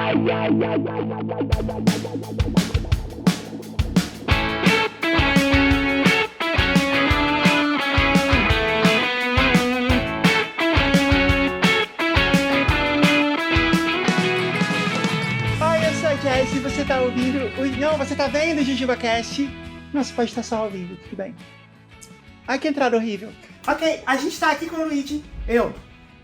Se você tá ouvindo... Não, você tá vendo o JujubaCast. Não, você pode estar só ouvindo, tudo bem. Ai, que entrada horrível. Ok, a gente tá aqui com o Luigi.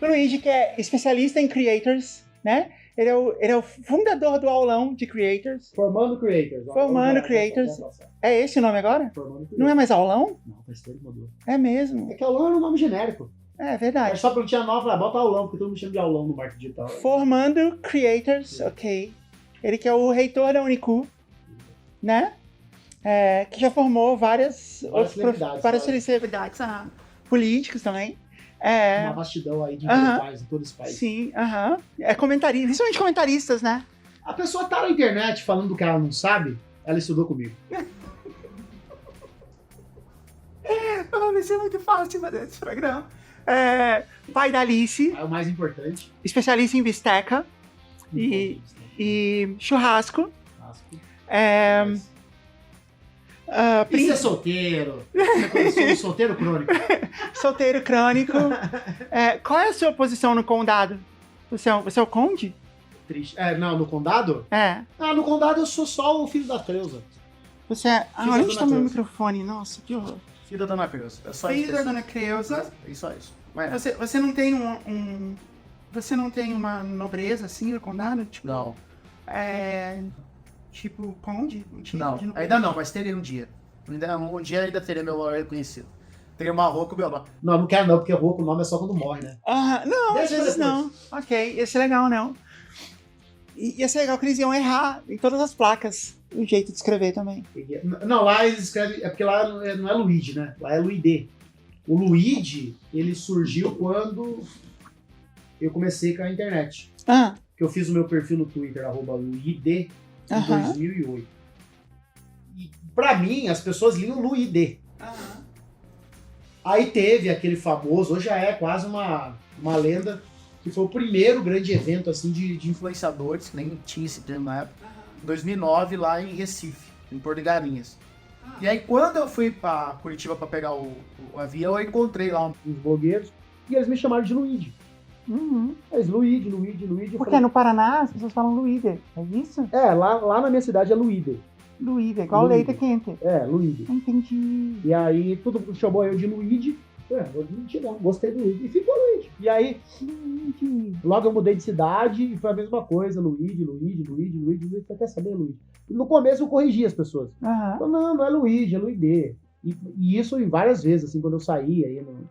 O Luigi, que é especialista em creators, né? Ele é o fundador do aulão de creators. Formando creators. Formando creators. É esse o nome agora? Formando creators. Não é mais aulão? Não, faz tempo que mudou. É mesmo. É que aulão era um nome genérico. É verdade. É só pra não tinha nova, bota aulão, porque todo mundo chama de aulão no marketing digital. Formando creators, ok. Ele que é o reitor da Unicu, né? Que já formou várias celebridades, políticos também. Uma vastidão aí de intelectuais em todo esse país. Sim, é comentarista, principalmente comentaristas, né? A pessoa tá na internet falando do que ela não sabe, ela estudou comigo. Vai ser muito fácil fazer esse programa. Pai da Alice. É o mais importante. Especialista em bisteca e churrasco. E você é solteiro? Você é um solteiro crônico? Solteiro crônico. Qual é a sua posição no condado? Você é o conde? Triste. Não, no condado? No condado eu sou só o filho da Creuza. Você é... onde tá meu microfone? Nossa, que horror. Filho da Dona Creuza. É só filho da Dona Creuza. É só isso. Você não tem Você não tem uma nobreza assim no condado? Tipo, não. Tipo, conde? Não, ainda não, mas teria um dia. Um dia ainda teria meu nome reconhecido. Teria uma Rocco meu nome. Não quero não, porque Rocco o nome é só quando morre, né? Não, às vezes não. Ok, ia ser legal, não. Ia ser legal que eles iam errar em todas as placas o jeito de escrever também. Não, lá eles escrevem... É porque lá não é Luigi, né? Lá é Luide. O Luigi, ele surgiu quando eu comecei com a internet. Que eu fiz o meu perfil no Twitter, @Luide, em 2008. E pra mim, as pessoas liam Luide. Aí teve aquele famoso, hoje já é quase uma lenda, que foi o primeiro grande evento assim, de influenciadores, que nem tinha esse termo na época, em 2009, lá em Recife, em Porto de Galinhas. E aí, quando eu fui pra Curitiba pra pegar o avião, eu encontrei lá uns blogueiros, e eles me chamaram de Luigi. Mas Luigi. Porque falei, no Paraná as pessoas falam Luide, é isso? Lá na minha cidade é Luide. Luide, igual leite quente. Luide. Entendi. E aí todo mundo chamou eu de Luigi. Vou mentir não, gostei do Luigi. E ficou Luigi. E aí, logo eu mudei de cidade e foi a mesma coisa. Luigi. Você quer saber, Luigi? E no começo eu corrigi as pessoas. Falei, não é Luigi, é Luide. E isso em várias vezes, assim, quando eu saía aí no...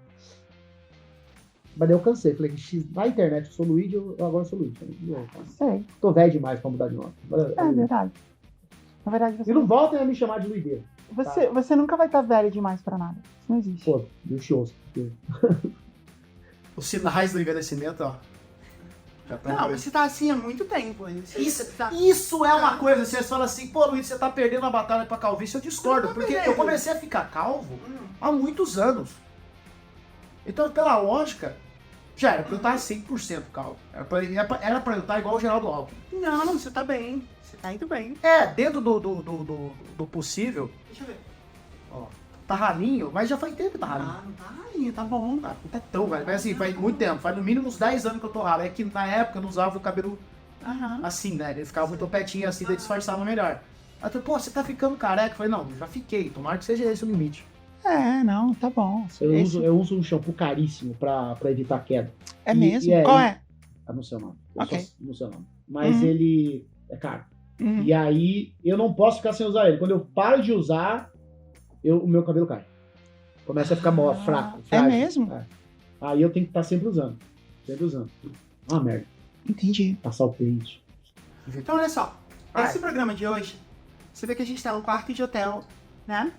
Mas daí eu cansei, falei que na internet eu sou Luigi, eu agora sou Luigi. Sei. Tô velho demais pra mudar de nome. Verdade. Na verdade, você... E não voltem a me chamar de Luideiro. Você nunca vai estar velho demais pra nada. Isso não existe. Pô, luxuoso. Os sinais do envelhecimento, ó. Não, você tá assim há muito tempo. Isso é uma coisa, você fala assim, pô, Luiz, você tá perdendo a batalha pra calvície. Eu discordo, porque eu comecei a ficar calvo há muitos anos. Então, pela lógica, já era pra eu estar 100% calvo. Era pra eu estar igual o Geraldo Alckmin. Não, você tá bem. Você tá indo bem. Dentro do possível. Deixa eu ver. Ó, tá ralinho, mas já faz tempo que tá ralinho. Não tá ralinho, tá bom. Não é tão, velho. Mas assim, faz muito tempo. Faz no mínimo uns 10 anos que eu tô ralo. É que na época eu não usava o cabelo assim, né? Ele ficava muito petinho assim, daí disfarçava melhor. Aí eu falei, você tá ficando careca? Eu falei, não, já fiquei. Tomara que seja esse o limite. Não, tá bom. Eu uso um shampoo caríssimo pra evitar queda. Mesmo? Qual é? Não sei o nome. Ok. Não sei o nome. Mas ele é caro. E aí, eu não posso ficar sem usar ele. Quando eu paro de usar, o meu cabelo cai. Começa a ficar fraco, frágil. É mesmo? Aí eu tenho que estar sempre usando. Uma merda. Entendi. Passar o pente. Então, olha só. Esse programa de hoje, você vê que a gente tá num quarto de hotel, né?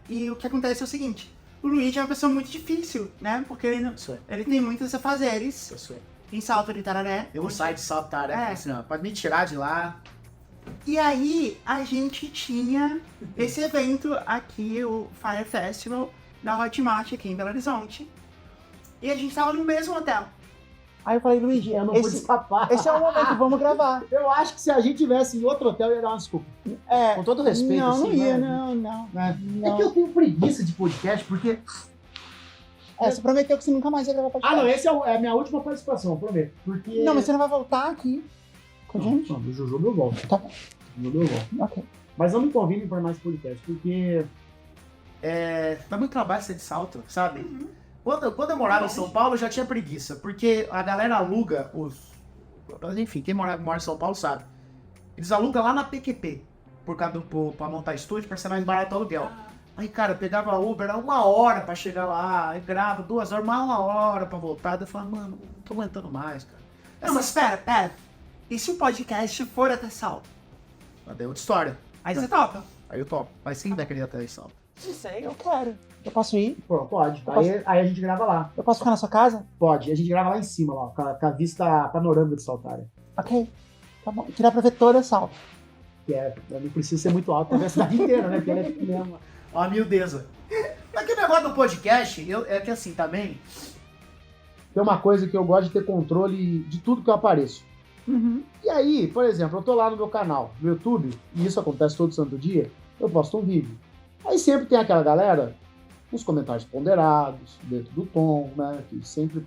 E o que acontece é o seguinte. O Luigi é uma pessoa muito difícil, né? Porque ele tem muitos afazeres. Em Salto de Itararé. Eu não saio de Salto de Itararé. Assim, não, pode me tirar de lá. E aí, a gente tinha esse evento aqui, o Fire Festival, da Hotmart aqui em Belo Horizonte. E a gente tava no mesmo hotel. Aí eu falei, Luigi, Eu não pude escapar. esse é o momento, vamos gravar. Eu acho que se a gente tivesse em outro hotel, eu ia dar uma desculpa. Com todo respeito, não, assim. não ia, né? não. É que eu tenho preguiça de podcast, porque... Você prometeu que você nunca mais ia gravar podcast. não, esse é a minha última participação, prometo. Porque... Não, mas você não vai voltar aqui com a gente? Não, do Jujuba eu volto. Tá. Do Jujuba eu volto. Ok. Mas não me convidem para mais podcast, porque... Dá muito trabalho ser de Salto, sabe? Quando eu morava em São Paulo, eu já tinha preguiça, porque a galera aluga enfim, quem mora em São Paulo sabe. Eles alugam lá na PQP, pra montar estúdio, pra ser mais barato o aluguel. Aí, cara, eu pegava Uber, era 1 hora pra chegar lá, aí grava 2 horas, mais 1 hora pra voltar. Eu falava, mano, não tô aguentando mais, cara. Não, mas pera. E se o podcast for até Salto? Mas daí é outra história. Aí você topa? Aí eu topo. Mas quem vai querer até Salto? Não sei, eu quero. Eu posso ir? Pô, pode. Aí a gente grava lá. Eu posso ficar na sua casa? Pode. A gente grava lá em cima, lá, com a vista panorâmica de Saltária. Ok. Tá bom. Que dá pra ver toda Salto. Que não precisa ser muito alto pra ver a cidade inteira, né? Porque ela é pequena. Ó, a miudeza. Mas que negócio do podcast, é que assim, também... Tem uma coisa que eu gosto de ter controle de tudo que eu apareço. E aí, por exemplo, eu tô lá no meu canal, no YouTube, e isso acontece todo santo dia, eu posto um vídeo. Aí sempre tem aquela galera, os comentários ponderados, dentro do tom, né? Que sempre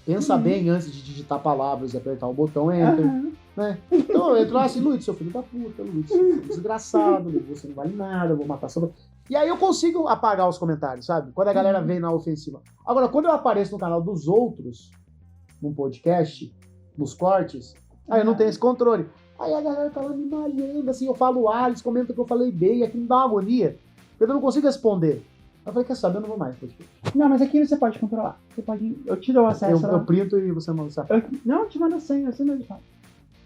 pensa bem antes de digitar palavras e apertar o botão Enter. Né? Então eu entro lá assim, Luiz, seu filho da puta, Luiz, seu filho desgraçado, Luiz, você não vale nada, eu vou matar sua... E aí eu consigo apagar os comentários, sabe? Quando a galera vem na ofensiva. Agora, quando eu apareço no canal dos outros, num podcast, nos cortes, aí eu não tenho esse controle. Aí a galera tá lá me malhando, assim, eu falo eles comentam que eu falei bem, e aqui me dá uma agonia, porque eu não consigo responder. Eu falei, quer saber, eu não vou mais podcast. Não, mas aqui você pode controlar. Você pode... Eu te dou acesso. Eu printo e você manda saber. Não, eu te mando a senha, você mesmo faz.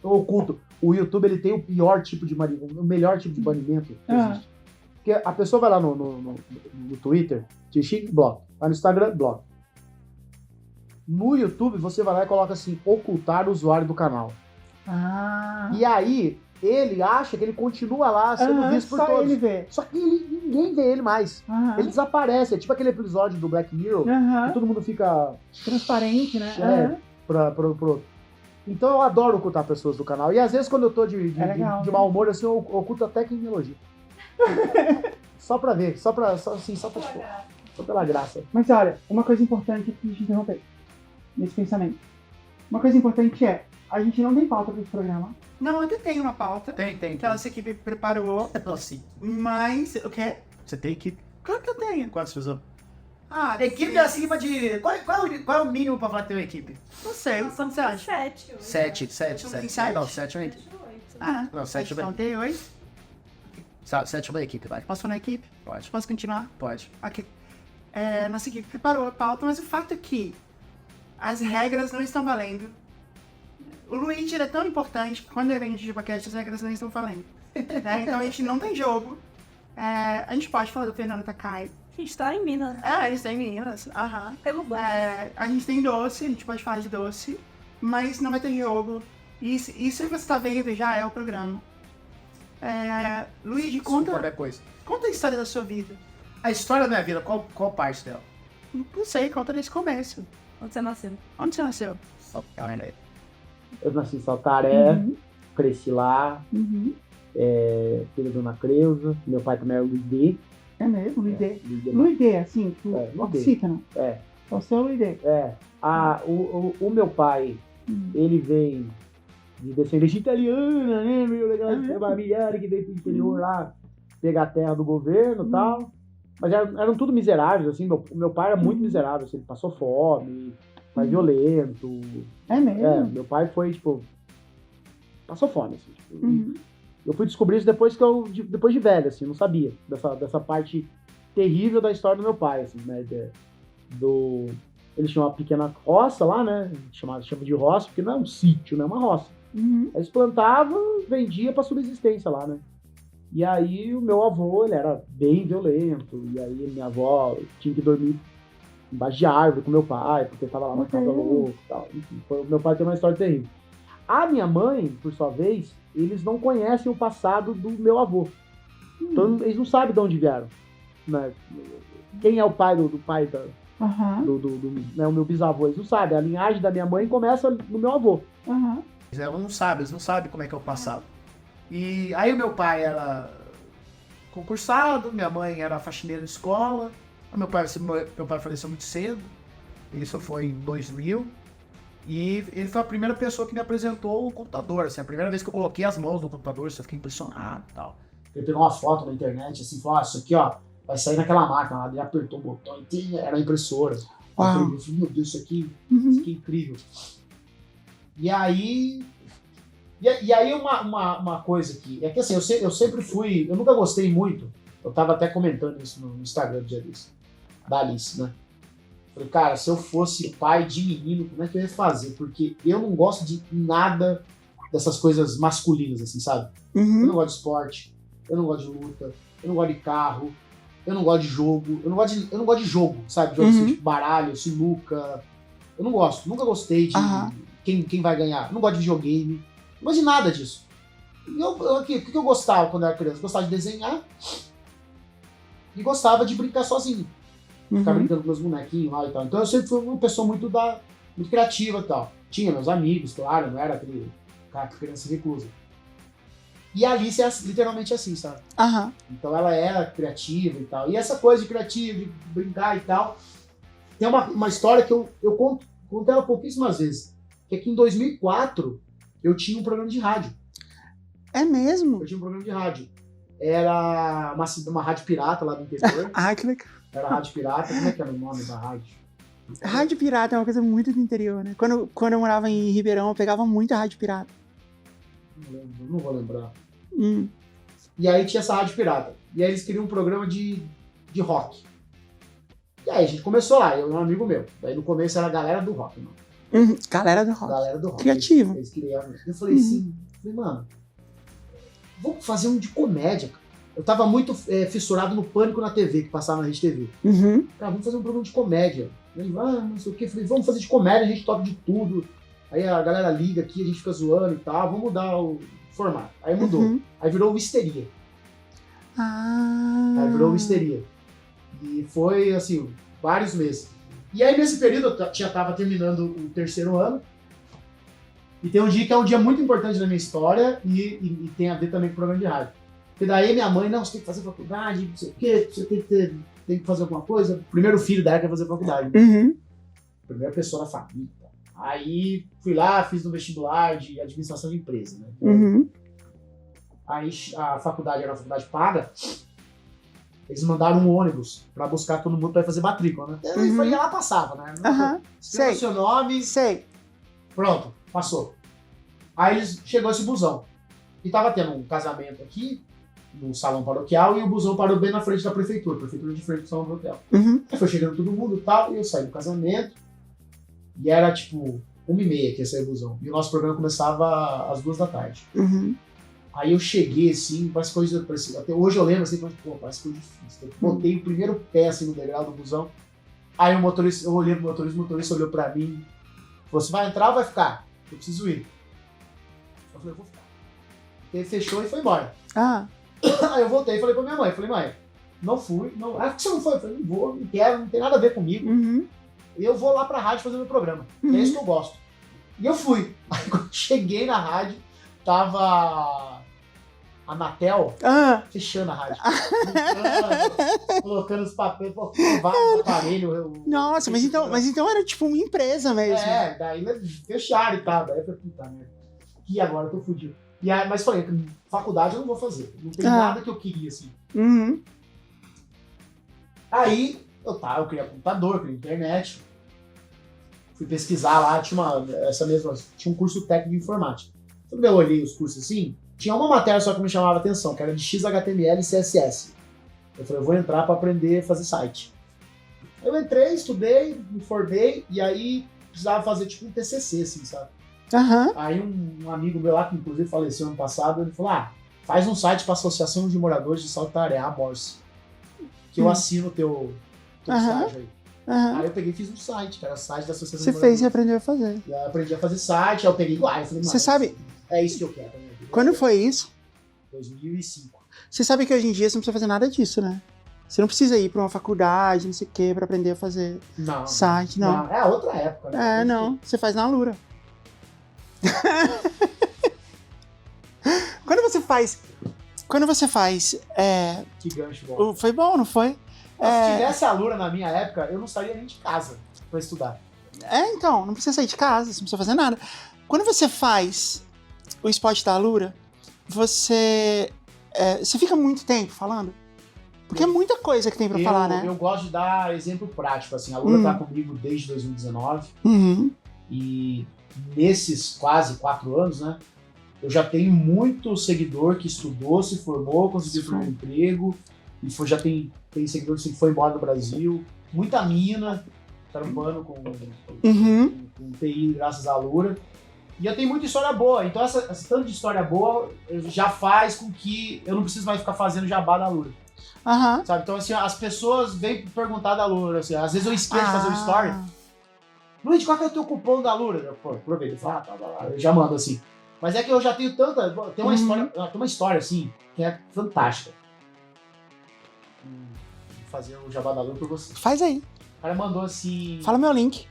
Eu oculto. O YouTube, ele tem o pior tipo de banimento, o melhor tipo de banimento que existe. Porque a pessoa vai lá no Twitter, te xinga, bloco. Vai no Instagram, bloco. No YouTube, você vai lá e coloca assim, ocultar o usuário do canal. E aí, ele acha que ele continua lá sendo visto por todos. Ele vê. Só que ninguém vê ele mais. Ele desaparece. É tipo aquele episódio do Black Mirror, que todo mundo fica... transparente, né? Pro... Então eu adoro ocultar pessoas do canal. E às vezes quando eu tô de mau humor, assim, eu oculto até quem me elogia. Só pra ver, só pela graça. Mas olha, uma coisa importante aqui de interromper nesse pensamento. Uma coisa importante a gente não tem pauta para esse programa. Não, ainda tem uma pauta. Tem. Que a nossa equipe preparou. Assim. Mas, o que? Você tem equipe? Claro que eu tenho. Quantas pessoas? Equipe acima de... Qual é o mínimo pra falar que tem uma equipe? Não sei, quanto você acha? 7. Tem 7? Não, 7 ou 8. Não, 7 então tem 8. 7 é uma equipe, vai. Posso falar na equipe? Pode. Posso continuar? Pode. Ok. Nossa equipe preparou a pauta, mas o fato é que as regras não estão valendo. O Luigi é tão importante que quando ele vem de podcast, as regras não estão valendo. Então a gente não tem jogo. A gente pode falar do Fernando Takai. A gente tá em Minas. A gente tem meninas. Pelo banco. A gente tem doce, a gente pode falar de doce, mas não vai ter jogo. Isso que você tá vendo já é o programa. Luigi, Qualquer coisa. conta a história da sua vida. A história da minha vida, qual parte dela? Não sei, conta desse começo. Onde você nasceu? Onde você nasceu? Eu nasci em Saltaré, cresci lá, Uhum. filho da Dona Creuza, meu pai também era o Luidê. É mesmo, Luidê. Luidê. Luidê, assim, tu Luidê. cita, não? É. Você é o Luidê. O meu pai, ele veio de descendência italiana, né? Meio legal, familiar que veio pro interior lá pegar a terra do governo e tal. Mas eram tudo miseráveis, assim. Meu pai era muito miserável, assim, ele passou fome, pai violento. É mesmo? Meu pai foi, tipo, passou fome, assim. Tipo, eu fui descobrir isso depois de velho, assim, não sabia dessa parte terrível da história do meu pai, assim, né? Eles tinham uma pequena roça lá, né? Chama de roça, porque não é um sítio, né? É uma roça. Eles plantavam, vendiam pra subsistência lá, né? E aí o meu avô, ele era bem violento, e aí minha avó tinha que dormir embaixo de árvore com meu pai, porque tava lá na casa louca e tal. Enfim, meu pai tem uma história terrível. A minha mãe, por sua vez, eles não conhecem o passado do meu avô. Então eles não sabem de onde vieram. Né? Quem é o pai do pai Aham. Né, o meu bisavô, eles não sabem. A linhagem da minha mãe começa no meu avô. Aham. Eles não sabem como é que é o passado. E aí o meu pai era concursado, minha mãe era faxineira de escola. Meu pai faleceu muito cedo, isso foi em 2000. E ele foi a primeira pessoa que me apresentou o computador, assim, a primeira vez que eu coloquei as mãos no computador, eu fiquei impressionado e tal. Ele pegou uma foto na internet, assim, falou, isso aqui, ó, vai sair naquela máquina lá. Ele apertou o botão e era a impressora. Uau. Eu falei, meu Deus, isso aqui é incrível. E aí... E aí uma coisa aqui, é que assim, eu sempre fui, eu nunca gostei muito, eu tava até comentando isso no Instagram do dia desse, da Alice, né? Falei, cara, se eu fosse pai de menino, como é que eu ia fazer? Porque eu não gosto de nada dessas coisas masculinas, assim, sabe? Eu não gosto de esporte, eu não gosto de luta, eu não gosto de carro, eu não gosto de jogo, eu não gosto de jogo, sabe? Jogo assim, tipo baralho, sinuca, eu não gosto, nunca gostei de quem vai ganhar, eu não gosto de videogame, não gosto de nada disso. O que eu gostava quando eu era criança? Eu gostava de desenhar e gostava de brincar sozinho. Ficar brincando com meus bonequinhos lá e tal. Então eu sempre fui uma pessoa muito criativa e tal. Tinha meus amigos, claro, não era aquele cara que criança reclusa. E a Alice é literalmente assim, sabe? Então ela era criativa e tal. E essa coisa de criativa, de brincar e tal, tem uma história que eu conto ela pouquíssimas vezes. Que é que em 2004 eu tinha um programa de rádio. É mesmo? Eu tinha um programa de rádio. Era uma rádio pirata lá do interior. Ah, que legal. Era rádio pirata. Como é que era o nome da rádio? Rádio pirata é uma coisa muito do interior, né? Quando eu morava em Ribeirão, eu pegava muito a rádio pirata. Não vou lembrar. E aí tinha essa rádio pirata. E aí eles queriam um programa de rock. E aí a gente começou lá, eu e um amigo meu. Daí no começo era a galera do rock, mano. Galera do rock. Galera do rock. Criativo. Eles queriam. Eu falei assim, mano, vamos fazer um de comédia, cara. Eu tava muito fissurado no Pânico na TV, que passava na Rede TV. Cara, vamos fazer um programa de comédia. Ele, não sei o quê. Falei, vamos fazer de comédia, a gente toca de tudo. Aí a galera liga aqui, a gente fica zoando e tal. Vamos mudar o formato. Aí mudou. Aí virou o Histeria. Aí virou o Histeria. E foi, assim, vários meses. E aí nesse período eu já tava terminando o 3º ano. E tem um dia que é um dia muito importante na minha história e tem a ver também com o programa de rádio. Porque daí minha mãe, não, você tem que fazer faculdade, não sei o quê, você tem que fazer alguma coisa. O primeiro filho dela quer fazer faculdade. Primeira pessoa da família. Aí fui lá, fiz no vestibular de administração de empresa, né? Aí a faculdade era uma faculdade paga. Eles mandaram um ônibus pra buscar todo mundo pra fazer matrícula, né? Eu ia lá, passava, né? Escreveu seu nome. Sei. Pronto, passou. Aí chegou esse busão. E tava tendo um casamento aqui, no salão paroquial, e o busão parou bem na frente da prefeitura de frente do salão paroquial. Aí foi chegando todo mundo e tal, e eu saí do casamento, e era tipo 1h30 que ia sair o busão. E o nosso programa começava às 2 da tarde. Aí eu cheguei assim, parece coisa parecida. Até hoje eu lembro assim, parece coisa difícil. Eu botei o primeiro pé assim no degrau do busão. Aí o motorista, eu olhei pro motorista olhou pra mim, falou: você vai entrar ou vai ficar? Eu preciso ir. Eu falei, eu vou ficar. Ele fechou e foi embora. Aí eu voltei e falei pra minha mãe, mãe, não fui. Não. Por que você não foi? Eu falei, não vou, não quero, não tem nada a ver comigo. E eu vou lá pra rádio fazer meu programa. É isso que eu gosto. E eu fui. Aí quando cheguei na rádio, tava a Anatel fechando a rádio. Colocando os papéis, vários aparelhos. Nossa, mas então era tipo uma empresa mesmo. Daí fecharam e tal. Daí eu falei, puta merda. E agora eu tô fudido. E aí, mas falei, faculdade eu não vou fazer. Não tem nada que eu queria, assim. Aí, eu queria computador, eu queria internet. Fui pesquisar lá, tinha um curso técnico de informática. Quando eu olhei os cursos assim, tinha uma matéria só que me chamava a atenção, que era de XHTML e CSS. Eu falei, eu vou entrar para aprender a fazer site. Eu entrei, estudei, me formei, e aí precisava fazer tipo um TCC, assim, sabe? Aí um amigo meu lá, que inclusive faleceu ano passado, ele falou, faz um site para a Associação de Moradores de Saltaréia, a Morse, que eu assino o teu estágio aí. Aí eu peguei e fiz um site, que era o site da Associação de Moradores. Você fez e aprendeu a fazer. E aí eu aprendi a fazer site, aí eu peguei igual, eu falei, você sabe... É isso que eu quero pra minha vida. Quando foi isso? 2005. Você sabe que hoje em dia você não precisa fazer nada disso, né? Você não precisa ir pra uma faculdade, não sei o que, pra aprender a fazer Não. site, não. É outra época, né? É, não. Você faz na Alura. Quando você faz. Que gancho bom. Foi bom, não foi? Se tivesse a Alura na minha época, eu não sairia nem de casa pra estudar. Então, não precisa sair de casa, você não precisa fazer nada. Quando você faz o esporte da Alura, você fica muito tempo falando? Porque é muita coisa que tem pra falar, né? Eu gosto de dar exemplo prático, assim. A Alura tá comigo desde 2019 Uhum. e nesses quase 4 anos, né? Eu já tenho muito seguidor que estudou, se formou, conseguiu um emprego e já tem seguidor que foi embora do Brasil. Muita mina trampando com TI graças à Alura. E eu tenho muita história boa. Então essa tanto de história boa já faz com que eu não preciso mais ficar fazendo jabá da Alura. Aham. Sabe? Então, assim, as pessoas vêm perguntar da Alura, assim, às vezes eu esqueço de fazer um story. Luiz, qual que é o teu cupom da Alura? Eu, pô, aproveita, eu falo, eu já mando, assim. Mas é que eu já tenho tanta... Tem uma história, assim, que é fantástica. Vou fazer o jabá da Alura pra você. Faz aí. O cara mandou, assim... Fala meu link.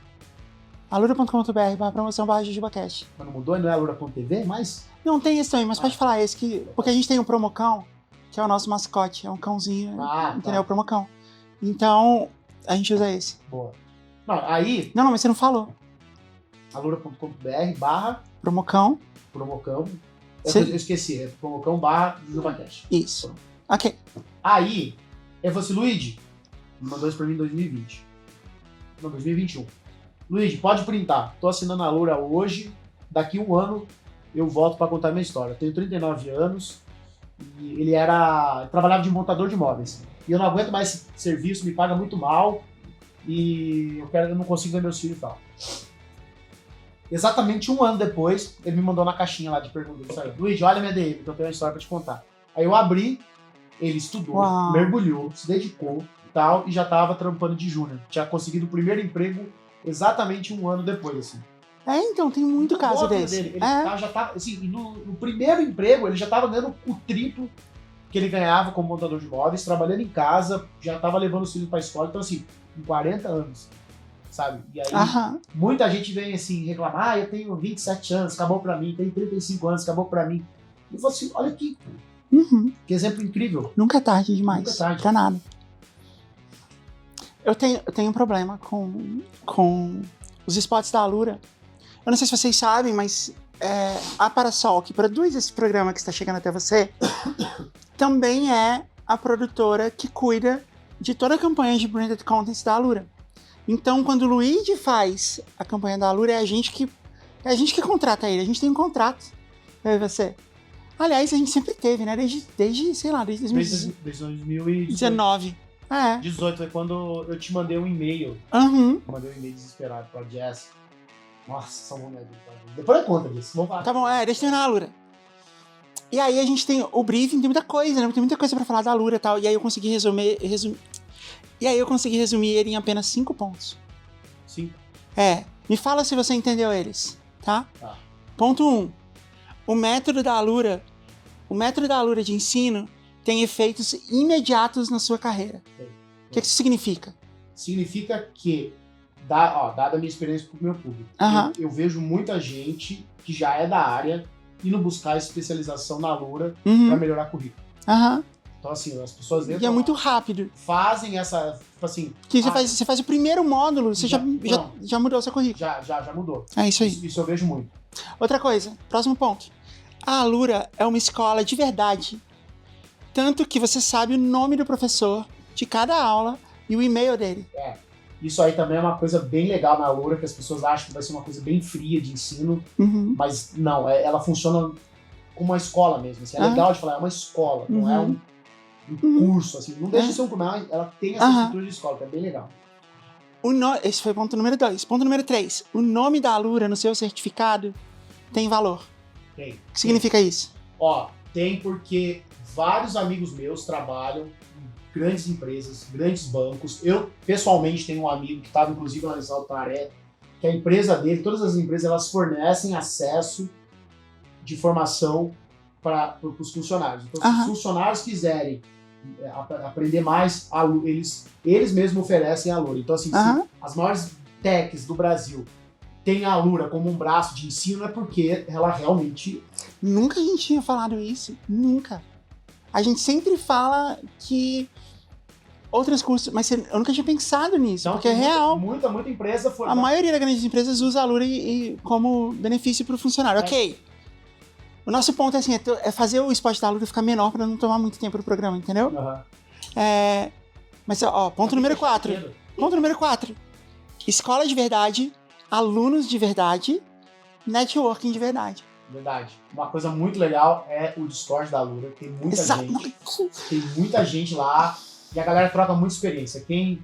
alura.com.br/promoção/JujubaCast. Mas não mudou? Não é alura.tv, mas... Não, tem esse também, mas pode falar esse, porque a gente tem um promocão, que é o nosso mascote, é um cãozinho, entendeu? O promocão. Então, a gente usa esse. Boa. Não, aí... Não, mas você não falou. alura.com.br/promocão. Eu esqueci, é promocão/JujubaCast. Isso. Ok. Aí, eu falei assim, Luigi, me mandou isso pra mim em 2020. Não, 2021. Luigi, pode printar. Tô assinando a Alura hoje, daqui 1 ano eu volto pra contar minha história. Eu tenho 39 anos e ele trabalhava de montador de móveis. E eu não aguento mais esse serviço, me paga muito mal e eu não consigo ver meus filhos e tal. Exatamente 1 ano depois, ele me mandou na caixinha lá de perguntas. Luigi, olha minha DM, que eu tenho uma história pra te contar. Aí eu abri, ele estudou, mergulhou, se dedicou e tal, e já tava trampando de júnior. Tinha conseguido o primeiro emprego exatamente 1 ano depois, assim. Então, tem muito caso desse. Ele já tava, assim, no primeiro emprego, ele já tava ganhando o triplo que ele ganhava como montador de móveis, trabalhando em casa, já tava levando os filhos pra escola, então assim, com 40 anos, sabe? E aí, muita gente vem assim, reclamar, eu tenho 27 anos, acabou pra mim, tenho 35 anos, acabou pra mim. E eu falo assim, olha aqui, que exemplo incrível. Nunca é tarde demais. Nunca é tarde. Pra nada. Eu tenho um problema com os spots da Alura. Eu não sei se vocês sabem, mas a Parasol, que produz esse programa que está chegando até você, também é a produtora que cuida de toda a campanha de branded content da Alura. Então, quando o Luigi faz a campanha da Alura, é a gente que contrata ele. A gente tem um contrato. Eu e você. Aliás, a gente sempre teve, né? Desde sei lá, desde 2019. 18 foi quando eu te mandei um e-mail. Uhum. Eu mandei um e-mail desesperado pra Jess. Nossa, só vou me depois eu conto disso. Vamos falar. Tá bom, deixa eu terminar a Alura. E aí a gente tem o briefing, tem muita coisa, né? Tem muita coisa pra falar da Alura e tal. E aí eu consegui resumir ele em apenas 5 pontos. 5? Me fala se você entendeu eles, tá? Tá. Ponto 1. O método da Alura de ensino tem efeitos imediatos na sua carreira. O que isso significa? Significa que, dada a minha experiência com o meu público, eu vejo muita gente que já é da área indo buscar especialização na Alura para melhorar currículo. Então, assim, as pessoas entram. E é muito rápido. Fazem essa. Tipo assim. Que você faz o primeiro módulo, você já mudou o seu currículo. Já mudou. É isso aí. Isso eu vejo muito. Outra coisa, próximo ponto. A Alura é uma escola de verdade. Tanto que você sabe o nome do professor de cada aula e o e-mail dele. Isso aí também é uma coisa bem legal na Alura, que as pessoas acham que vai ser uma coisa bem fria de ensino, mas não, ela funciona como uma escola mesmo. Assim, é legal de falar, é uma escola, não é um curso, assim, não deixa de ser um curso, ela tem essa estrutura de escola, que é bem legal. Esse foi o ponto número 2. Ponto número 3. O nome da Alura no seu certificado tem valor. Tem. O que significa isso? Tem porque vários amigos meus trabalham em grandes empresas, grandes bancos. Eu, pessoalmente, tenho um amigo que estava, inclusive, lá em Saltaré, que a empresa dele, todas as empresas, elas fornecem acesso de formação para os funcionários. Então, se os funcionários quiserem aprender mais, eles mesmos oferecem a Alura. Então, assim, Aham. se as maiores techs do Brasil têm a Alura como um braço de ensino, é porque ela realmente... Nunca a gente tinha falado isso. Nunca. A gente sempre fala que outros cursos... Mas eu nunca tinha pensado nisso, porque é tem real. Muita empresa foi... A maioria das grandes empresas usa a Alura como benefício para o funcionário. Ok. O nosso ponto é assim, é fazer o esporte da Alura ficar menor para não tomar muito tempo do programa, entendeu? Aham. Mas, ó, ponto número 4. Ponto número 4. Escola de verdade, alunos de verdade, networking de verdade. Verdade. Uma coisa muito legal é o Discord da Alura. Tem muita gente lá e a galera troca muita experiência. Quem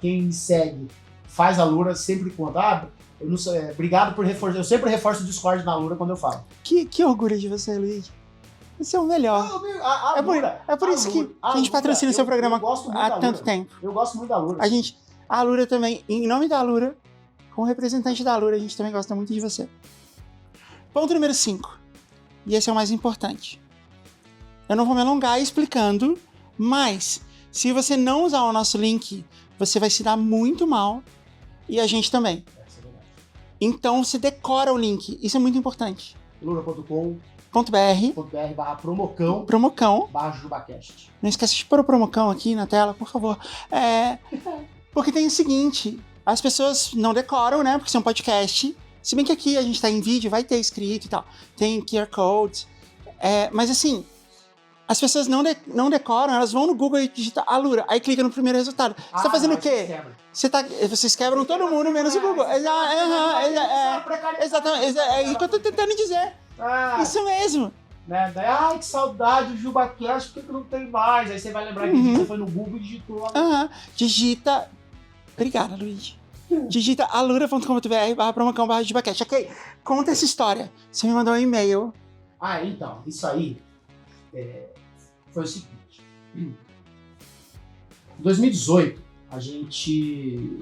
me segue, faz a Alura, sempre conta. Eu não sei, obrigado por reforçar. Eu sempre reforço o Discord da Alura quando eu falo. Que orgulho de você, Luiz. Você é o melhor. É por isso que a gente patrocina o seu programa há tanto tempo. Eu gosto muito da Alura. A Alura também, em nome da Alura, como representante da Alura, a gente também gosta muito de você. Ponto número 5. E esse é o mais importante. Eu não vou me alongar explicando, mas se você não usar o nosso link, você vai se dar muito mal e a gente também. Então você decora o link. Isso é muito importante. alura.com.br/promocão Promocão. /jubacast. Não esqueça de pôr o Promocão aqui na tela, por favor. Porque tem o seguinte, as pessoas não decoram, né? Porque isso é um podcast. Se bem que aqui a gente tá em vídeo, vai ter escrito e tal. Tem QR Code. Mas assim, as pessoas não decoram, elas vão no Google e digitam Alura. Aí clica no primeiro resultado. Você tá fazendo o quê? Vocês quebram todo mundo, menos o Google. Exatamente. É isso que eu tô tentando dizer. Isso mesmo. Né? Daí, que saudade do JubaCast, por que não tem mais? Aí você vai lembrar que você foi no Google e digitou. Digita. Obrigada, Luiz. Digita alura.com.br/promocão/JubaCast. Ok? Conta essa história. Você me mandou um e-mail. Então, isso aí foi o seguinte. Em 2018, a gente...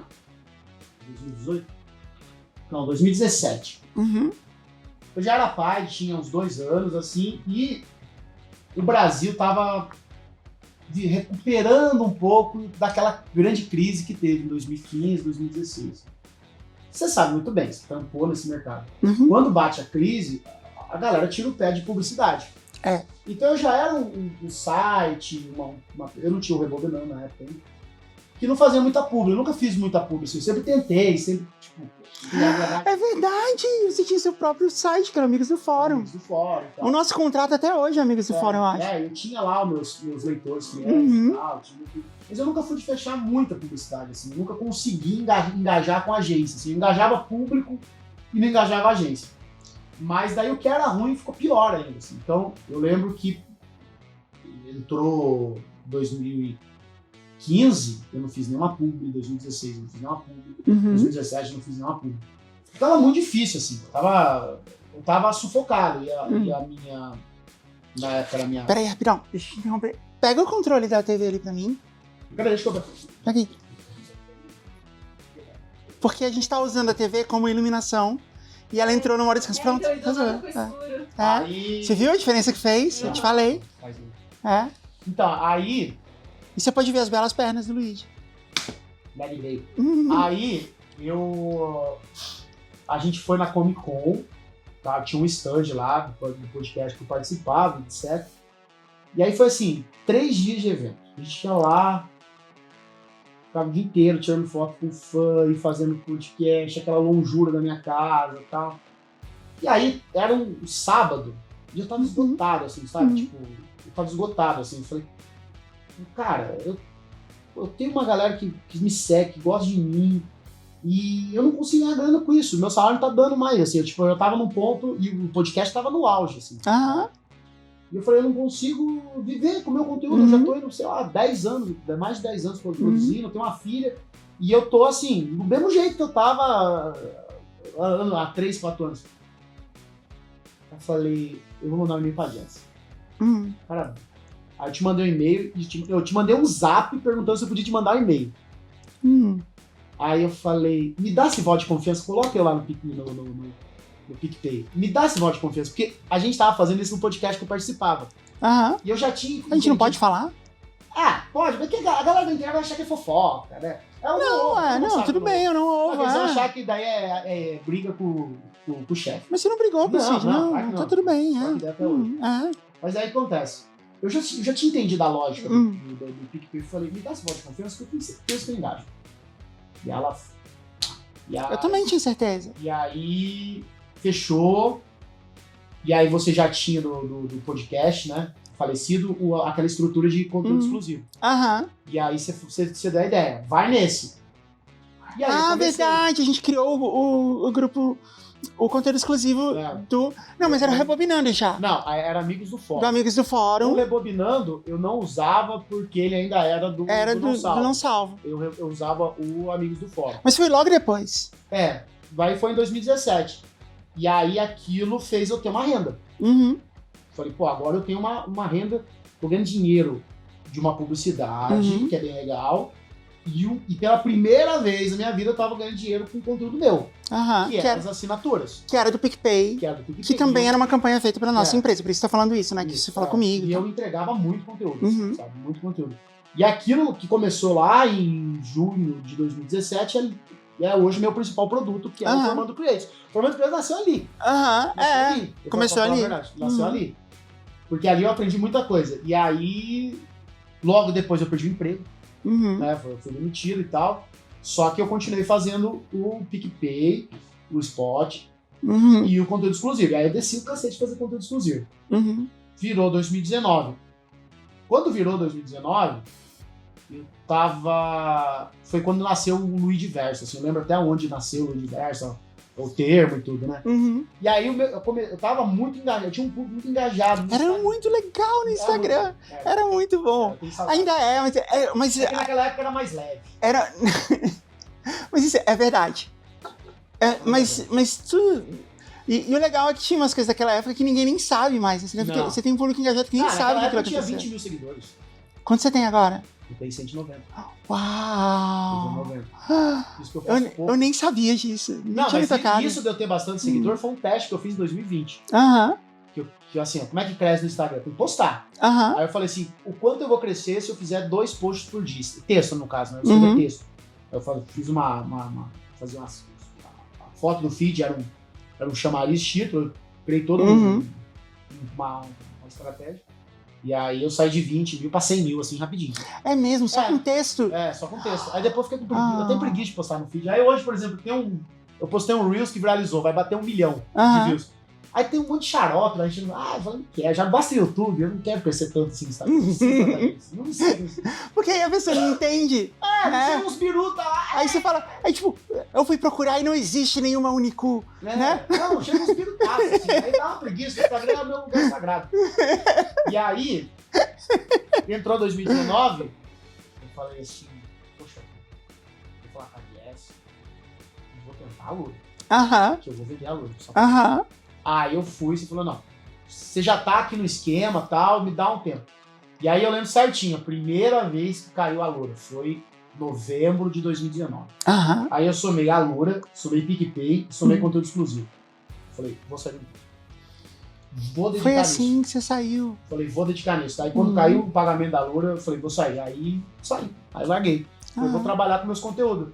2018? Não, 2017. Eu já era pai, tinha uns 2 anos, assim, e o Brasil tava recuperando um pouco daquela grande crise que teve em 2015, 2016. Você sabe muito bem, você tampou nesse mercado. Quando bate a crise, a galera tira o pé de publicidade. Então eu já era um site, eu não tinha o Rebobinando na época ainda, que não fazia muita publi. Eu nunca fiz muita publi, eu sempre tentei, É verdade! Você tinha seu próprio site, que era Amigos do Fórum. O nosso contrato até hoje é Amigos do Fórum, eu acho. Eu tinha lá os meus leitores fiéis e tal, mas eu nunca fui de fechar muita publicidade, assim, eu nunca consegui engajar com a agência, assim, eu engajava público e não engajava agência. Mas daí o que era ruim ficou pior ainda, assim. Então eu lembro que entrou 2015, eu não fiz nenhuma publi, 2016 eu não fiz nenhuma publi, 2017 eu não fiz nenhuma publi. Tava muito difícil, assim, eu tava sufocado, e a minha... Na época era a minha... Peraí, rapidão, deixa eu te interromper. Pega o controle da TV ali pra mim. Cadê? Deixa eu ver. Pega aqui. Porque a gente tá usando a TV como iluminação e ela entrou no modo descanso. Pronto, resolveu. Você viu a diferença que fez? Eu te falei. Então, aí... E você pode ver as belas pernas do Luigi. Aí, a gente foi na Comic Con, tá? Tinha um stand lá do podcast que eu participava, etc. E aí foi assim, 3 dias de evento. A gente ia lá, ficava o dia inteiro tirando foto com fã e fazendo podcast, aquela longura da minha casa e tal. E aí, era um sábado, e eu tava esgotado, assim, sabe? Tipo, eu tava esgotado, assim. Eu falei, cara, eu tenho uma galera que me segue, que gosta de mim, e eu não consigo ganhar grana com isso. Meu salário não tá dando mais, assim. Eu tava num ponto, e o podcast tava no auge, assim. E eu falei, eu não consigo viver com o meu conteúdo. Eu já tô indo, sei lá, 10 anos, mais de 10 anos produzindo, eu tenho uma filha, e eu tô, assim, do mesmo jeito que eu tava há 3, 4 anos. Eu falei, eu vou mandar um e-mail pra Jess. Cara, aí eu te mandei um e-mail, eu te mandei um zap perguntando se eu podia te mandar um e-mail. Aí eu falei, me dá esse voto de confiança, coloca eu lá no PicPay. Me dá esse voto de confiança, porque a gente tava fazendo isso no podcast que eu participava. E eu já tinha... A gente não pode falar? Ah, pode, mas a galera da internet vai achar que é fofoca, né? Não, tudo bem, eu não ouvo. Mas eles achar que daí é briga com o chefe. Mas você não brigou, Cid, não, não. não. Tá tudo bem, Só que daí até hoje. Mas aí acontece. Eu já tinha entendido a lógica do PicPay. Eu falei, me dá esse voto de confiança que eu tenho certeza que eu engajo. E ela... Eu também tinha certeza. E aí, fechou. E aí você já tinha do podcast, né? Falecido, aquela estrutura de conteúdo exclusivo. Aham. E aí você deu a ideia, vai nesse. E aí, eu comecei. Verdade, a gente criou o grupo, o conteúdo exclusivo do... Não, mas era o Rebobinando já. Não, era Amigos do Fórum. Do Amigos do O Fórum. Rebobinando eu não usava porque ele ainda era do Não Salvo. Do Não Salvo. Eu usava o Amigos do Fórum. Mas foi logo depois. Aí foi em 2017. E aí aquilo fez eu ter uma renda. Uhum. Falei, pô, agora eu tenho uma renda, tô ganhando dinheiro de uma publicidade, que é bem legal, e pela primeira vez na minha vida eu tava ganhando dinheiro com conteúdo meu, Aham. que era as assinaturas. Que era do PicPay. Que também era uma campanha feita pela nossa empresa, por isso você tá falando isso, né? Que você fala comigo. E eu entregava muito conteúdo, sabe? Muito conteúdo. E aquilo que começou lá em junho de 2017 é hoje meu principal produto, que é o Formando Creators. O Formando Creators nasceu ali. Começou ali. Nasceu ali. Porque ali eu aprendi muita coisa. E aí, logo depois eu perdi o emprego. Né? Fui demitido e tal. Só que eu continuei fazendo o PicPay, o Spot e o conteúdo exclusivo. E aí eu desci o cacete de fazer conteúdo exclusivo. Virou 2019. Quando virou 2019, eu tava... Foi quando nasceu o Luidiverso. Assim, eu lembro até onde nasceu o Luidiverso, o termo e tudo, né? E aí eu tava muito engajado, eu tinha um público muito engajado. Era muito legal no Instagram. Era muito bom. Ainda é, mas naquela época era mais leve. Era... Mas isso é verdade. Mas tu... E o legal é que tinha umas coisas daquela época que ninguém nem sabe mais. Assim, né? Porque você tem um público engajado que nem sabe o que vai acontecer. Eu tinha 20 mil seguidores. Quanto você tem agora? Eu tenho 190. Uau! 190. Isso que eu faço pouco. Eu nem sabia disso. Não, mas isso de eu ter bastante seguidor foi um teste que eu fiz em 2020. Que assim, como é que cresce no Instagram? Tem que postar. Aí eu falei assim, o quanto eu vou crescer se eu fizer 2 posts por dia? Texto, no caso, né? Eu escrevo texto. Eu fiz fazia uma foto do feed, era um chamariz título, eu criei todo uma estratégia. E aí eu saí de 20 mil pra 100 mil, assim, rapidinho. É mesmo, só com texto? Só com texto. Aí depois fiquei com preguiça. Eu tenho preguiça de postar no feed. Aí hoje, por exemplo, eu postei um Reels que viralizou, vai bater 1 milhão de views. Aí tem um monte de xarope lá, a gente falando que já basta o YouTube, eu não quero crescer tanto assim no Instagram. Não precisa. Porque aí a pessoa não entende. Tem uns biruta lá. Aí você fala, tipo, eu fui procurar e não existe nenhuma Unicu, né? Não, chega uns birutaços, assim. Aí dá uma preguiça, o Instagram é o meu lugar sagrado. E aí, entrou 2019, eu falei assim, poxa, vou falar com a Yes, vou tentar a Lura. Que eu vou vender a Lura. Aí eu fui, você falou, não, você já tá aqui no esquema e tal, me dá um tempo. E aí eu lembro certinho, a primeira vez que caiu a Lura foi novembro de 2019. Aí eu somei a Lura, somei PicPay, somei conteúdo exclusivo. Falei, vou sair vou dedicar Foi assim nisso. Que você saiu. Falei, vou dedicar nisso. Aí quando caiu o pagamento da Lura, eu falei, vou sair. Aí saí, aí larguei. Eu vou trabalhar com meus conteúdos.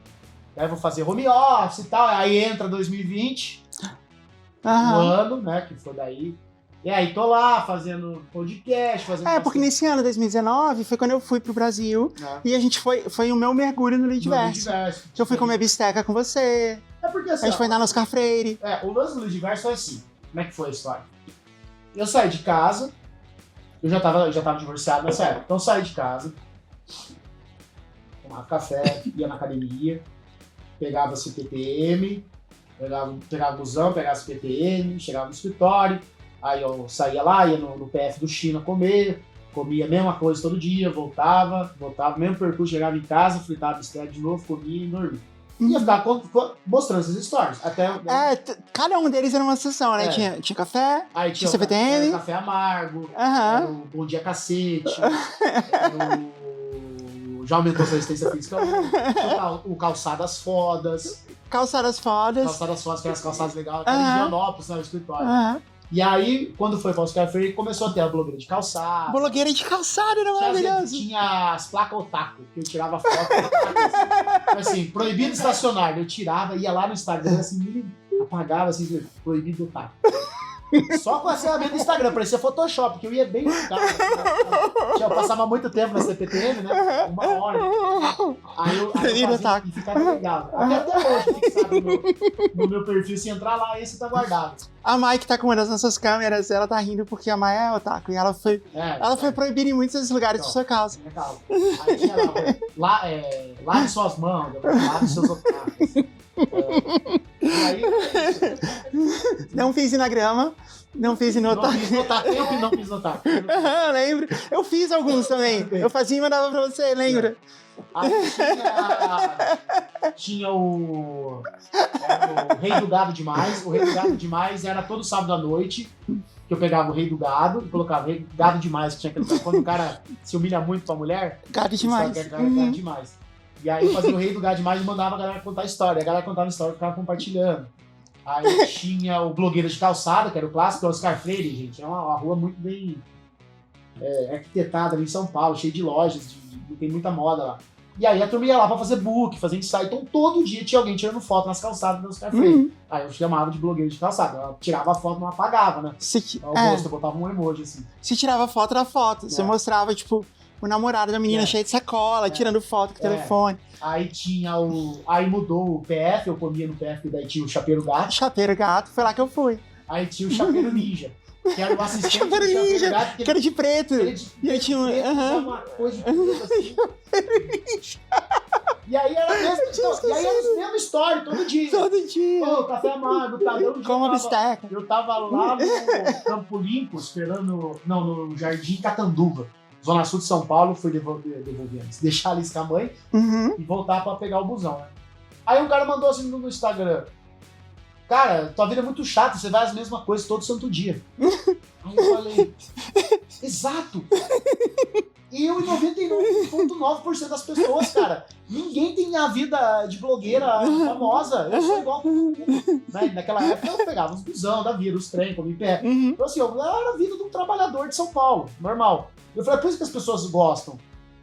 Aí vou fazer home office e tal. Aí entra 2020. Um ano, né, que foi daí. E aí tô lá fazendo podcast, fazendo... Porque nesse ano, 2019, foi quando eu fui pro Brasil e a gente foi o meu mergulho no Luidiverso. Que eu fui comer bisteca com você. Porque assim... A gente foi na Oscar Freire. O lance do Luidiverso foi assim. Como é que foi a história? Eu saí de casa, eu já tava divorciado nessa época. Então eu saí de casa, tomava café, ia na academia, pegava CPTM, pegava o busão, pegava CPTM, chegava no escritório, aí eu saía lá, ia no PF do China comia a mesma coisa todo dia, voltava, mesmo percurso, chegava em casa, fritava bisteca de novo, comia e dormia. E eu ficava mostrando essas histórias. Cada um deles era uma sessão, né? Tinha café, aí tinha CPTM. Café amargo, era o Bom Dia Cacete, já aumentou sua resistência física, o Calçadas Fodas. Calçadas Fodas. Calçadas Fodas, que eram as calçadas legais, era de Vianópolis, no escritório. E aí, quando foi para Oscar Freire, começou a ter a blogueira de calçado. Blogueira de calçado, era maravilhoso. Tinha as placas otaku, que eu tirava foto. Assim, proibido estacionar. Eu tirava, ia lá no Instagram, assim, apagava, assim, proibido otaku. Só com a ferramenta do Instagram, parecia Photoshop, que eu ia bem no carro. Eu passava muito tempo na CPTM, né? 1 hora. Aí eu fazia, e ficava legal. Até hoje, fixado no meu perfil, se entrar lá, esse tá guardado. A Mai que tá com uma das nossas câmeras, ela tá rindo porque a Mai é otaku. E ela foi proibida em muitos lugares por sua causa. Legal. Aí tinha lave suas mãos, lave seus otakus. E aí, não fiz na grama, não fiz no otaku. Não fiz no otaku, eu que não fiz no otaku. Eu lembro. Eu fiz alguns também. Eu fazia e mandava pra você, lembra? Aí tinha o Rei do Gado Demais. O Rei do Gado Demais era todo sábado à noite, que eu pegava o Rei do Gado e colocava Rei do Gado Demais, que tinha aquele quando o cara se humilha muito pra mulher. Gado Demais. Gado Demais. E aí eu fazia o Rei do Gado Demais e mandava a galera contar história. A galera contava história e ficava compartilhando. Aí tinha o Blogueiro de Calçada, que era o clássico, o Oscar Freire, gente. É uma rua muito bem arquitetada ali em São Paulo, cheia de lojas, tem muita moda lá. E aí a turma ia lá pra fazer book, fazer ensaio. Então todo dia tinha alguém tirando foto nas calçadas do Oscar Freire. Aí eu chamava de blogueiro de calçada. Ela tirava a foto, não apagava, né? O rosto, eu botava um emoji assim. Você tirava foto da foto. Você mostrava, tipo, o namorado da menina cheio de sacola, tirando foto com o telefone. Aí tinha Aí mudou o PF, eu comia no PF, daí tinha o Chapeiro Gato. Chapeiro Gato, foi lá que eu fui. Aí tinha o Chapeiro Ninja, que era o assistente Chapeiro do Chapeiro Ninja, Gato. que era de preto. E aí tinha uma coisa de preto assim. E aí era a mesma história, todo dia. Todo dia. Pô, café amargo, tá dando como bisteca. Eu tava lá no Campo Limpo, esperando, no Jardim Catanduva. Zona Sul de São Paulo, fui devolver antes. Deixar a Alice com a mãe e voltar pra pegar o busão, né? Aí um cara mandou assim no Instagram: cara, tua vida é muito chata, você vai as mesmas coisas todo santo dia. Aí eu falei: exato! Eu e 99,9% das pessoas, cara. Ninguém tem a vida de blogueira famosa. Eu sou igual. Né? Naquela época eu pegava os busão da vida, os trem, comia em pé. Então assim, eu era a vida de um trabalhador de São Paulo, normal. Eu falei: por isso que as pessoas gostam.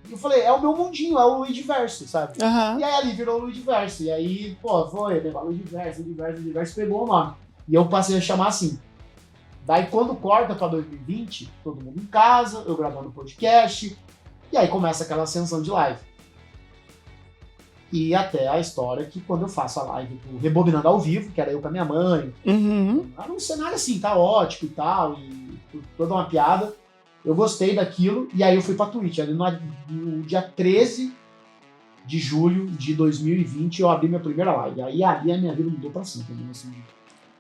Eu falei: é o meu mundinho, é o Luigi Verso, sabe? E aí ali virou o Luigi Verso. E aí, foi, levar Luigi Verso, pegou o nome. E eu passei a chamar assim. Daí quando corta pra 2020, todo mundo em casa, eu gravando podcast, e aí começa aquela ascensão de live. E até a história que quando eu faço a live do Rebobinando ao Vivo, que era eu com a minha mãe, era um cenário assim, caótico e tal, e toda uma piada. Eu gostei daquilo, e aí eu fui pra Twitch. Ali no dia 13 de julho de 2020, eu abri minha primeira live. Aí ali a minha vida mudou pra sempre. Assim.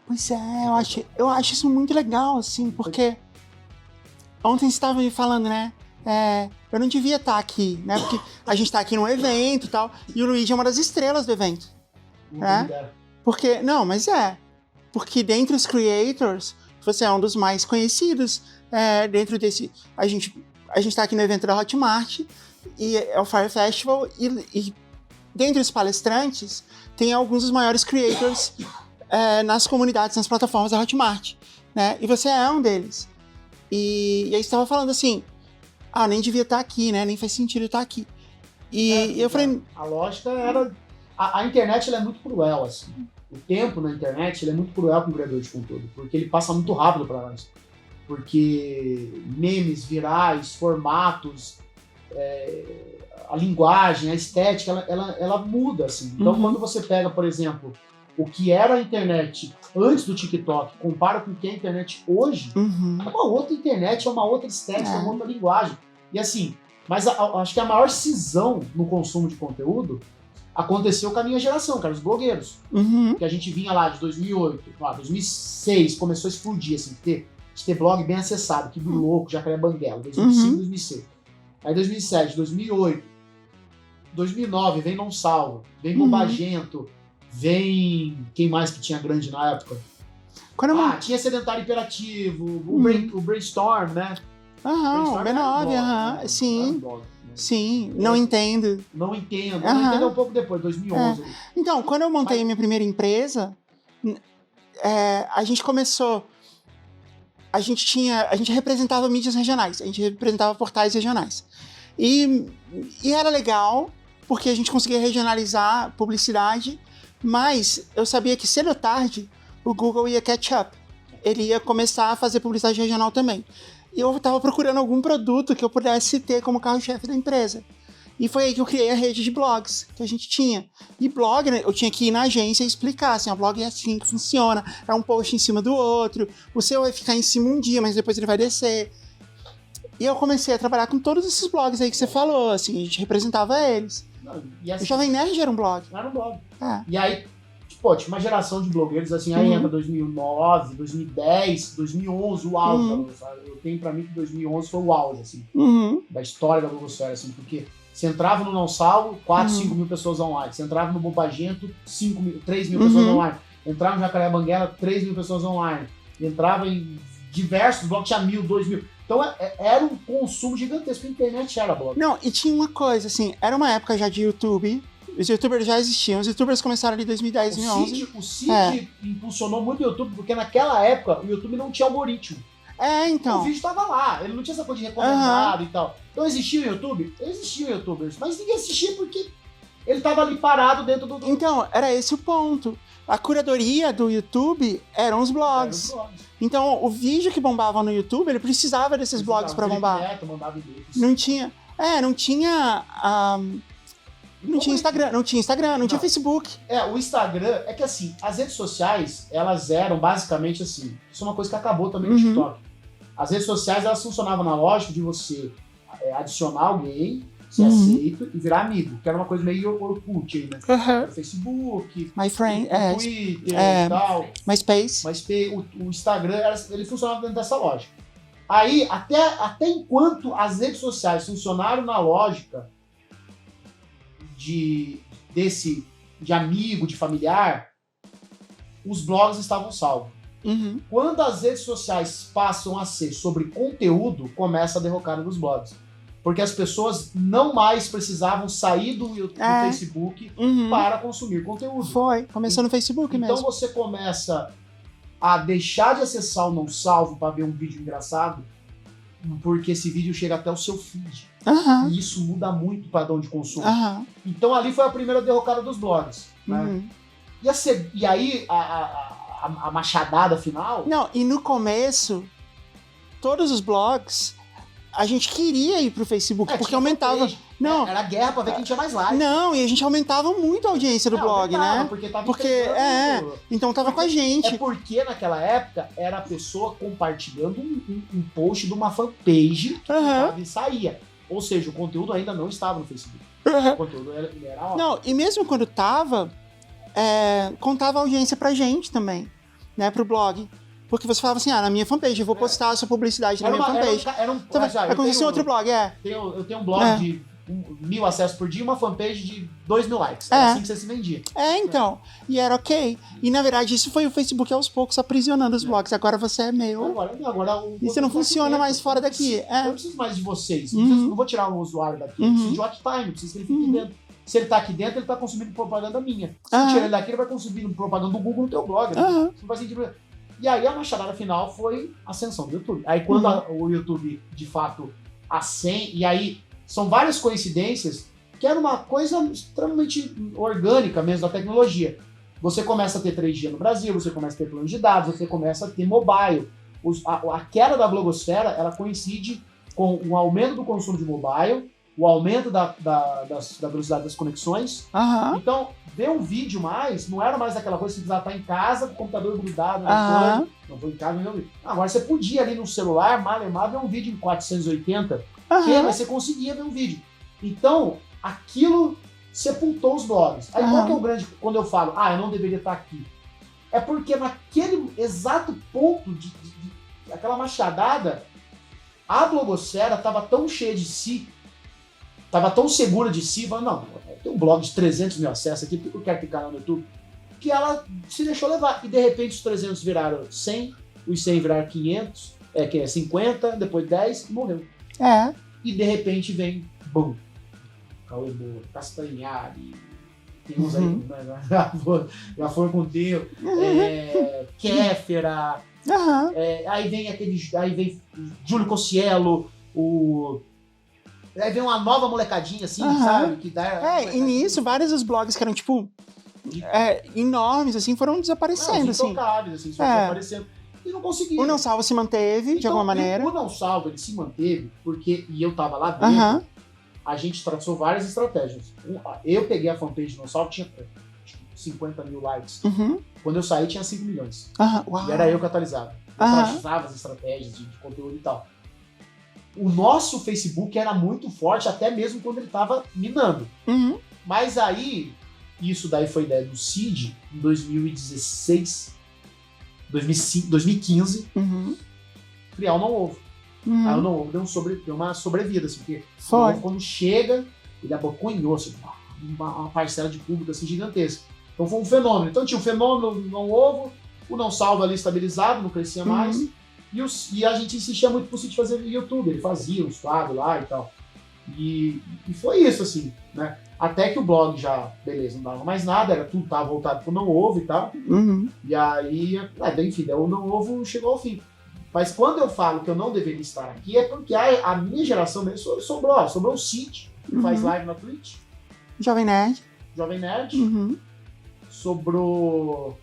Pois é, eu acho isso muito legal, assim, porque ontem você estava me falando, né? Eu não devia estar aqui, né? Porque a gente está aqui num evento e tal, e o Luigi é uma das estrelas do evento. Né? Porque, não, mas porque dentre os creators, você é um dos mais conhecidos. Dentro desse... A gente está aqui no evento da Hotmart, e é o Fire Festival, e dentre os palestrantes, tem alguns dos maiores creators nas comunidades, nas plataformas da Hotmart, né? E você é um deles. E aí você estava falando assim, nem devia estar aqui, né? Nem faz sentido estar aqui. E eu falei... A lógica era... A internet ela é muito cruel, assim. O tempo na internet ele é muito cruel com o criador de conteúdo, porque ele passa muito rápido para nós. Porque memes, virais, formatos, a linguagem, a estética, ela muda, assim. Então, quando você pega, por exemplo, o que era a internet antes do TikTok, compara com o que é a internet hoje, é uma outra internet, é uma outra estética, é uma outra linguagem. E assim, mas acho que a maior cisão no consumo de conteúdo aconteceu com a minha geração, cara, os blogueiros. Que a gente vinha lá de 2008, 2006, começou a explodir, assim, de ter blog bem acessado, que do louco, Jacaré Banguela, 2005, 2006. Aí 2007, 2008, 2009, vem Não Salvo, vem Bombagento, vem... Quem mais que tinha grande na época? Tinha Sedentário Imperativo, o Brainstorm, né? O B9, sim. Sim, não entendo. Não entendo. Não entendo um pouco depois, 2011. Então, quando eu montei minha primeira empresa, a gente começou... a gente representava mídias regionais, a gente representava portais regionais. E era legal, porque a gente conseguia regionalizar publicidade, mas eu sabia que cedo ou tarde o Google ia catch up. Ele ia começar a fazer publicidade regional também. E eu estava procurando algum produto que eu pudesse ter como carro-chefe da empresa. E foi aí que eu criei a rede de blogs que a gente tinha. E blog, né, eu tinha que ir na agência e explicar, assim, o blog é assim que funciona, é um post em cima do outro, o seu vai ficar em cima um dia, mas depois ele vai descer. E eu comecei a trabalhar com todos esses blogs aí que você falou, assim, a gente representava eles. Não, e assim, O Jovem Nerd era um blog. era um blog. É. E aí, pô, tinha uma geração de blogueiros, assim, aí entra 2009, 2010, 2011, o auge, sabe? Eu tenho pra mim que 2011 foi o auge, assim, Uhum. da história da blogosfera, assim, porque você entrava no Não Salvo, 4, 5 mil pessoas online. Você entrava no Bobagento, 3 mil pessoas online. Entrava no Jacaré Banguela, 3 mil pessoas online. Entrava em diversos blogs, tinha 1.000, 2.000. Então era um consumo gigantesco. A internet era blog. Não, e tinha uma coisa, assim, era uma época já de YouTube, os youtubers já existiam, os youtubers começaram ali em 2010, 2011. O Cid impulsionou muito o YouTube, porque naquela época o YouTube não tinha algoritmo. Então. O vídeo tava lá, ele não tinha essa coisa de recomendado e tal. Então existia o YouTube? Existiam youtubers, mas ninguém assistia porque ele tava ali parado dentro do... Então, era esse o ponto. A curadoria do YouTube eram os blogs. Então, o vídeo que bombava no YouTube, ele precisava desses blogs pra bombar. Não tinha... não tinha... Não tinha Instagram, não tinha Facebook. O Instagram, é que assim, as redes sociais, elas eram basicamente assim, isso é uma coisa que acabou também no TikTok. As redes sociais, elas funcionavam na lógica de você adicionar alguém, ser aceito e virar amigo, que era uma coisa meio Orkut aí, né? Facebook, My Friend, Twitter e tal. MySpace. Mas o Instagram, ele funcionava dentro dessa lógica. Aí, até enquanto as redes sociais funcionaram na lógica de amigo, de familiar, os blogs estavam salvos. Quando as redes sociais passam a ser sobre conteúdo, começa a derrocada dos blogs. Porque as pessoas não mais precisavam sair do Facebook para consumir conteúdo. Começou no Facebook mesmo. Então você começa a deixar de acessar o Não Salvo para ver um vídeo engraçado, porque esse vídeo chega até o seu feed. E isso muda muito o padrão de consumo. Então ali foi a primeira derrocada dos blogs. Né? E aí a machadada final... Não, e no começo, todos os blogs, a gente queria ir pro Facebook, porque aumentava... Não, era guerra pra ver quem tinha mais like. Não, e a gente aumentava muito a audiência do blog, né? Porque então tava com a gente. É porque naquela época era a pessoa compartilhando um post de uma fanpage que ficava e saía. Ou seja, o conteúdo ainda não estava no Facebook. O conteúdo era ótimo. Não, e mesmo quando tava, contava a audiência pra gente também, né, pro blog. Porque você falava assim, na minha fanpage, eu vou postar a sua publicidade na minha fanpage. Aconteceu outro blog, Eu tenho um blog de 1.000 acessos por dia e uma fanpage de 2.000 likes. Era assim que você se vendia. Então. E era ok. E na verdade isso foi o Facebook aos poucos aprisionando os blogs. Agora você é meu. Agora e você não funciona mais fora daqui. Eu não preciso mais de vocês. Não vou tirar um usuário daqui. Eu preciso de watch time. Eu preciso que ele fique dentro. Se ele tá aqui dentro, ele tá consumindo propaganda minha. Se eu tirar ele daqui, ele vai consumir propaganda do Google no teu blog. Não faz sentido. E aí a machadada final foi a ascensão do YouTube. Aí quando o YouTube, de fato, ascende, e aí são várias coincidências, que era uma coisa extremamente orgânica mesmo da tecnologia. Você começa a ter 3G no Brasil, você começa a ter plano de dados, você começa a ter mobile. A queda da blogosfera, ela coincide com o aumento do consumo de mobile, o aumento da velocidade das conexões. Então, ver um vídeo não era mais aquela coisa que você precisava estar em casa, com o computador grudado na coisa. Não vou em casa, não vi. Agora você podia ali no celular, malemar, ver um vídeo em 480, mas você conseguia ver um vídeo. Então, aquilo sepultou os blogs. Aí qual que é o grande... Quando eu falo, eu não deveria estar aqui. É porque naquele exato ponto aquela machadada, a blogosfera estava tão cheia de si, estava tão segura de si, falando, não, tem um blog de 300 mil acessos aqui, porque eu quero ficar no YouTube, que ela se deixou levar. E de repente os 300 viraram 100, os 100 viraram 500, que é 50, depois 10 e morreu. E de repente vem, bum, Cauê Moura, Castanhari, tem uns aí, já foram com o Deus, Kéfera, Aham. Aí vem Júlio Cossiello, aí vem uma nova molecadinha, assim, Aham. sabe? Que dá, E nisso, vários dos blogs que eram, tipo, enormes, assim, foram desaparecendo, os assim. intocáveis, assim, só aparecendo. E não conseguiram. O Não Salvo se manteve, de alguma maneira. O Não Salvo, ele se manteve, porque, e eu tava lá dentro, Aham. a gente traçou várias estratégias. Eu peguei a fanpage do Não Salvo, tinha 50 mil likes. Uhum. Quando eu saí, tinha 5 milhões. Aham. Uau. E era eu que atualizava. Eu Aham. atualizava as estratégias de conteúdo e tal. O nosso Facebook era muito forte, até mesmo quando ele tava minando. Uhum. Mas aí, isso daí foi ideia do Cid, em 2016, 2015, Uhum. criar o Não Ovo. Uhum. Aí o Não Ovo deu uma sobrevida, assim, porque o Foi. Não Ovo, quando chega, ele abocanhou, assim, uma parcela de público assim, gigantesca. Então foi um fenômeno. Então tinha o fenômeno do Não Ovo, o Não Salvo ali estabilizado, não crescia mais, e a gente insistia muito pro Cid fazer YouTube, ele fazia uns quadros lá e tal. E foi isso, assim, né? Até que o blog já, beleza, não dava mais nada, era tudo, tava voltado pro Não Ovo e tal. Uhum. E aí, enfim, o Não Ovo chegou ao fim. Mas quando eu falo que eu não deveria estar aqui, é porque a minha geração mesmo sobrou o Cid, que faz live na Twitch, Jovem Nerd. Jovem Nerd, Uhum. sobrou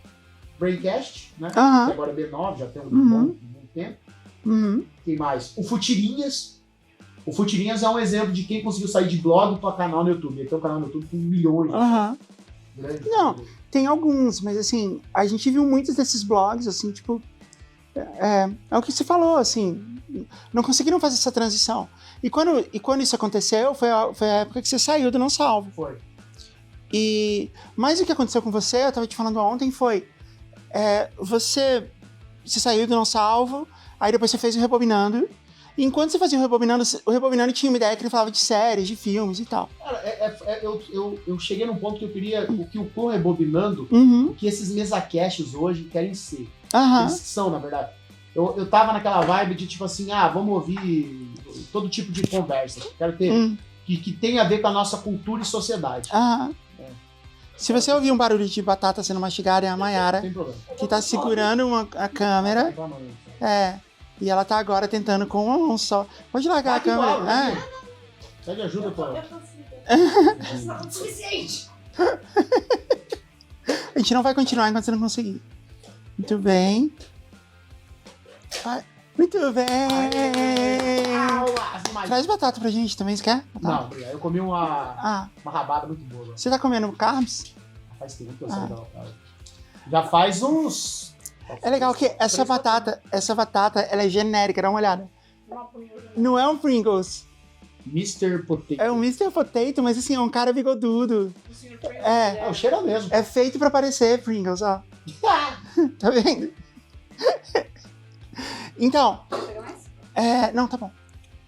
Braincast, né? Aham. Que agora é B9, já tem um bom tempo. Uhum. Quem mais? O Futirinhas. O Futirinhas é um exemplo de quem conseguiu sair de blog para canal no YouTube. Ele tem um canal no YouTube com milhões. Aham. Grande. Não. Tem alguns, mas assim, a gente viu muitos desses blogs, assim, tipo. É o que você falou, assim. Não conseguiram fazer essa transição. E quando isso aconteceu, foi a época que você saiu do Não Salvo. Foi. Mas o que aconteceu com você, eu tava te falando ontem, foi. Você saiu do Não Salvo, aí depois você fez o Rebobinando. E enquanto você fazia o Rebobinando tinha uma ideia que ele falava de séries, de filmes e tal. Cara, eu cheguei num ponto que eu queria o que o Rebobinando, Uhum. o que esses mesacasts hoje querem ser. Aham. Eles são, na verdade. Eu tava naquela vibe de tipo assim, vamos ouvir todo tipo de conversa. Quero ter que tem a ver com a nossa cultura e sociedade. Aham. Se você ouvir um barulho de batata sendo mastigada, é a Não Mayara tem problema. que tá segurando a câmera. E ela tá agora tentando com uma mão só. Pode largar a câmera. Pede de ajuda, pô. Suficiente. A gente não vai continuar enquanto você não conseguir. Muito bem. Vai. Muito bem. Traz batata pra gente também, você quer? Batata? Não, eu comi uma rabada muito boa. Você tá comendo carbs? Faz tempo que eu sei não, cara. Já faz uns... É legal que essa batata, ela é genérica, dá uma olhada. Não é um Pringles. Mr. Potato. É um Mr. Potato, mas assim, é um cara bigodudo. O cheiro é o mesmo. É feito pra parecer Pringles, ó. Tá vendo? Então, não, tá bom.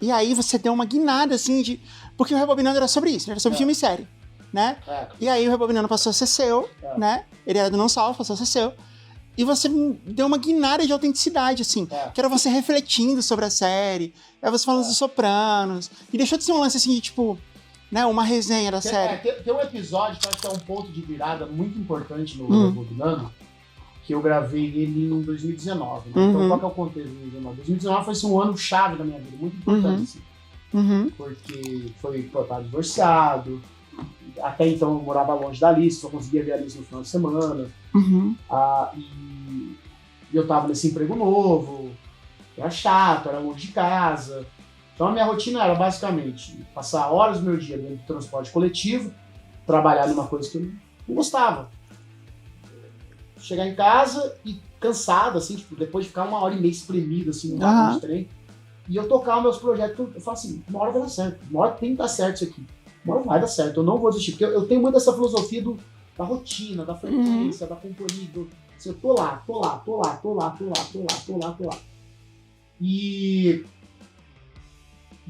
E aí você deu uma guinada, assim, porque o Rebobinando era sobre isso, era sobre filme e série, né? E aí o Rebobinando passou a ser seu, né? Ele era do Não Salvo, passou a ser seu. E você deu uma guinada de autenticidade, assim. Que era você refletindo sobre a série. Aí você falando dos Sopranos. E deixou de ser um lance, assim, de, tipo, né? Uma resenha da série. Tem um episódio que eu acho que é um ponto de virada muito importante no Rebobinando, que eu gravei ele em 2019. Né? Então, qual que é o contexto de 2019? 2019 foi assim, um ano chave da minha vida, muito importante, assim. Porque tava divorciado. Até então eu morava longe da Alice, só conseguia ver a Alice no final de semana. E eu tava nesse emprego novo, era chato, era longe de casa. Então a minha rotina era basicamente passar horas do meu dia dentro do transporte coletivo, trabalhar numa coisa que eu não gostava. Chegar em casa e cansado, assim, tipo, depois de ficar 1h30 espremido, assim, no máquina de trem, e eu tocar os meus projetos, eu falo assim, uma hora vai dar certo, uma hora tem que dar certo isso aqui. Uma hora vai dar certo, eu não vou desistir, porque eu tenho muito essa filosofia da rotina, da frequência, da companhia, assim, eu tô lá. E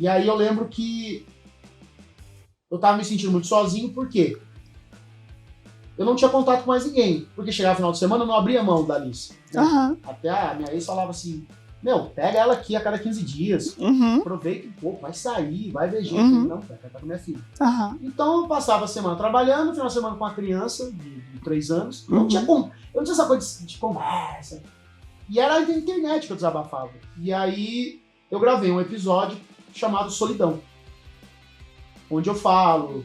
aí eu lembro que eu tava me sentindo muito sozinho, por quê? Eu não tinha contato com mais ninguém, porque chegava no final de semana eu não abria mão da Alice. Né? Até a minha ex falava assim, pega ela aqui a cada 15 dias, aproveita um pouco, vai sair, vai ver gente. Não, vai estar com minha filha. Então eu passava a semana trabalhando, no final de semana com uma criança de 3 anos, eu não tinha essa coisa de conversa. E era na internet que eu desabafava. E aí eu gravei um episódio chamado Solidão, onde eu falo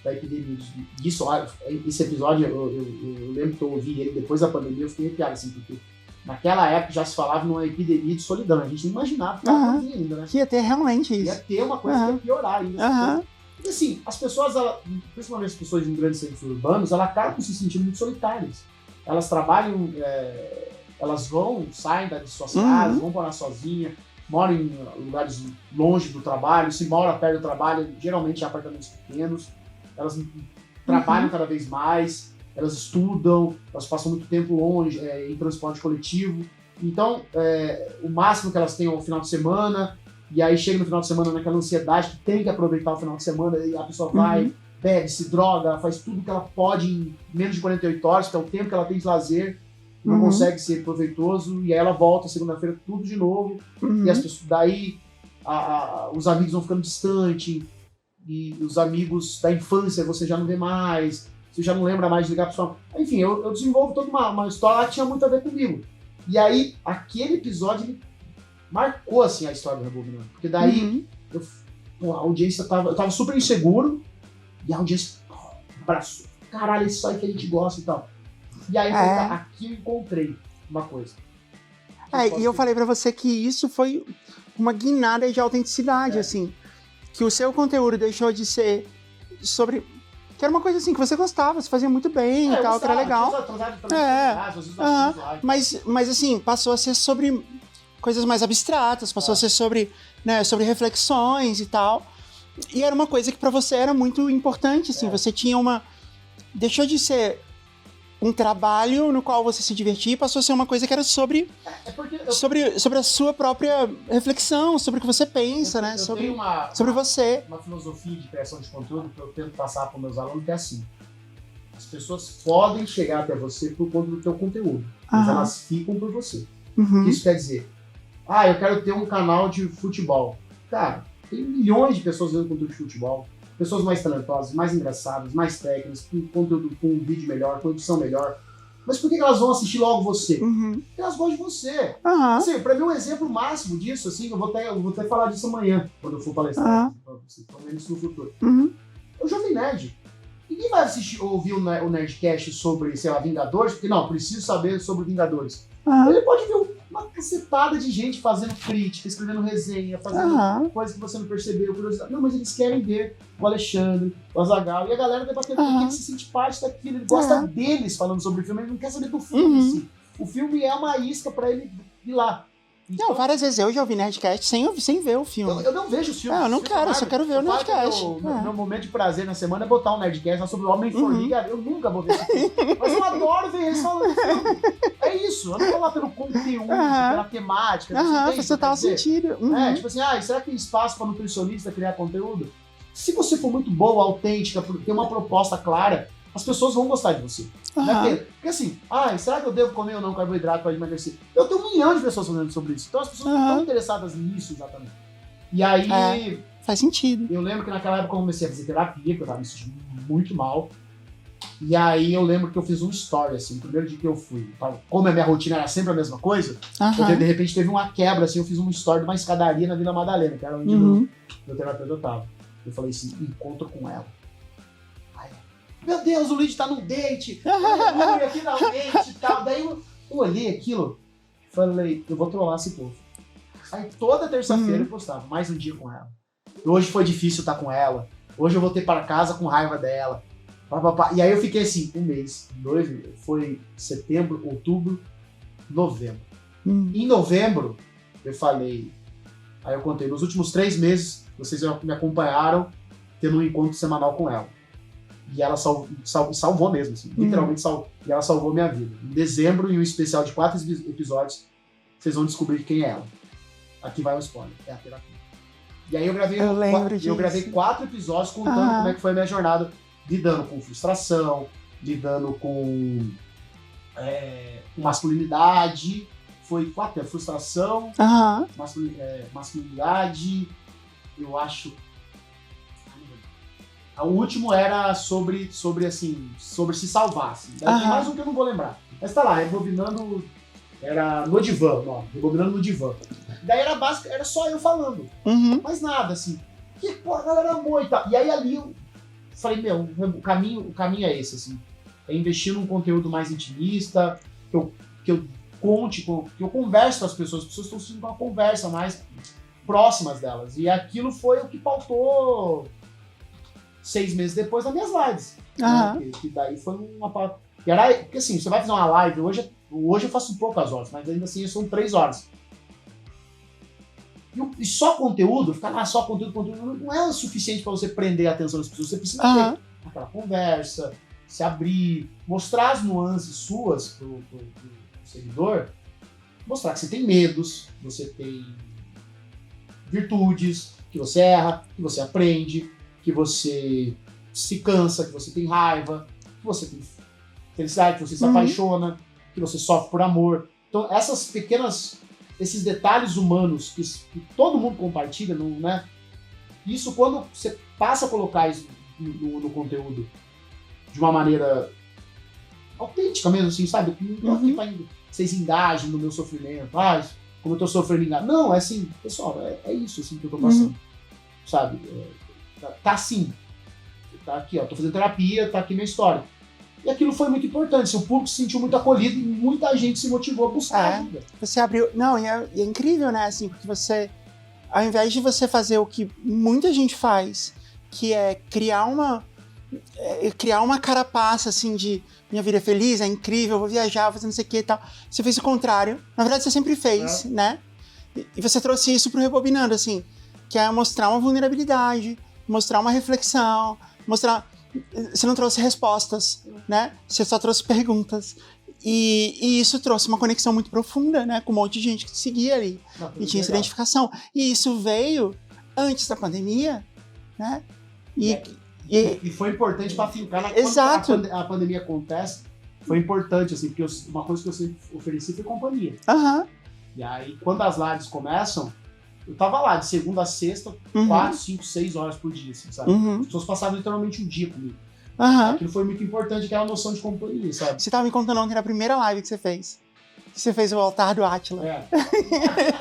da epidemia disso. Esse episódio, eu lembro que eu ouvi ele depois da pandemia, eu fiquei arrepiado, assim, porque naquela época já se falava numa epidemia de solidão. A gente não imaginava que estava ainda, né? Que ia ter realmente isso. Ia ter uma coisa que ia piorar ainda. Aham. Porque assim, as pessoas, principalmente as pessoas em grandes centros urbanos, elas acabam se sentindo muito solitárias. Elas trabalham, elas saem das suas casas, vão morar sozinhas, moram em lugares longe do trabalho, se mora perto do trabalho, geralmente em apartamentos pequenos, elas trabalham cada vez mais, elas estudam, elas passam muito tempo longe, em transporte coletivo. Então, o máximo que elas têm é o final de semana, e aí chega no final de semana naquela ansiedade que tem que aproveitar o final de semana, e a pessoa vai, bebe, se droga, ela faz tudo que ela pode em menos de 48 horas, que é o tempo que ela tem de lazer, não consegue ser proveitoso, e aí ela volta segunda-feira tudo de novo, e as pessoas, daí os amigos vão ficando distantes, e os amigos da infância você já não vê mais, você já não lembra mais de ligar para sua... Enfim, eu desenvolvo toda uma história lá que tinha muito a ver comigo. E aí, aquele episódio ele marcou assim, a história do Rebobinando, porque daí a audiência eu tava super inseguro, e a audiência abraçou. Caralho, é isso aí que a gente gosta e tal. E aí, aqui eu encontrei uma coisa. E eu falei pra você que isso foi uma guinada de autenticidade, assim. Que o seu conteúdo deixou de ser sobre... Que era uma coisa assim, que você gostava, você fazia muito bem e tal, que era legal. Mas assim, passou a ser sobre coisas mais abstratas, passou a ser sobre, né, sobre reflexões e tal. E era uma coisa que pra você era muito importante, assim, você tinha uma... Deixou de ser um trabalho no qual você se divertia e passou a ser uma coisa que era sobre a sua própria reflexão, sobre o que você pensa, né? Sobre você. Uma filosofia de criação de conteúdo que eu tento passar para os meus alunos, que é assim: as pessoas podem chegar até você por conta do teu conteúdo, mas elas ficam por você. O que isso quer dizer? Eu quero ter um canal de futebol. Cara, tem milhões de pessoas vendo conteúdo de futebol. Pessoas mais talentosas, mais engraçadas, mais técnicas, com conteúdo, com um vídeo melhor, com edição melhor. Mas por que elas vão assistir logo você? Porque elas gostam de você. Assim, pra mim, um exemplo máximo disso, assim, eu vou até falar disso amanhã, quando eu for palestrar, pelo menos no futuro. É o Jovem Nerd. Ninguém vai ouvir o Nerdcast sobre, sei lá, Vingadores, porque não, preciso saber sobre Vingadores. Ele pode ver uma cacetada de gente fazendo crítica, escrevendo resenha, fazendo coisas que você não percebeu, curiosidade. Não, mas eles querem ver o Alexandre, o Azaghal, e a galera debatendo porque ele se sente parte daquilo, ele gosta deles falando sobre o filme, ele não quer saber do filme em si. O filme é uma isca pra ele ir lá. Então, não, várias vezes eu já ouvi Nerdcast sem ver o filme. Eu não vejo os filmes. Eu não quero, eu só quero ver o Nerdcast. Meu momento de prazer na semana é botar um Nerdcast lá sobre o Homem-Formiga. Eu nunca vou ver esse filme. Mas eu adoro ver eles falando do filme. É isso, eu não vou lá pelo conteúdo, pela temática. Faz total sentido. Tipo assim, será que tem espaço para nutricionista criar conteúdo? Se você for muito boa, autêntica, ter uma proposta clara, as pessoas vão gostar de você. Porque assim, será que eu devo comer ou não carboidrato para emagrecer? Eu tenho 1 milhão de pessoas falando sobre isso. Então as pessoas não estão interessadas nisso exatamente. E aí... faz sentido. Eu lembro que naquela época eu comecei a fazer terapia, que eu tava me sentindo muito mal. E aí eu lembro que eu fiz um story, assim, o primeiro dia que eu fui. Como a minha rotina era sempre a mesma coisa, de repente teve uma quebra, assim, eu fiz um story de uma escadaria na Vila Madalena, que era onde meu terapeuta tava. Eu falei assim, encontro com ela. Meu Deus, o Luigi tá num date, aleluia, finalmente e tal. Daí eu olhei aquilo, falei, eu vou trollar esse povo. Aí toda terça-feira eu postava, mais um dia com ela. Hoje foi difícil estar com ela, hoje eu voltei para casa com raiva dela. E aí eu fiquei assim, 1 mês, 2 meses, foi setembro, outubro, novembro. Em novembro, eu falei, aí eu contei, nos últimos 3 meses, vocês me acompanharam tendo um encontro semanal com ela. E ela salvou mesmo, assim, literalmente salvou. E ela salvou minha vida. Em dezembro, em um especial de 4 episódios, vocês vão descobrir quem é ela. Aqui vai um spoiler, é a terapia. E aí eu gravei 4 episódios contando como é que foi a minha jornada, lidando com frustração, lidando com masculinidade. Foi 4, frustração, masculinidade, eu acho... O último era sobre se salvar. Assim. Tem mais um que eu não vou lembrar. Mas tá lá, rebobinando Era no divã, não, rebobinando no divã. Daí era básico, era só eu falando. Uhum. Mais nada, assim. Que, pô, a galera amou e tal. E aí ali eu falei, meu, o caminho é esse, assim. É investir num conteúdo mais intimista, que eu conte, que eu converse com as pessoas estão sentindo uma conversa mais próximas delas. E aquilo foi o que pautou 6 meses depois nas minhas lives. Aham. Né? Que daí foi uma... Porque assim, você vai fazer uma live, hoje eu faço poucas horas, mas ainda assim são 3 horas. E só conteúdo, ficar lá só conteúdo, não é o suficiente para você prender a atenção das pessoas. Você precisa ter aquela conversa, se abrir, mostrar as nuances suas pro seguidor, mostrar que você tem medos, você tem virtudes, que você erra, que você aprende, que você se cansa, que você tem raiva, que você tem felicidade, que você se apaixona, que você sofre por amor. Então, esses detalhes humanos que todo mundo compartilha, né? Isso, quando você passa a colocar isso no conteúdo de uma maneira autêntica mesmo, assim, sabe? Não aqui pra vocês engajem no meu sofrimento, como eu tô sofrendo engano. Não, é assim, pessoal, é isso assim que eu tô passando, sabe? Tá assim. Tá aqui, ó, tô fazendo terapia, tá aqui minha história. E aquilo foi muito importante. O público se sentiu muito acolhido e muita gente se motivou a buscar ajuda. Você abriu... Não, e é incrível, né? Assim, porque você... Ao invés de você fazer o que muita gente faz, que é criar uma carapaça, assim, de minha vida é feliz, é incrível, vou viajar, vou fazer não sei o que e tal. Você fez o contrário. Na verdade, você sempre fez, né? E você trouxe isso pro Rebobinando, assim, que é mostrar uma vulnerabilidade, mostrar uma reflexão, mostrar... Você não trouxe respostas, né? Você só trouxe perguntas. E isso trouxe uma conexão muito profunda, né? Com um monte de gente que te seguia ali. E tinha essa identificação. E isso veio antes da pandemia, né? E foi importante para fincar Exato. Quando a pandemia acontece. Foi importante, assim, porque uma coisa que eu sempre ofereci foi companhia. Aham. E aí, quando as lives começam, eu tava lá de segunda a sexta, 4, 5, 6 horas por dia, assim, sabe? As pessoas passavam literalmente um dia comigo. Aquilo foi muito importante, aquela noção de companhia, sabe? Você tava me contando ontem na primeira live que você fez. Você fez o altar do Átila.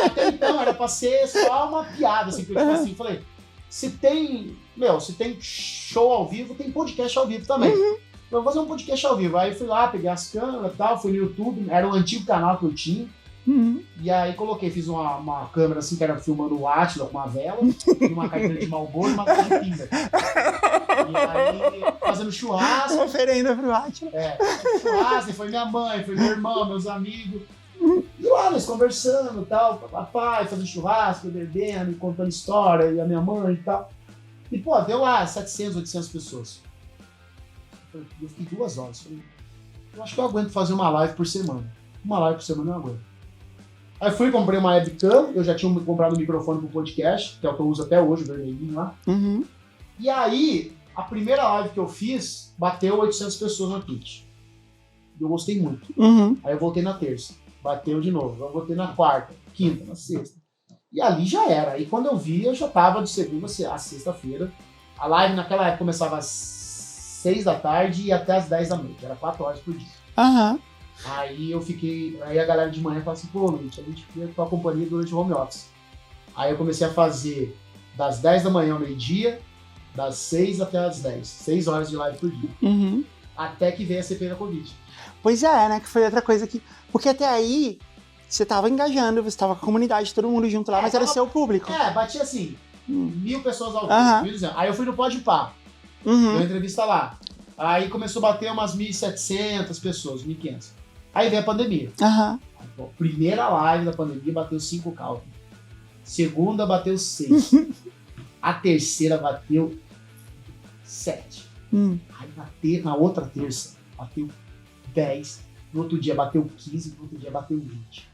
Até então era pra ser só uma piada, assim, porque eu tipo assim, falei, se tem show ao vivo, tem podcast ao vivo também. Então, vou fazer um podcast ao vivo. Aí eu fui lá, peguei as câmeras e tal, fui no YouTube, era um antigo canal que eu tinha. E aí fiz uma câmera assim, que era filmando o Átila com uma vela, e uma carteira de Marlboro e uma caixa de pinga. E aí, fazendo churrasco. Oferenda pro Átila. Churrasco, e foi minha mãe, foi meu irmão, meus amigos. E lá, nós conversando e tal, papai, fazendo churrasco, bebendo, e contando história, e a minha mãe e tal. E, pô, deu lá 700, 800 pessoas. Eu fiquei 2 horas. Falei, eu acho que eu aguento fazer uma live por semana. Uma live por semana eu aguento. Aí fui, comprei uma webcam, eu já tinha comprado um microfone pro podcast, que é o que eu uso até hoje, o vermelhinho lá. E aí, a primeira live que eu fiz, bateu 800 pessoas na Twitch. Eu gostei muito. Aí eu voltei na terça, bateu de novo. Eu voltei na quarta, quinta, na sexta. E ali já era. Aí quando eu vi, eu já tava de segunda a sexta-feira. A live naquela época começava às 6 da tarde e até às 10 da noite. Era 4 horas por dia. Aí aí a galera de manhã falou assim, pô, Luiz, a gente queria tua companhia durante o home office. Aí eu comecei a fazer das 10 da manhã ao meio-dia, das 6 até as 10. 6 horas de live por dia. Até que veio a CPI da Covid. Pois é, né? Que foi outra coisa que... Porque até aí, você tava engajando, você tava com a comunidade, todo mundo junto lá, mas era seu público. Batia assim, 1.000 pessoas ao vivo. Aí eu fui no Podpah, dei uma entrevista lá. Aí começou a bater umas 1.700 pessoas, 1.500. Aí veio a pandemia. Primeira live da pandemia bateu 5K. Segunda bateu 6. A terceira bateu 7. Aí na outra terça bateu 10. No outro dia bateu 15. No outro dia bateu 20.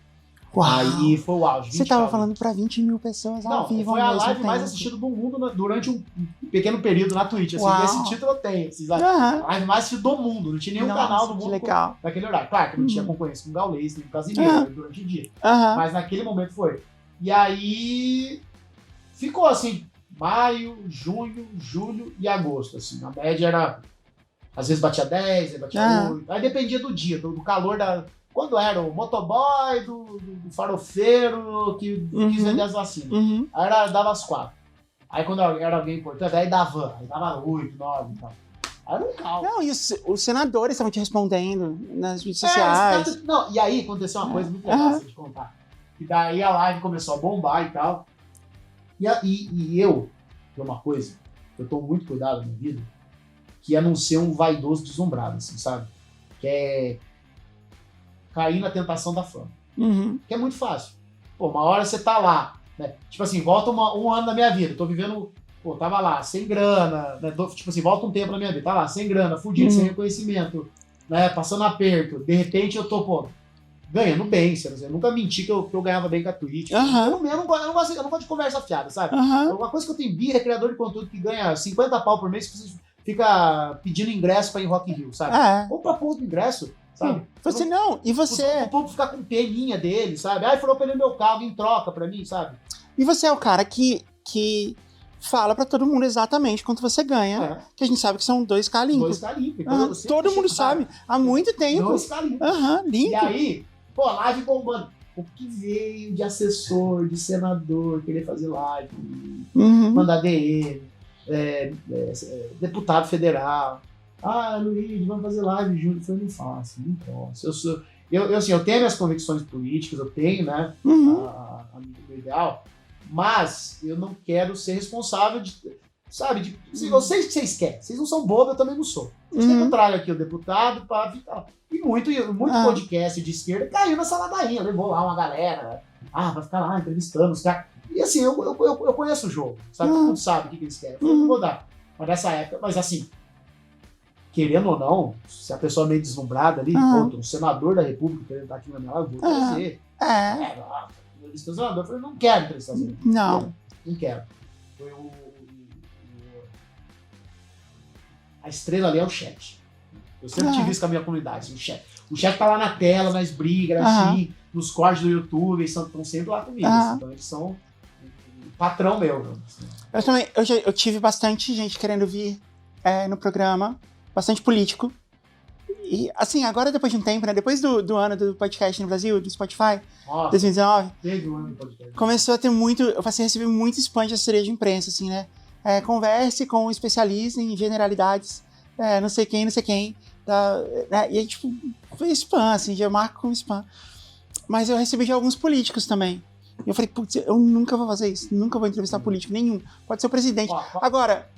Uau. Aí foi o auge. Você tava falando pra 20 mil pessoas ao vivo. Foi a live mais assistida do mundo durante um pequeno período na Twitch. Assim, esse título eu tenho. Assim, a live mais assistida do mundo. Não tinha nenhum canal do mundo naquele horário. Claro que não tinha concorrência com o Gaules, nem com o Casimiro durante o dia. Mas naquele momento foi. E aí ficou assim, maio, junho, julho e agosto. Assim, a média era... Às vezes batia 10, aí batia 8. Aí dependia do dia, do calor Quando era o motoboy do farofeiro que quis vender as vacinas. Aí dava as 4. Aí quando era alguém importante, aí dava 8, 9 e tal. Aí era um caos. Não, e os senadores estavam te respondendo nas redes sociais. Não, e aí aconteceu uma coisa muito legal de contar. E daí a live começou a bombar e tal. E eu, tem uma coisa, eu tomo muito cuidado na minha vida, que é não ser um vaidoso deslumbrado, assim, sabe? Que é cair na tentação da fama. Que é muito fácil. Pô, uma hora você tá lá, né? Tipo assim, volta um ano da minha vida, tô vivendo, pô, tava lá, sem grana, né? Tipo assim, volta um tempo na minha vida, tá lá, sem grana, fudido, sem reconhecimento, né? Passando aperto. De repente eu tô, pô, ganhando bem, eu nunca menti que eu ganhava bem com a Twitch. Eu não gosto de conversa fiada, sabe? Uma coisa que eu tenho birra é criador de conteúdo que ganha 50 pau por mês, que você fica pedindo ingresso pra ir em Rock in Rio, sabe? Ou pra porra do ingresso, sabe? Você não, e você... O povo ficar com peninha dele, sabe? Ai, falou pra ele meu carro em troca pra mim, sabe? E você é o cara que fala pra todo mundo exatamente quanto você ganha, que a gente sabe que são 2K limpo. 2K limpo. Todo mundo sabe, há muito tempo. 2K limpo. Limpo. E aí, pô, live bombando. O que veio de assessor, de senador, querer fazer live, mandar DM, deputado federal. Luiz, vamos fazer live junto. Eu falei, não faço, não posso. Eu tenho minhas convicções políticas, eu tenho, né, a meu ideal, mas eu não quero ser responsável sabe, eu sei o que vocês querem, vocês não são bobos, eu também não sou. Vocês querem que eu traga aqui o deputado para ficar. E muito podcast de esquerda caiu nessa ladainha, levou lá uma galera, vai ficar lá entrevistando os caras. E assim, eu conheço o jogo, sabe? Todo mundo sabe o que eles querem. Eu falei, não vou dar. Mas nessa época, mas assim, querendo ou não, se a pessoa é meio deslumbrada ali, um senador da República querendo estar aqui na minha live, eu vou trazer. Eu disse, senador, eu falei, não quero entrevistar você. Não quero. A estrela ali é o chat. Eu sempre tive isso com a minha comunidade, o chat. O chat tá lá na tela, nas brigas, assim, nos cortes do YouTube, eles estão sempre lá comigo. Assim, então eles são o patrão meu. Assim. Eu também, eu tive bastante gente querendo vir no programa, bastante político. E assim, agora depois de um tempo, né? Depois do ano do podcast no Brasil, do Spotify, 2019, teve um ano do podcast. Começou a ter muito. Eu passei a receber muito spam de assessoria de imprensa, assim, né? Converse com um especialista em generalidades, não sei quem. Né? E aí, tipo, foi spam, assim, já marco como spam. Mas eu recebi de alguns políticos também. E eu falei, putz, eu nunca vou fazer isso, nunca vou entrevistar político nenhum. Pode ser o presidente. Agora,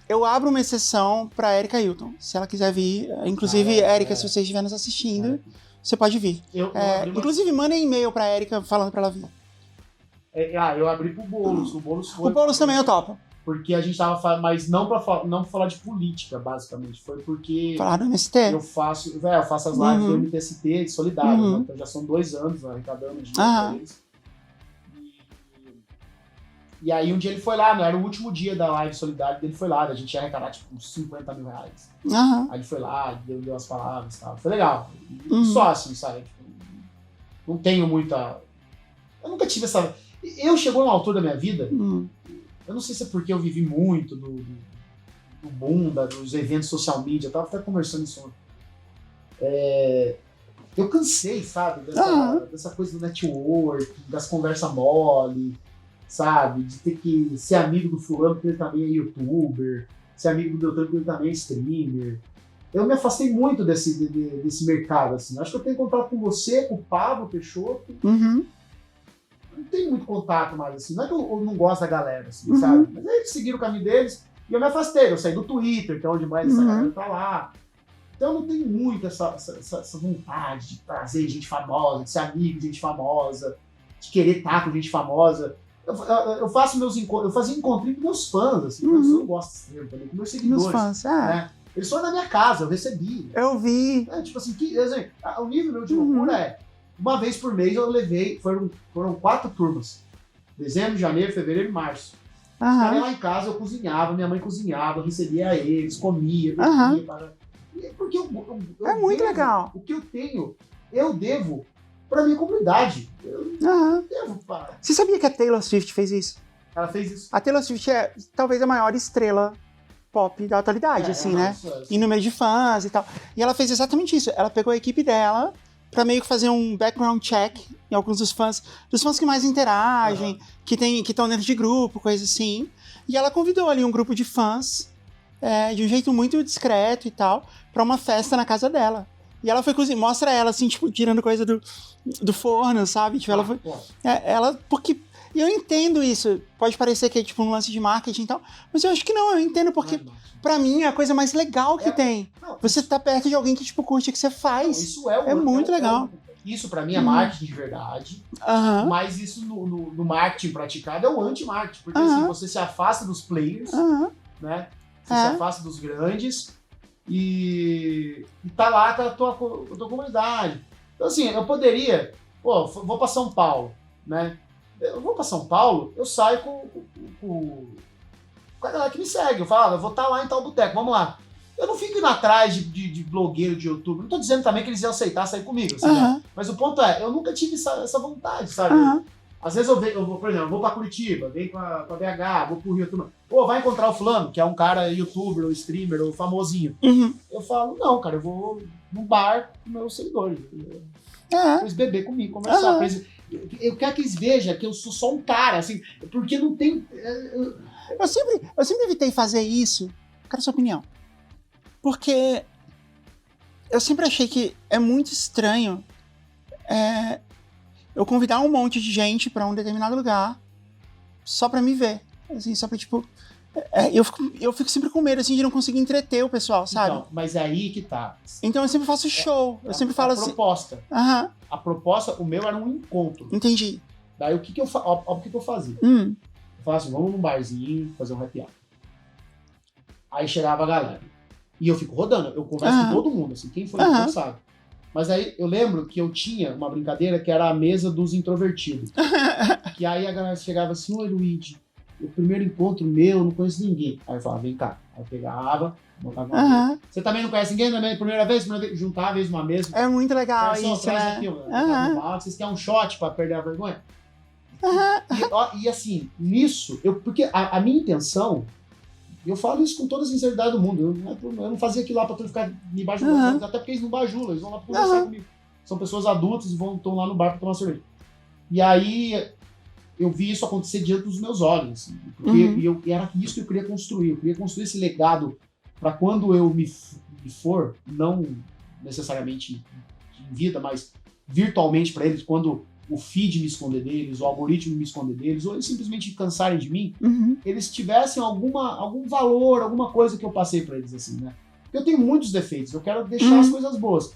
eu abro uma exceção pra Erika Hilton, se ela quiser vir. Inclusive, Erika, se você estiver nos assistindo, você pode vir. Inclusive, mandem e-mail pra Erika falando pra ela vir. Eu abri pro Boulos. O Boulos foi. O Boulos também eu topo. Porque a gente tava falando, mas não pra falar de política, basicamente. Foi porque. Falar do MST? Eu faço as lives do MTST de Solidário, né? Então já são 2 anos arrecadando dinheiro pra eles. E aí um dia ele foi lá, né? Era o último dia da live solidária dele, foi lá, a gente ia arrecadar tipo uns 50 mil reais. Aí ele foi lá, deu as palavras e tal. Foi legal. Só assim, sabe? Tipo, não tenho muita. Eu nunca tive essa. Eu chegou numa altura da minha vida. Eu não sei se é porque eu vivi muito do boom, dos eventos social media, eu tava até conversando isso ontem. Eu cansei, sabe, dessa coisa do network, das conversas mole, sabe, de ter que ser amigo do fulano porque ele também é youtuber, ser amigo do Beltrano porque ele também é streamer. Eu me afastei muito desse mercado, assim. Acho que eu tenho contato com você, com o Pablo Peixoto. Não tenho muito contato mais, assim. Não é que eu não gosto da galera, assim, sabe? Mas aí eles seguiram o caminho deles e eu me afastei. Eu saí do Twitter, que é onde mais essa galera tá lá. Então eu não tenho muito essa vontade de trazer gente famosa, de ser amigo de gente famosa, de querer estar com gente famosa. Eu faço meus encontros, eu fazia encontrinho com meus fãs, assim. Eu não gosto de ser também, com meus seguidores. Meus fãs, né? Eles foram na minha casa, eu recebi. Eu vi. Tipo assim, o nível meu de loucura é... Uma vez por mês eu levei, foram 4 turmas. Dezembro, janeiro, fevereiro e março. Ficava lá em casa, eu cozinhava, minha mãe cozinhava, eu recebia eles, comia, porque é muito legal. O que eu tenho, eu devo pra minha comunidade. Eu devo para... Você sabia que a Taylor Swift fez isso? Ela fez isso. A Taylor Swift é talvez a maior estrela pop da atualidade, assim, né? Em número de fãs e tal. E ela fez exatamente isso. Ela pegou a equipe dela, pra meio que fazer um background check em alguns dos fãs que mais interagem, que estão dentro de grupo, coisa assim. E ela convidou ali um grupo de fãs, de um jeito muito discreto e tal, pra uma festa na casa dela. E ela foi cozinhar, mostra ela, assim, tipo, tirando coisa do forno, sabe? Tipo, ela foi... porque... E eu entendo isso. Pode parecer que é, tipo, um lance de marketing e tal, mas eu acho que não, eu entendo porque, pra mim, é a coisa mais legal que tem. Você tá perto de alguém que, tipo, curte o que você faz. Isso é muito legal. Isso, pra mim, é marketing de verdade. Mas isso, no marketing praticado, é o anti-marketing. Porque, assim, você se afasta dos players, né? Você se afasta dos grandes e tá lá com a tua comunidade. Então, assim, eu poderia... Pô, vou pra São Paulo, né? Eu vou pra São Paulo, eu saio com a galera que me segue. Eu falo, eu vou estar lá em tal boteco, vamos lá. Eu não fico indo atrás de blogueiro, de youtuber. Não tô dizendo também que eles iam aceitar sair comigo, assim, né? Mas o ponto é, eu nunca tive essa vontade, sabe? Às vezes eu vou, por exemplo, eu vou pra Curitiba, venho pra BH, vou pro Rio, tudo. Pô, vai encontrar o fulano, que é um cara youtuber, ou streamer, ou famosinho. Eu falo, não, cara, eu vou num bar com meus seguidores. Pra eles beber comigo, conversar. Pra eles... Eu quero que eles vejam que eu sou só um cara, assim, porque não tem... Eu sempre evitei fazer isso. Quero sua opinião. Porque eu sempre achei que é muito estranho eu convidar um monte de gente pra um determinado lugar só pra me ver. Assim, só pra, tipo... eu fico sempre com medo, assim, de não conseguir entreter o pessoal, sabe? Então, mas é aí que tá. Então eu sempre faço show. Eu sempre falo assim... A proposta, o meu era um encontro. Entendi. Daí o que eu fazia? Eu falava assim, vamos num barzinho, fazer um happy hour. Aí chegava a galera. E eu fico rodando, eu converso com todo mundo, assim, quem foi não sabe. Mas aí eu lembro que eu tinha uma brincadeira que era a mesa dos introvertidos. Que aí a galera chegava assim, oi Luigi, o primeiro encontro meu, eu não conheço ninguém. Aí eu falava, vem cá. Aí eu pegava, montava uma mesa. Você também não conhece ninguém? Também? Primeira vez? Juntava a vez uma mesa. É muito legal isso, traz né? aqui, vocês querem um shot pra perder a vergonha? E assim, nisso, porque a minha intenção, eu falo isso com toda a sinceridade do mundo, eu não fazia aquilo lá pra tu ficar me bajulando, até porque eles não bajulam, eles vão lá pra conversar comigo. São pessoas adultas e estão lá no bar pra tomar cerveja. E aí, eu vi isso acontecer diante dos meus olhos, assim, porque era isso que eu queria construir. Eu queria construir esse legado para quando eu me for, não necessariamente em vida, mas virtualmente para eles, quando o feed me esconder deles, o algoritmo me esconder deles, ou eles simplesmente cansarem de mim, eles tivessem algum valor, alguma coisa que eu passei para eles, assim, né? Eu tenho muitos defeitos, eu quero deixar as coisas boas.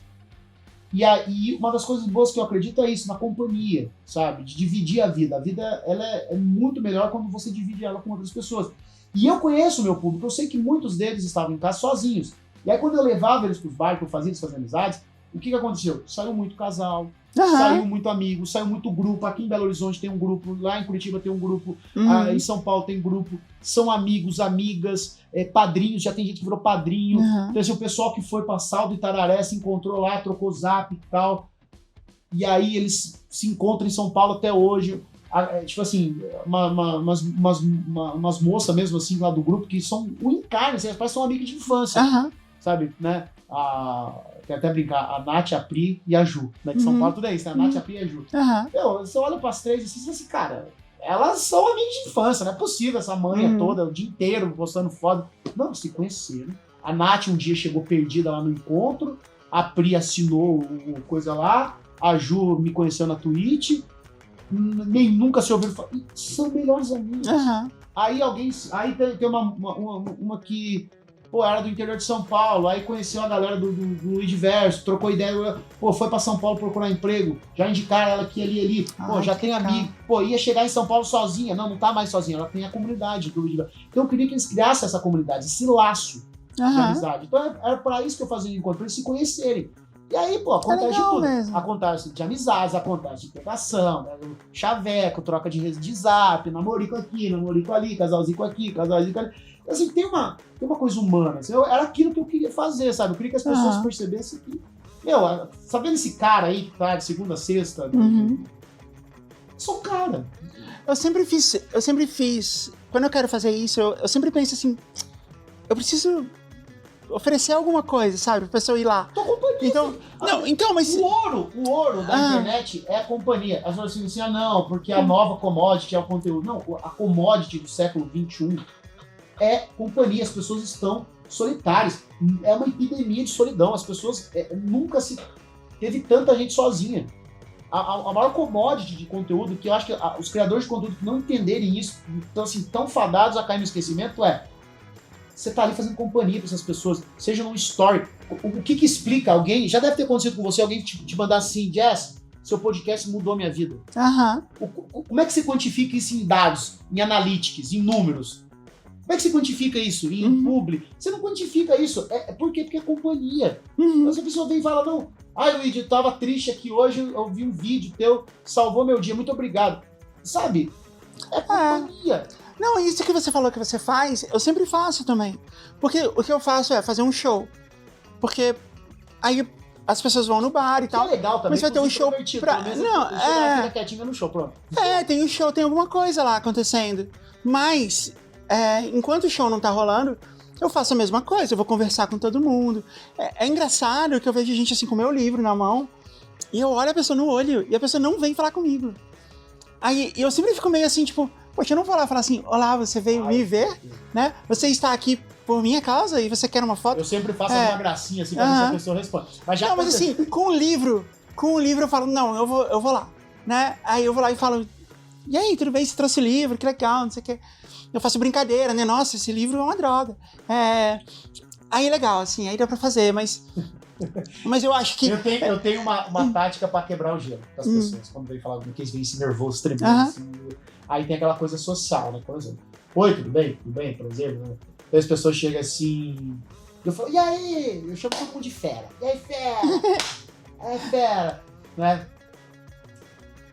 E aí, uma das coisas boas que eu acredito é isso, na companhia, sabe? De dividir a vida. A vida, ela é muito melhor quando você divide ela com outras pessoas. E eu conheço o meu público, eu sei que muitos deles estavam em casa sozinhos. E aí, quando eu levava eles pros bares, que eu fazia eles fazer amizades, o que aconteceu? Saiu muito casal, saiu muito amigo, saiu muito grupo. Aqui em Belo Horizonte tem um grupo, lá em Curitiba tem um grupo, em São Paulo tem grupo. São amigos, amigas, padrinhos, já tem gente que virou padrinho. Então, assim, o pessoal que foi pra Sal do Itararé se encontrou lá, trocou zap e tal. E aí eles se encontram em São Paulo até hoje. Tipo assim, umas moças mesmo assim lá do grupo que são o encarne, assim, elas parecem são amigas de infância, sabe, né? Quer até brincar, a Nath, a Pri e a Ju, né? Que São Paulo tudo é isso, né? A Nath, a Pri e a Ju. Você olha pras três assim, assim, cara, elas são amigas de infância, não é possível essa manha toda, o dia inteiro postando foto. Não, se conheceram. A Nath um dia chegou perdida lá no encontro, a Pri assinou o coisa lá, a Ju me conheceu na Twitch, nem nunca se ouviram falar. São melhores amigos. Aí tem uma que, pô, era do interior de São Paulo, aí conheceu a galera do Luigi Verso, trocou ideia, pô, foi pra São Paulo procurar emprego, já indicaram ela aqui, ali, pô, já tem amigo, pô, ia chegar em São Paulo sozinha, não tá mais sozinha, ela tem a comunidade do Luigi Verso. Então eu queria que eles criassem essa comunidade, esse laço de amizade. Então era pra isso que eu fazia o encontro, pra eles se conhecerem. E aí, pô, acontece de tudo. Mesmo. Acontece de amizades, acontece de pegação, né? Chaveco, troca de zap, namorico aqui, namorico ali, casalzinho aqui, casalzinho ali. Assim, tem uma coisa humana. Assim, era aquilo que eu queria fazer, sabe? Eu queria que as pessoas percebessem que... Meu, sabendo esse cara aí que tá de segunda a sexta? Sou um cara. Eu sempre fiz... Quando eu quero fazer isso, eu sempre penso assim... Eu preciso oferecer alguma coisa, sabe? Pra pessoa ir lá. Tua companhia. Então, não, então, mas... O ouro da internet é a companhia. As pessoas dizem assim, não, porque a nova commodity é o conteúdo. Não, a commodity do século XXI é companhia. As pessoas estão solitárias. É uma epidemia de solidão. As pessoas nunca se teve tanta gente sozinha. A maior commodity de conteúdo, que eu acho que os criadores de conteúdo que não entenderem isso, estão assim, tão fadados a cair no esquecimento, você tá ali fazendo companhia para essas pessoas, seja num story. O que explica alguém? Já deve ter acontecido com você, alguém te mandar assim, Jess, seu podcast mudou minha vida. Aham. Como é que você quantifica isso em dados, em analytics, em números? Como é que você quantifica isso em publi? Você não quantifica isso. Por quê? Porque é companhia. Então, se a pessoa vem e fala, não, Luigi, eu tava triste aqui hoje, eu vi um vídeo teu, salvou meu dia, muito obrigado. Sabe? É companhia. Não, isso que você falou que você faz, eu sempre faço também. Porque o que eu faço é fazer um show. Porque aí as pessoas vão no bar e tal. Que legal também. Mas vai ter um show pra... Não, fica quietinha no show, pronto. tem um show, tem alguma coisa lá acontecendo. Mas, enquanto o show não tá rolando, eu faço a mesma coisa. Eu vou conversar com todo mundo. É engraçado que eu vejo gente assim com o meu livro na mão. E eu olho a pessoa no olho e a pessoa não vem falar comigo. Aí eu sempre fico meio assim, tipo... Poxa, eu não vou lá falar assim, olá, você veio me ver, né? Você está aqui por minha causa e você quer uma foto? Eu sempre faço uma gracinha assim pra ver se a pessoa responde. Mas assim, com o livro eu falo, não, eu vou lá, né? Aí eu vou lá e falo, e aí, tudo bem? Você trouxe o livro, que legal, não sei o quê. Eu faço brincadeira, né? Nossa, esse livro é uma droga. Aí é legal, assim, aí dá pra fazer, mas eu acho que... Eu tenho uma tática pra quebrar o gelo das pessoas, quando vem falar comigo, que eles vêm esse nervoso, tremendo, assim. Aí tem aquela coisa social, né? Por exemplo, oi, tudo bem? Tudo bem? Por exemplo, né? Então as pessoas chegam assim, eu falo, e aí? Eu chamo todo mundo de fera. E aí, fera? É fera, né?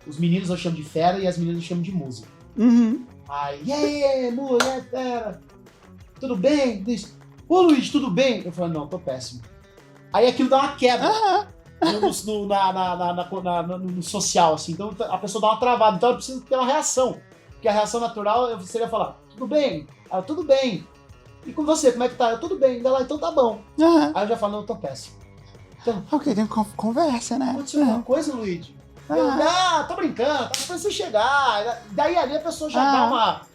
Os meninos eu chamo de fera e as meninas eu chamo de música. Aí, e aí, mulher, fera? Tudo bem? Ô, Luiz, tudo bem? Eu falo, não, tô péssimo. Aí aquilo dá uma quebra no social, assim. Então a pessoa dá uma travada. Então ela precisa ter uma reação. Porque a reação natural seria falar, tudo bem? Aí, tudo bem. E com você, como é que tá? Tudo bem. Ainda lá, então tá bom. Aí eu já falo, não, eu tô péssimo. Então, ok, tem conversa, né? Aconteceu uma coisa, Luigi? Tô brincando, tá pra você chegar. Daí ali a pessoa já dá uma...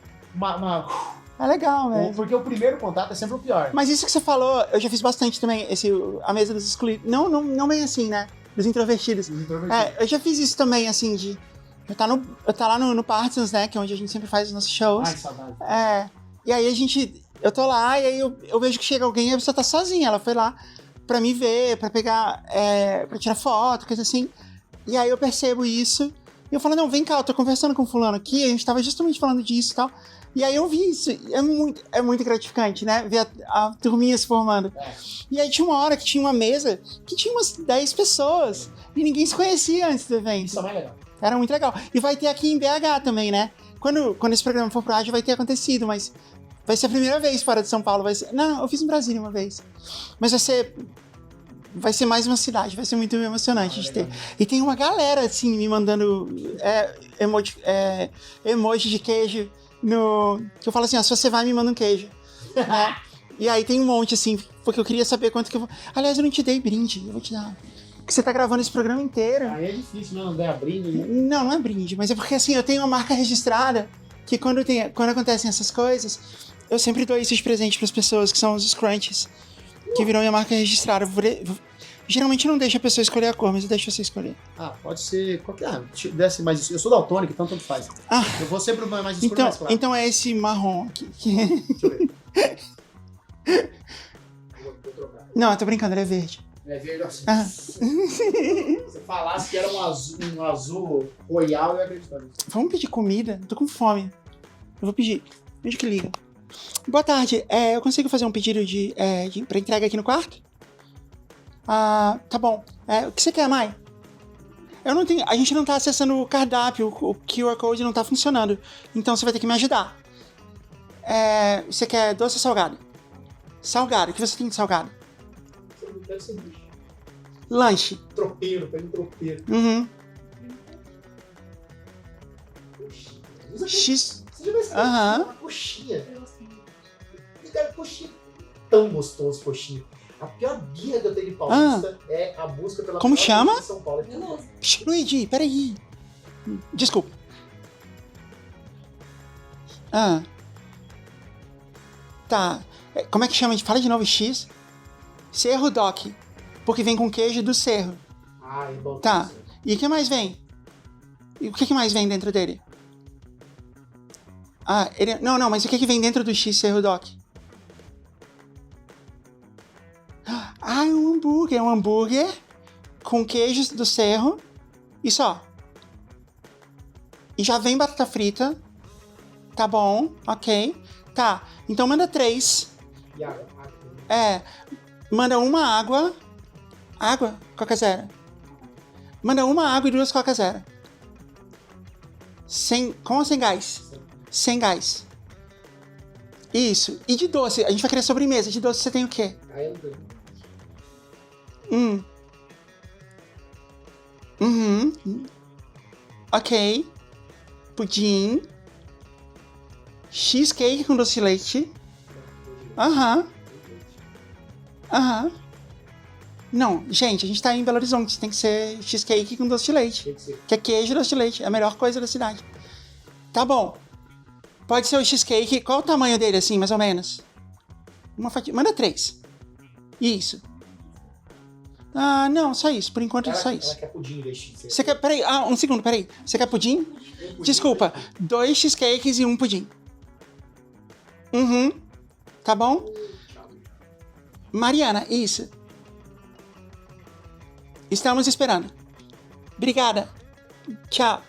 É legal, velho. Porque o primeiro contato é sempre o pior. Mas isso que você falou, eu já fiz bastante também, a mesa dos excluídos. Não bem assim, né? Dos introvertidos. Eu já fiz isso também, assim, de... Eu tá lá no Partisans, né? Que é onde a gente sempre faz os nossos shows. Ai, saudade. E aí eu tô lá, e aí eu vejo que chega alguém e a pessoa tá sozinha. Ela foi lá pra me ver, pra pegar... pra tirar foto, coisa assim. E aí eu percebo isso. E eu falo, não, vem cá, eu tô conversando com o fulano aqui, a gente tava justamente falando disso e tal. E aí eu vi isso, é muito gratificante, né? Ver a turminha se formando. E aí tinha uma hora que tinha uma mesa que tinha umas 10 pessoas e ninguém se conhecia antes do evento. Isso é mais legal. Era muito legal. E vai ter aqui em BH também, né? Quando esse programa for pro rádio vai ter acontecido, mas vai ser a primeira vez fora de São Paulo. Não, eu fiz em Brasília uma vez. Mas vai ser mais uma cidade, vai ser muito emocionante de ter. E tem uma galera, assim, me mandando emoji de queijo. Que eu falo assim, se você vai, me manda um queijo. Né? E aí tem um monte, assim, porque eu queria saber quanto que eu vou... Aliás, eu não te dei brinde, eu vou te dar. Porque você tá gravando esse programa inteiro. Aí é difícil, não ganhar brinde, né? Não é brinde, mas é porque, assim, eu tenho uma marca registrada que quando acontecem essas coisas, eu sempre dou isso de presente pras pessoas, que são os scrunchies, que virou minha marca registrada. Geralmente não deixo a pessoa escolher a cor, mas eu deixo você escolher. Pode ser qualquer. Desse, mas eu sou daltônico, então tanto faz. Eu vou sempre mais escuro, mais claro. Então é esse marrom aqui. Deixa eu ver. Não, eu tô brincando, ele é verde. É verde assim. Se você falasse que era um azul royal, eu ia acreditar nisso. Vamos pedir comida? Eu tô com fome. Eu vou pedir. Onde que liga? Boa tarde. Eu consigo fazer um pedido pra entrega aqui no quarto? Tá bom. O que você quer, Mai? A gente não tá acessando o cardápio, o QR Code não tá funcionando. Então você vai ter que me ajudar. Você quer doce ou salgado? Salgado. O que você tem de salgado? Deve ser bicho. Lanche. Tropeiro, pega um tropeiro. X. Você já vai ser uma coxinha. Cara, coxinha tão gostoso, coxinha. A pior birra que eu tenho de paulista é a busca pela Como pior chama? coisa de São Paulo. Veloso. Luigi, peraí. Desculpa. Tá. Como é que chama? Fala de novo, X. Cerro Doc. Porque vem com queijo do cerro. Ah, é bom. Tá. E o que mais vem? E o que mais vem dentro dele? Não, mas o que vem dentro do X Cerro Doc? É um hambúrguer. É um hambúrguer com queijo do cerro e só. E já vem batata frita. Tá bom, ok. Tá, então manda 3. E água. Manda uma água. Água? Coca Zero. Manda uma água e 2 Coca Zero. Com ou sem gás? Sem gás. Isso. E de doce? A gente vai querer sobremesa. De doce você tem o quê? Aí eu não tenho. Ok. Pudim. Cheesecake com doce de leite. Aham. Não, gente, a gente tá em Belo Horizonte. Tem que ser cheesecake com doce de leite. Tem que ser. Que é queijo e doce de leite. É a melhor coisa da cidade. Tá bom. Pode ser o cheesecake. Qual o tamanho dele, assim, mais ou menos? Uma fatia. Manda 3. Isso. Não, só isso. Por enquanto, só isso. Ela quer pudim, deixa. Você quer... Peraí, um segundo, peraí. Você quer pudim? Desculpa. 2 cheesecakes e 1 pudim. Tá bom? Mariana, isso. Estamos esperando. Obrigada. Tchau.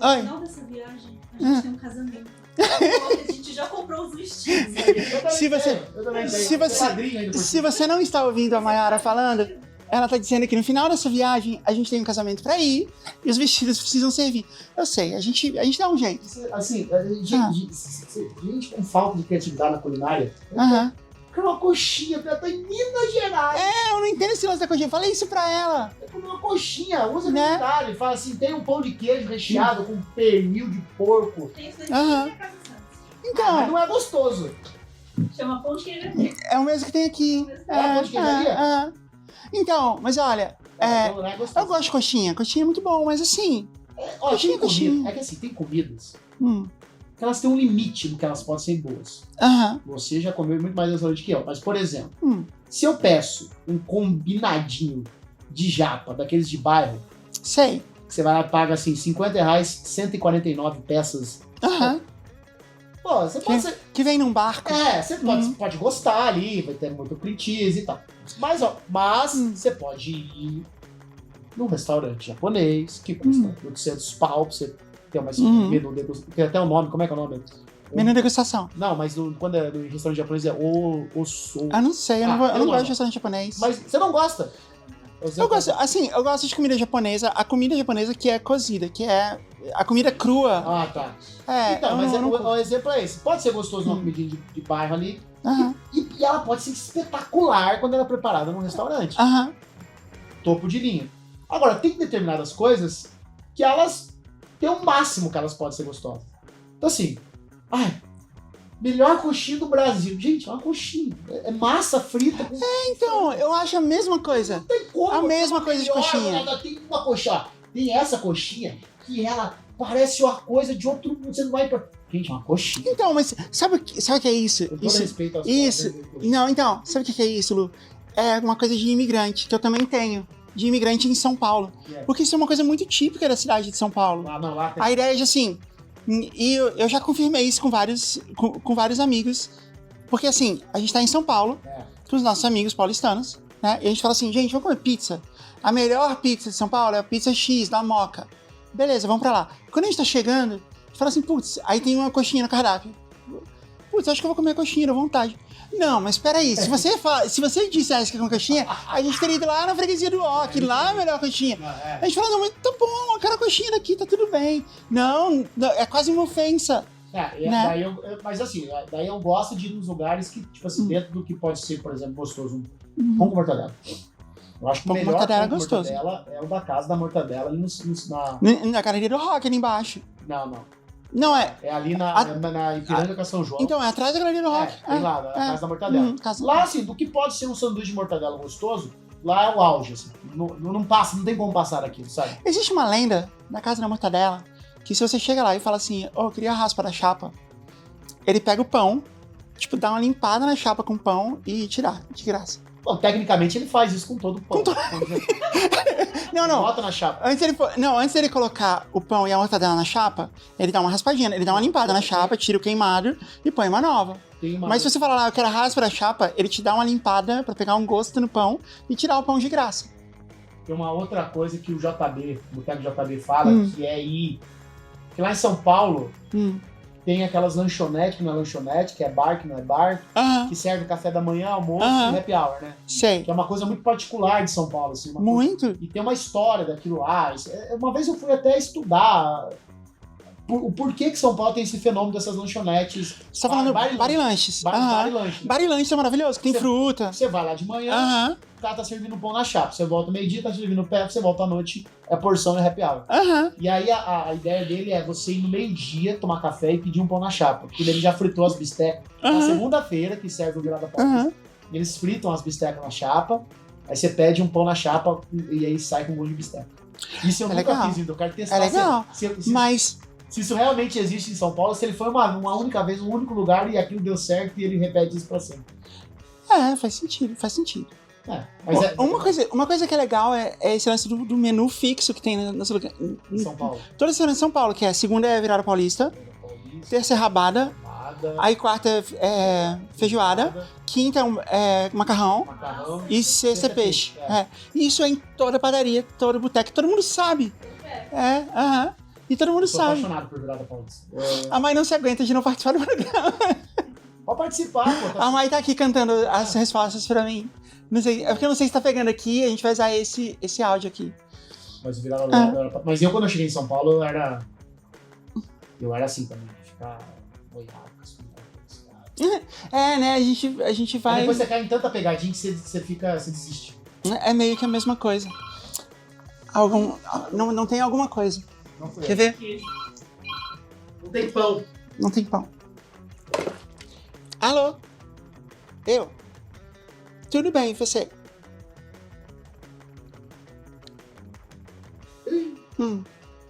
No Oi. final dessa viagem, a gente tem um casamento. A gente já comprou os vestidos. Se você não está ouvindo a Mayara falando, ela tá dizendo que no final dessa viagem a gente tem um casamento pra ir e os vestidos precisam servir. Eu sei, a gente dá um jeito. Assim, gente com falta de criatividade na culinária. Aham. Quer uma coxinha, ela tá em Minas Gerais. Eu não entendo esse lance da coxinha. Falei isso pra ela. É comer uma coxinha, usa Né? detalhe. Fala assim, tem um pão de queijo recheado com pernil de porco. Tem isso daí Aham. na Casa Santos. Mas Então, não é gostoso. Chama pão de queijo. é o mesmo que tem aqui. pão de queijaria? Então, mas olha, Não é gostoso. eu gosto de coxinha. Coxinha é muito bom, mas assim... Ó, tem coxinha. comida. É que assim, tem comidas hum, que elas têm um limite do que elas podem ser boas. Aham. Você já comeu muito mais restaurante que eu. Mas, por exemplo, Hum. se eu peço um combinadinho de japa, daqueles de bairro, Sei. que você vai lá e paga assim, R$50, 149 peças. Aham. Pô, você pode ser. Que vem num barco. Você pode gostar ali, vai ter muito cream cheese e tal. Mas você pode ir num restaurante japonês que custa 800 pau, pra você ter mais menu degustação. Tem até o nome, como é que é o nome? Menu degustação. Não, mas quando é no restaurante japonês é Osso. Eu não sei, eu não gosto de restaurante japonês. Mas você não gosta? Eu gosto de comida japonesa, a comida japonesa que é cozida, que é a comida crua. Ah, tá. Então, mas não o exemplo é esse. Pode ser gostoso uma comidinha de bairro ali. Aham. E ela pode ser espetacular quando ela é preparada num restaurante. Aham. Topo de linha. Agora, tem determinadas coisas que elas têm um máximo que elas podem ser gostosas. Então assim, melhor coxinha do Brasil. Gente, é uma coxinha. É massa frita com... Então, eu acho a mesma coisa. Não tem como. A mesma ser coisa de melhor, coxinha. ainda tem uma coxinha. Ó, tem essa coxinha que ela parece uma coisa de outro mundo. Você não vai... Gente, é uma coxinha. Então, mas sabe o que é isso? Com todo respeito aos Isso. pobres, Não, então, sabe o que é isso, Lu? É uma coisa de imigrante, que eu também tenho. De imigrante em São Paulo. Yeah. Porque isso é uma coisa muito típica da cidade de São Paulo. Lá tem... A ideia de assim... E eu já confirmei isso com vários amigos. Porque assim, a gente tá em São Paulo, com os nossos amigos paulistanos, né? E a gente fala assim, gente, vamos comer pizza. A melhor pizza de São Paulo é a pizza X, da Moca. Beleza, vamos pra lá. Quando a gente tá chegando, a gente fala assim, putz, aí tem uma coxinha no cardápio. Putz, acho que eu vou comer a coxinha, à vontade. Não, mas peraí, se você dissesse que é com coxinha, a gente teria ido lá na freguesia do Ó, que lá é a melhor coxinha. A gente fala, não, mas tá bom, aquela coxinha daqui, tá tudo bem. Não, é quase uma ofensa. Né? Daí mas assim, daí eu gosto de ir nos lugares que, tipo assim, dentro do que pode ser, por exemplo, gostoso, pão com mortadela. Eu acho que o Pão com melhor mortadela pão com é gostoso. mortadela é o da casa da mortadela ali na... Na galeria do Rock, ali embaixo. Não. Não, é. É ali na Ipiranga com a São João. Então, é atrás da Galeria do Rock. Tem lá, a Casa da Mortadela. Casa... Lá, assim, do que pode ser um sanduíche de mortadela gostoso, lá é o auge, assim. Não passa, não tem como passar daquilo, sabe? Existe uma lenda na Casa da Mortadela que se você chega lá e fala assim, eu queria a raspa da chapa, ele pega o pão, tipo, dá uma limpada na chapa com o pão e tirar, de graça. Bom, tecnicamente ele faz isso com todo o pão. Não. Bota na chapa. Antes dele colocar o pão e a mortadela na chapa, ele dá uma raspadinha, ele dá uma limpada na chapa, tira o queimado e põe uma nova. Mas se você falar lá, eu quero a raspa da chapa, ele te dá uma limpada pra pegar um gosto no pão e tirar o pão de graça. Tem uma outra coisa que o Boteco JB fala, que é ir... Que lá em São Paulo... Tem aquelas lanchonetes que não é lanchonete, que é bar, que não é bar, que serve café da manhã, almoço e happy hour, né? Sei. Que é uma coisa muito particular de São Paulo, assim. Muito. Coisa... E tem uma história daquilo lá. Uma vez eu fui até estudar o porquê que São Paulo tem esse fenômeno dessas lanchonetes. Você tá falando bar e lanches. Bar e lanches. Bar e lanches é maravilhoso, que tem fruta. Você vai lá de manhã, o cara tá servindo pão na chapa. Você volta meio-dia, tá servindo pé, você volta à noite, é porção e happy hour. E aí a ideia dele é você ir no meio-dia, tomar café e pedir um pão na chapa. Porque ele já fritou as bistecas. Na segunda-feira, que serve o virada paulista, eles fritam as bistecas na chapa, aí você pede um pão na chapa e aí sai com um gosto de bisteca. Isso eu nunca fiz, eu quero testar. É legal, mas... Se isso realmente existe em São Paulo, se ele foi uma única vez, um único lugar e aquilo deu certo e ele repete isso pra sempre. Faz sentido. Mas uma coisa que é legal é esse lance do menu fixo que tem em São Paulo. Toda semana em São Paulo, que é segunda é virada paulista, terça é rabada, aí quarta é feijoada, quinta é macarrão e sexta é peixe. Isso é em toda padaria, todo boteco, todo mundo sabe. E todo mundo sabe. Tô apaixonado por virada paulista. A mãe não se aguenta de não participar do programa. Pode participar, pô. A mãe tá aqui cantando as respostas pra mim. Não sei, é porque eu não sei se tá pegando aqui, a gente vai usar esse áudio aqui. Mas virada Mas eu, quando eu cheguei em São Paulo, eu era assim também, ficar boiado. Né, a gente vai... Aí depois você cai em tanta pegadinha que você desiste. É meio que a mesma coisa. Não tem alguma coisa. Quer ver? Não tem pão. Não tem pão. Alô? Eu? Tudo bem, você?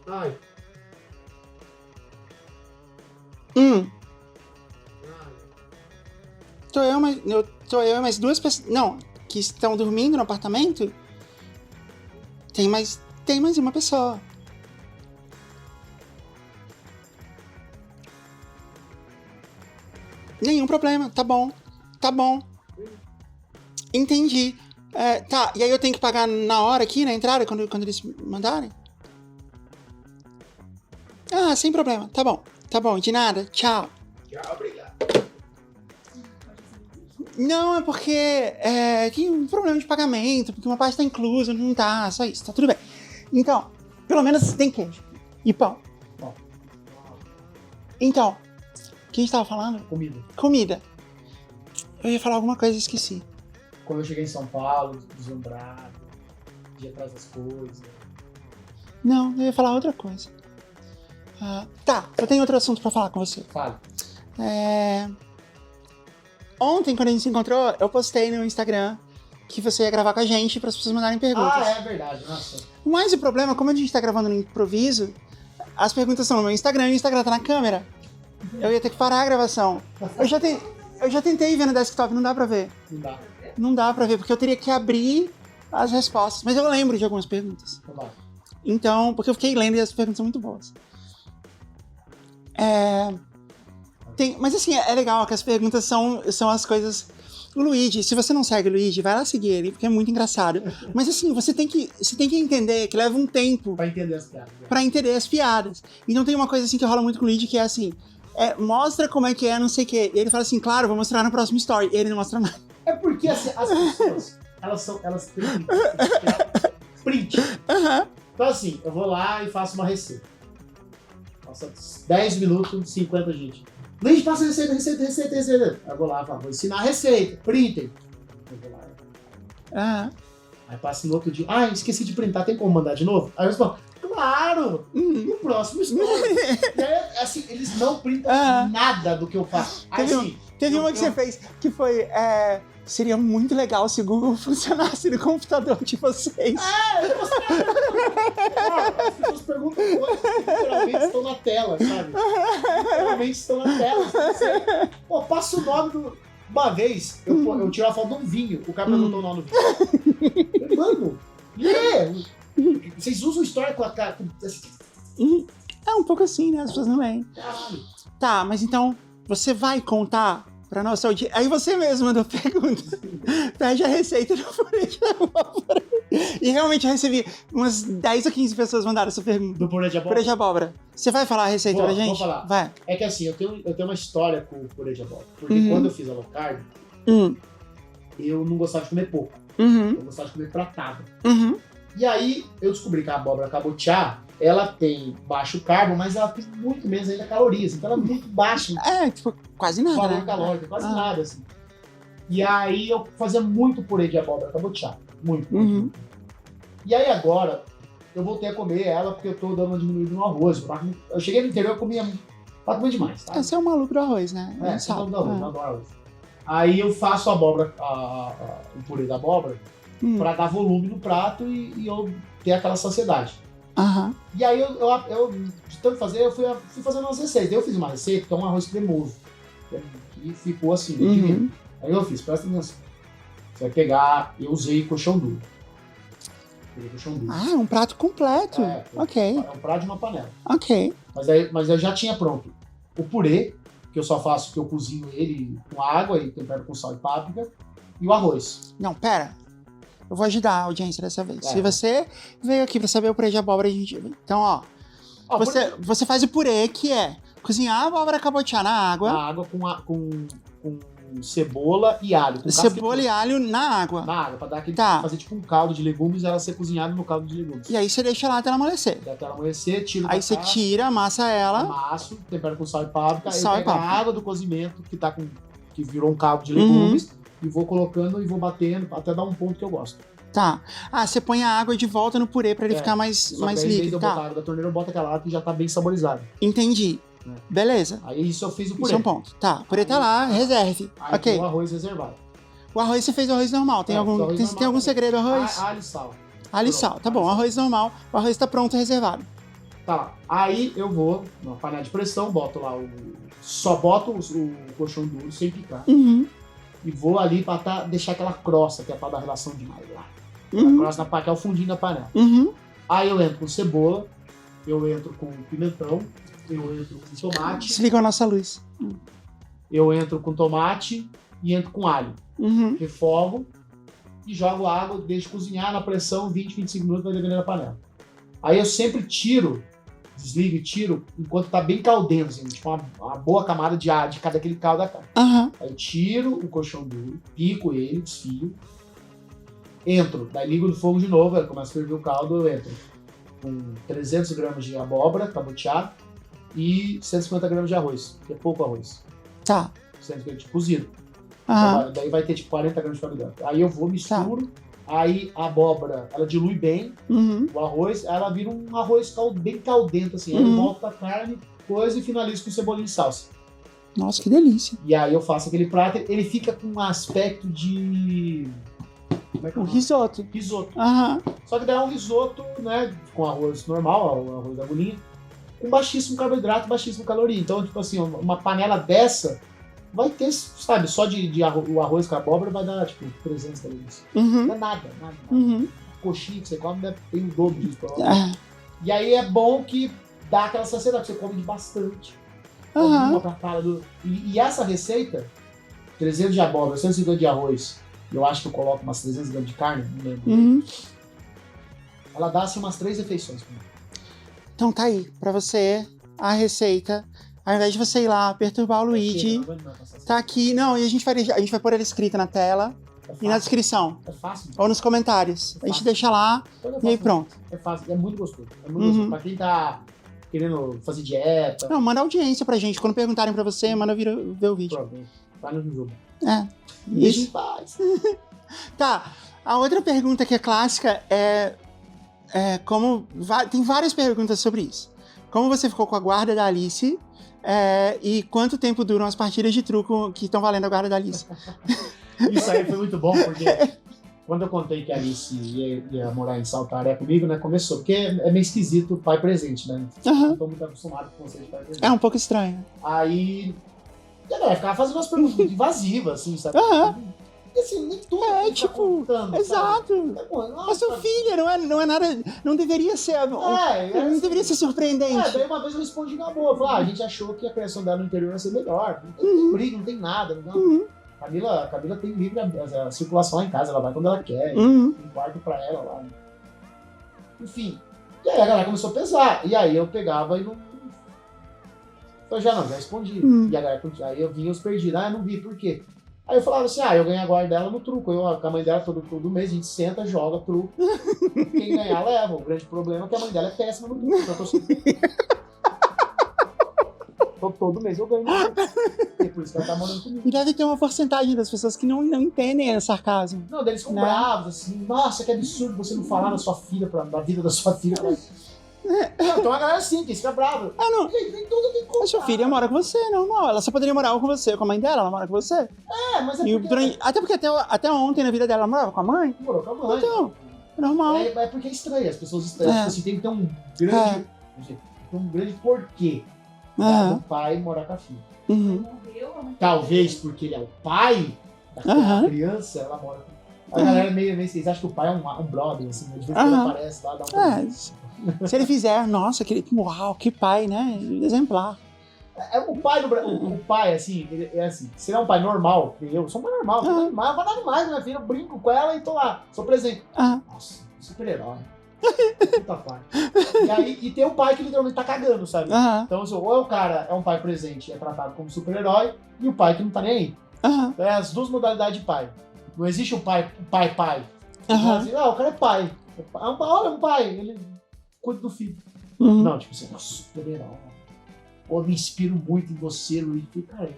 Ai. Tô eu e mais duas pessoas... Não, que estão dormindo no apartamento? Tem mais uma pessoa. Nenhum problema, tá bom. Entendi. Tá, e aí eu tenho que pagar na hora aqui, na entrada, quando eles mandarem? Sem problema, tá bom, de nada, tchau. Tchau, obrigado. Não, é porque tem um problema de pagamento, porque uma parte tá inclusa, não tá, só isso, tá tudo bem. Então, pelo menos tem queijo e pão. Bom. Então, o que a gente tava falando? Comida. Eu ia falar alguma coisa e esqueci. Quando eu cheguei em São Paulo, deslumbrado, ia atrás das coisas. Não, eu ia falar outra coisa. Tá, eu tenho outro assunto pra falar com você. Fale. Ontem, quando a gente se encontrou, eu postei no Instagram que você ia gravar com a gente para as pessoas mandarem perguntas. É verdade, nossa. Mas o problema, como a gente tá gravando no improviso, as perguntas são no meu Instagram e o Instagram tá na câmera. Eu ia ter que parar a gravação. Eu já tentei ver no desktop, não dá pra ver. Não dá pra ver, porque eu teria que abrir as respostas. Mas eu lembro de algumas perguntas. Então, porque eu fiquei lendo e as perguntas são muito boas. Mas assim, é legal que as perguntas são as coisas... O Luigi, se você não segue o Luigi, vai lá seguir ele, porque é muito engraçado. Mas assim, você tem que entender que leva um tempo pra entender as piadas. Pra entender as piadas. Então tem uma coisa assim que rola muito com o Luigi, que é assim, mostra como é que é, não sei o quê. E ele fala assim, claro, vou mostrar no próximo story. E ele não mostra nada. É porque assim, as pessoas, elas têm print. Então assim, eu vou lá e faço uma receita. Passa 10 minutos, 50 gente. Luigi, passa receita. Eu vou lá, vou ensinar a receita. Printem. Eu vou lá. Aí passa no outro dia. Esqueci de printar, tem como mandar de novo? Aí eu respondo, Claro! E o próximo story. E aí, assim, eles não printam nada do que eu faço. Aí, assim, Teve uma que você fez que foi. Seria muito legal se o Google funcionasse no computador de vocês. As pessoas perguntam coisas que literalmente estão na tela, sabe? Literalmente estão na tela. Pô, passa o nome do... Uma vez, eu tirei a foto de um vinho. O cara perguntou o nome do vinho. Eu falei, mano, lê! Vocês usam história com a cara... É um pouco assim, né? As pessoas não leem. Caralho. Tá, mas então você vai contar pra nossa audiência. Aí você mesmo mandou pergunta. Pede a receita do purê de abóbora. E realmente eu recebi umas 10 ou 15 pessoas mandaram essa pergunta. Do purê de abóbora? Purê de abóbora. Você vai falar a receita pra gente? Vou falar. Vai. É que assim, eu tenho uma história com o purê de abóbora. Porque quando eu fiz a low carb, eu não gostava de comer pouco. Eu gostava de comer pratado. E aí, eu descobri que a abóbora cabotiá, ela tem baixo carbo, mas ela tem muito menos ainda calorias. Então ela é muito baixa. Tipo, quase nada, Valor né? calórico, quase nada, assim. E aí, eu fazia muito purê de abóbora cabotiá. Muito. E aí, agora, eu voltei a comer ela porque eu tô dando uma diminuída no arroz. Eu cheguei no interior, eu comia... Pra comer demais, tá? Você é um maluco do arroz, né? Você não dá arroz, eu adoro arroz. Aí eu faço a abóbora, o purê da abóbora, pra dar volume no prato e eu ter aquela saciedade. E aí eu de tanto fazer, eu fui fazendo umas receitas. Eu fiz uma receita que é um arroz cremoso. Que ficou assim, divino. Aí eu fiz, presta atenção. Você vai pegar, eu usei colchão duro. Peguei colchão duro. Um prato completo. Ok. É um prato de uma panela. Ok. Mas eu já tinha pronto o purê, que eu só faço, que eu cozinho ele com água e tempero com sal e páprica, e o arroz. Não, pera. Eu vou ajudar a audiência dessa vez. Se você veio aqui pra saber o purê de abóbora, a gente... Então, você faz o purê, que é cozinhar a abóbora cabotiá na água. Na água com cebola e alho. Cebola e alho na água. Na água, pra dar aquele... Tá. Fazer tipo um caldo de legumes e ela ser cozinhada no caldo de legumes. E aí você deixa lá até ela amolecer. Até ela amolecer, tira Aí você tira, amassa ela. Amasso, tempero com sal e páprica. Sal aí e pego a páprica. água do cozimento, que virou um caldo de legumes, e vou colocando e vou batendo até dar um ponto que eu gosto. Tá. Você põe a água de volta no purê pra ele ficar mais Só que aí, em vez de líquido. eu botar a água da torneira, eu boto aquela água que já tá bem saborizada. Entendi. Beleza. Aí isso eu fiz o purê. Isso é um ponto. Tá, o purê tá lá, reserve. Aí Ok. tem o arroz reservado. O arroz você fez o arroz normal. Tem algum, arroz tem normal. algum segredo arroz? Alho e sal. Alho e sal. Tá bom, arroz normal. O arroz tá pronto, reservado. Tá lá. Aí eu vou na panela de pressão, boto lá só boto o colchão duro sem picar. E vou ali pra deixar aquela crosta, que é pra dar relação demais lá. A crosta que é o fundinho da panela. Aí eu entro com cebola, eu entro com pimentão, eu entro com tomate. Desliga a nossa luz. Eu entro com tomate e entro com alho. Refogo e jogo água, deixo cozinhar na pressão 20, 25 minutos, vai depender da panela. Aí eu sempre desligo e tiro enquanto tá bem caldento, assim, tipo uma boa camada de ar de cada aquele caldo da carne. Aí eu tiro o colchão duro, pico ele, desfio, entro, daí ligo no fogo de novo, aí começa a ferver o caldo, eu entro com 300 gramas de abóbora cabotiá e 150 gramas de arroz, que é pouco arroz. Tá. 150 gramas de cozido. Daí vai ter tipo 40 gramas de carboidrato. Aí eu vou, misturo, aí a abóbora, ela dilui bem, o arroz, ela vira um arroz bem caldento, assim. Aí eu volto a carne, coisa e finalizo com cebolinha e salsa. Nossa, que delícia. E aí eu faço aquele prato, ele fica com um aspecto de... Como é que é o nome? Risoto. Risoto. Só que daí é um risoto, né, com arroz normal, o arroz da agulhinha, com baixíssimo carboidrato, baixíssimo caloria. Então, tipo assim, uma panela dessa vai ter, sabe, só o arroz com a abóbora vai dar, tipo, 300 calorias. Não é nada. A coxinha que você come tem o dobro disso. E aí é bom que dá aquela saciedade, você come de bastante. Uma pratada e essa receita, 300 de abóbora, 150 de arroz, eu acho que eu coloco umas 300 gramas de carne, não lembro. Ela dá, assim, umas 3 refeições. Então tá aí, pra você, a receita. Ao invés de você ir lá perturbar o Luigi, tá aqui. Não, e a gente vai pôr ela escrita na tela e na descrição. É fácil. Ou nos comentários. A gente deixa lá e aí pronto. É fácil, é muito gostoso. É muito gostoso. Pra quem tá querendo fazer dieta. Não, manda audiência pra gente. Quando perguntarem pra você, manda ver o vídeo. Pronto, vai no jogo. Isso. Tá, a outra pergunta que é clássica é Tem várias perguntas sobre isso. Como você ficou com a guarda da Alice? E quanto tempo duram as partidas de truco que estão valendo a guarda da Alice? Isso aí foi muito bom, porque quando eu contei que a Alice ia morar em Saltaré comigo, né, começou, porque é meio esquisito o pai presente, né? Não tô muito acostumado com o conceito de pai presente. É um pouco estranho. Aí, a galera ficava fazendo umas perguntas muito invasivas, assim, sabe? E assim, nem tudo que tá contando, exato. Sabe? É sua filha, não é nada. Não deveria ser. Não deveria ser surpreendente. Daí uma vez eu respondi na boa, falei, a gente achou que a criação dela no interior ia ser melhor. Não tem briga, não tem nada. Não. A Camila tem livre a circulação lá em casa, ela vai quando ela quer, tem quarto pra ela lá. Enfim. E aí a galera começou a pesar. E aí eu pegava e não. Eu já respondi. E a galera, aí eu vinha os perdidos. Eu não vi, por quê? Aí eu falava assim, eu ganho a guarda dela no truco. Eu, com a mãe dela, todo mês, a gente senta, joga truco. Quem ganhar, leva. O grande problema é que a mãe dela é péssima no truco. Então eu tô sempre... todo mês eu ganho. E por isso que ela tá morando comigo. E deve ter uma porcentagem das pessoas que não entendem o sarcasmo. Não, eles ficam bravos, assim. Nossa, que absurdo você não falar da sua filha, da vida da sua filha. Então a galera assim, que fica brava. Não. Nem tudo tem como. A sua filha mora com você, normal. Ela só poderia morar com você, com a mãe dela, ela mora com você. Mas Até porque até ontem na vida dela ela morava com a mãe. Morou com a mãe. Então, normal. É porque é estranho, as pessoas estranhas. Tipo assim, tem que ter um grande porquê do pai morar com a filha. Talvez porque ele é o pai da criança, ela mora com... A galera meio vocês acham que o pai é um brother, assim, de vez em quando aparece lá, dá Se ele fizer, nossa, uau, que pai, né? Exemplar. O pai, assim, ele é assim, se ele é um pai normal, eu sou um pai normal, não vai nada mais, minha filha, eu brinco com ela e tô lá, sou presente. Nossa, super-herói. Puta pai. E tem o pai que literalmente tá cagando, sabe? Então, assim, ou o cara é um pai presente e é tratado como super-herói, e o pai que não tá nem aí. Então, é as duas modalidades de pai. Não existe o pai. Assim, o cara é pai. Olha, um pai, ele cuida do filho. Não, tipo assim, super-herói. Pô, me inspiro muito em você, Luiz. Cara,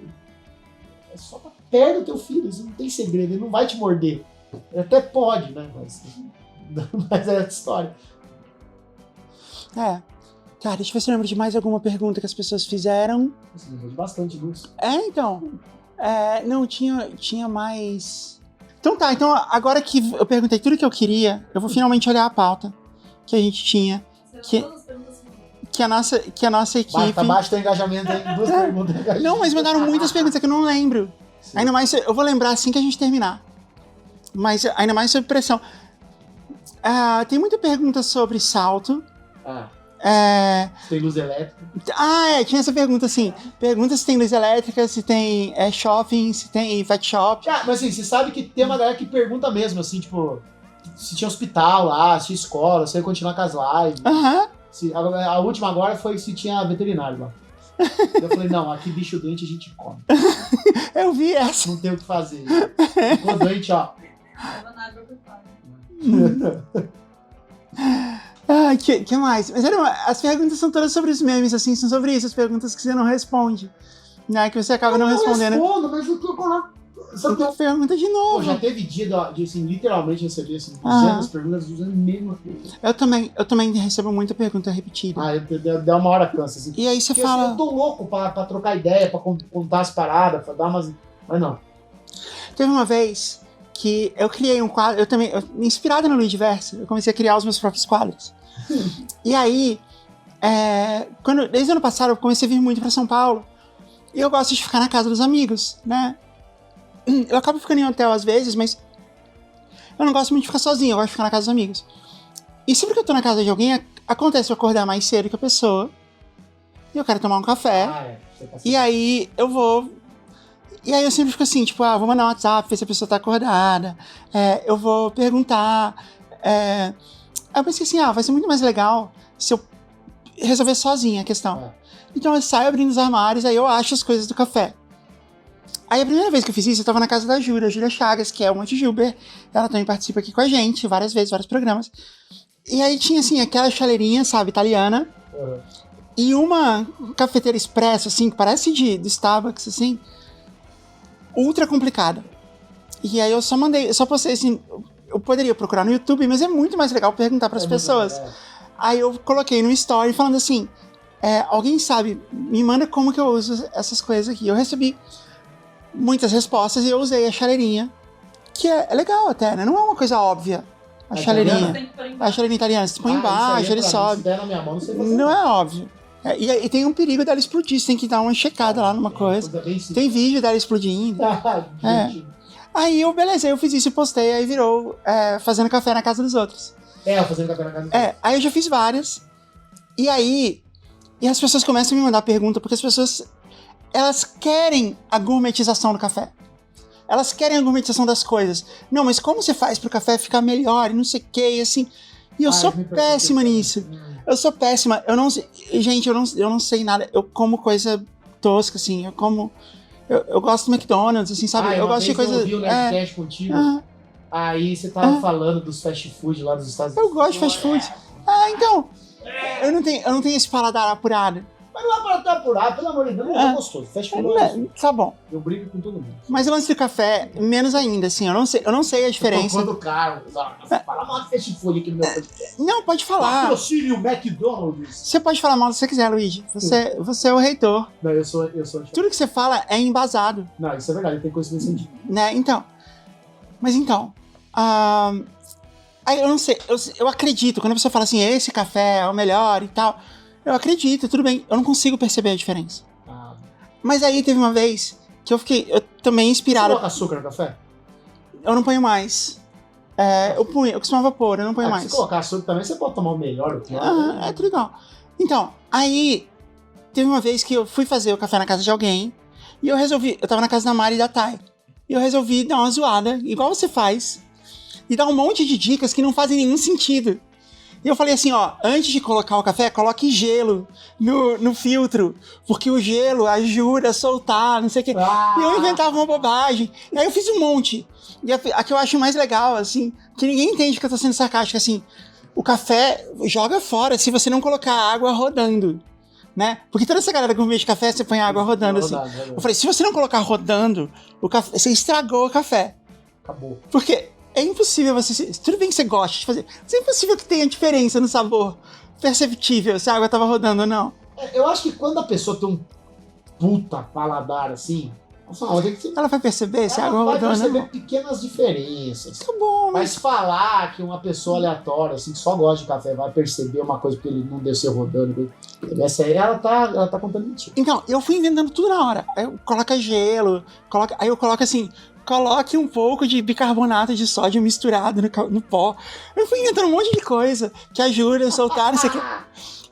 é só pra perto do teu filho, isso não tem segredo, ele não vai te morder. Ele até pode, né? Mas é essa história. Cara, deixa eu ver se eu lembro de mais alguma pergunta que as pessoas fizeram. Você lembrou de bastante, Luz. Então. Não, tinha mais. Então tá, agora que eu perguntei tudo que eu queria, eu vou finalmente olhar a pauta que a gente tinha. Que a nossa equipe... Tá baixo teu engajamento aí, 2 perguntas. Não, mas mandaram muitas perguntas que eu não lembro. Sim. Ainda mais, eu vou lembrar assim que a gente terminar. Mas ainda mais sob pressão. Tem muita pergunta sobre salto. Se tem luz elétrica. Tinha essa pergunta, assim. Pergunta se tem luz elétrica, se tem shopping, se tem pet shop. Mas assim, você sabe que tem uma galera que pergunta mesmo, assim, tipo... Se tinha hospital lá, se tinha escola, se ia continuar com as lives. A última agora foi se tinha veterinário lá. Eu falei, não, aqui bicho doente a gente come. Eu vi essa. Não tem o que fazer. Ficou doente, ó. Que mais? Mas as perguntas são todas sobre os memes, assim, são sobre isso, as perguntas que você não responde. Né? Que você acaba não respondendo. Eu respondo, mas o que eu coloco? Pergunta de novo. Já teve dia de assim, literalmente receber assim, 200 perguntas usando a mesma coisa. Eu também recebo muita pergunta repetida. Dá uma hora cansa. Assim. E aí você fala... Eu tô louco pra trocar ideia, pra contar as paradas, pra dar umas... Mas não. Teve uma vez que eu criei um quadro, inspirado no Luidiverso, eu comecei a criar os meus próprios quadros. E aí, desde o ano passado, eu comecei a vir muito pra São Paulo. E eu gosto de ficar na casa dos amigos, né? Eu acabo ficando em hotel às vezes, mas eu não gosto muito de ficar sozinho, eu gosto de ficar na casa dos amigos. E sempre que eu tô na casa de alguém, acontece eu acordar mais cedo que a pessoa, e eu quero tomar um café, e aí eu vou... E aí eu sempre fico assim, tipo, vou mandar um WhatsApp, ver se a pessoa tá acordada, eu vou perguntar... Aí eu pensei assim, vai ser muito mais legal se eu resolver sozinha a questão. Então eu saio abrindo os armários, aí eu acho as coisas do café. Aí a primeira vez que eu fiz isso, eu tava na casa da Júlia Chagas, que é uma Tijuber. Ela também participa aqui com a gente, várias vezes, vários programas. E aí tinha, assim, aquela chaleirinha, sabe, italiana. E uma cafeteira expresso, assim, que parece do Starbucks, assim, ultra complicada. E aí eu só postei, assim, eu poderia procurar no YouTube, mas é muito mais legal perguntar para as pessoas. Aí eu coloquei no story falando assim, alguém sabe, me manda como que eu uso essas coisas aqui. Eu recebi muitas respostas e eu usei a chaleirinha, que é legal até, né? Não é uma coisa óbvia. A chaleirinha. A chaleirinha italiana, você põe embaixo, ele sobe. Se der na minha mão, não sei fazer. Não é óbvio. E tem um perigo dela explodir, você tem que dar uma checada lá numa coisa. Tem vídeo dela explodindo. Aí eu fiz isso e postei, aí virou fazendo café na casa dos outros. Fazendo café na casa dos outros. Aí eu já fiz várias. E as pessoas começam a me mandar pergunta, porque as pessoas, elas querem a gourmetização do café. Elas querem a gourmetização das coisas. Não, mas como você faz pro café ficar melhor e não sei o que, assim. E eu sou péssima nisso. Eu sou péssima. Eu não sei, gente, eu não sei nada. Eu como coisa tosca, assim. Eu gosto do McDonald's, assim, sabe? Eu gosto de coisa. Eu vi o Nerdcast contigo. Aí você tava falando dos fast food lá dos Estados Unidos. Eu gosto de fast food. Então. Eu não tenho esse paladar apurado. Mas não é para estar apurado, pelo amor de Deus, não é gostoso. Fast food é gostoso. Tá bom. Eu brigo com todo mundo. Mas o lance do café, menos ainda, assim, eu não sei a diferença. Eu tô caro, fala mal de fast food aqui no meu podcast. Não, pode falar. Patrocínio McDonald's. Você pode falar mal se você quiser, Luigi. Você é o reitor. Não, eu sou. Tudo que você fala é embasado. Não, isso é verdade, tem conhecimento científico. Né, então. Mas então. Aí eu não sei, eu acredito, quando a pessoa fala assim, esse café é o melhor e tal, eu acredito, tudo bem, eu não consigo perceber a diferença. Mas aí teve uma vez que eu também inspirado. Você coloca açúcar no café? Eu não ponho mais. Eu costumava pôr, eu não ponho mais. Se colocar açúcar também, você pode tomar o melhor. É tudo igual. Então, aí teve uma vez que eu fui fazer o café na casa de alguém e eu tava na casa da Mari e da Thay, e eu resolvi dar uma zoada, igual você faz, e dar um monte de dicas que não fazem nenhum sentido. E eu falei assim, antes de colocar o café, coloque gelo no filtro, porque o gelo ajuda a soltar, não sei o quê. E eu inventava uma bobagem. E aí eu fiz um monte. E a que eu acho mais legal, assim, que ninguém entende que eu tô sendo sarcástico, assim, o café joga fora se você não colocar a água rodando, né? Porque toda essa galera que gourmet de café, você põe a água rodando, assim. Eu falei, se você não colocar rodando, o café, você estragou o café. Acabou. Porque é impossível tudo bem que você gosta de fazer, mas é impossível que tenha diferença no sabor perceptível se a água tava rodando ou não. Eu acho que quando a pessoa tem um puta paladar assim, ela vai perceber se a água rodando ou não. Ela vai perceber pequenas diferenças. Tá bom, mas falar que uma pessoa aleatória, assim, que só gosta de café, vai perceber uma coisa porque ele não desceu rodando, ela tá contando mentira. Então, eu fui inventando tudo na hora. Aí eu coloco gelo, aí eu coloco assim, coloque um pouco de bicarbonato de sódio misturado no pó. Eu fui inventando um monte de coisa que ajuda a soltar, não sei o que.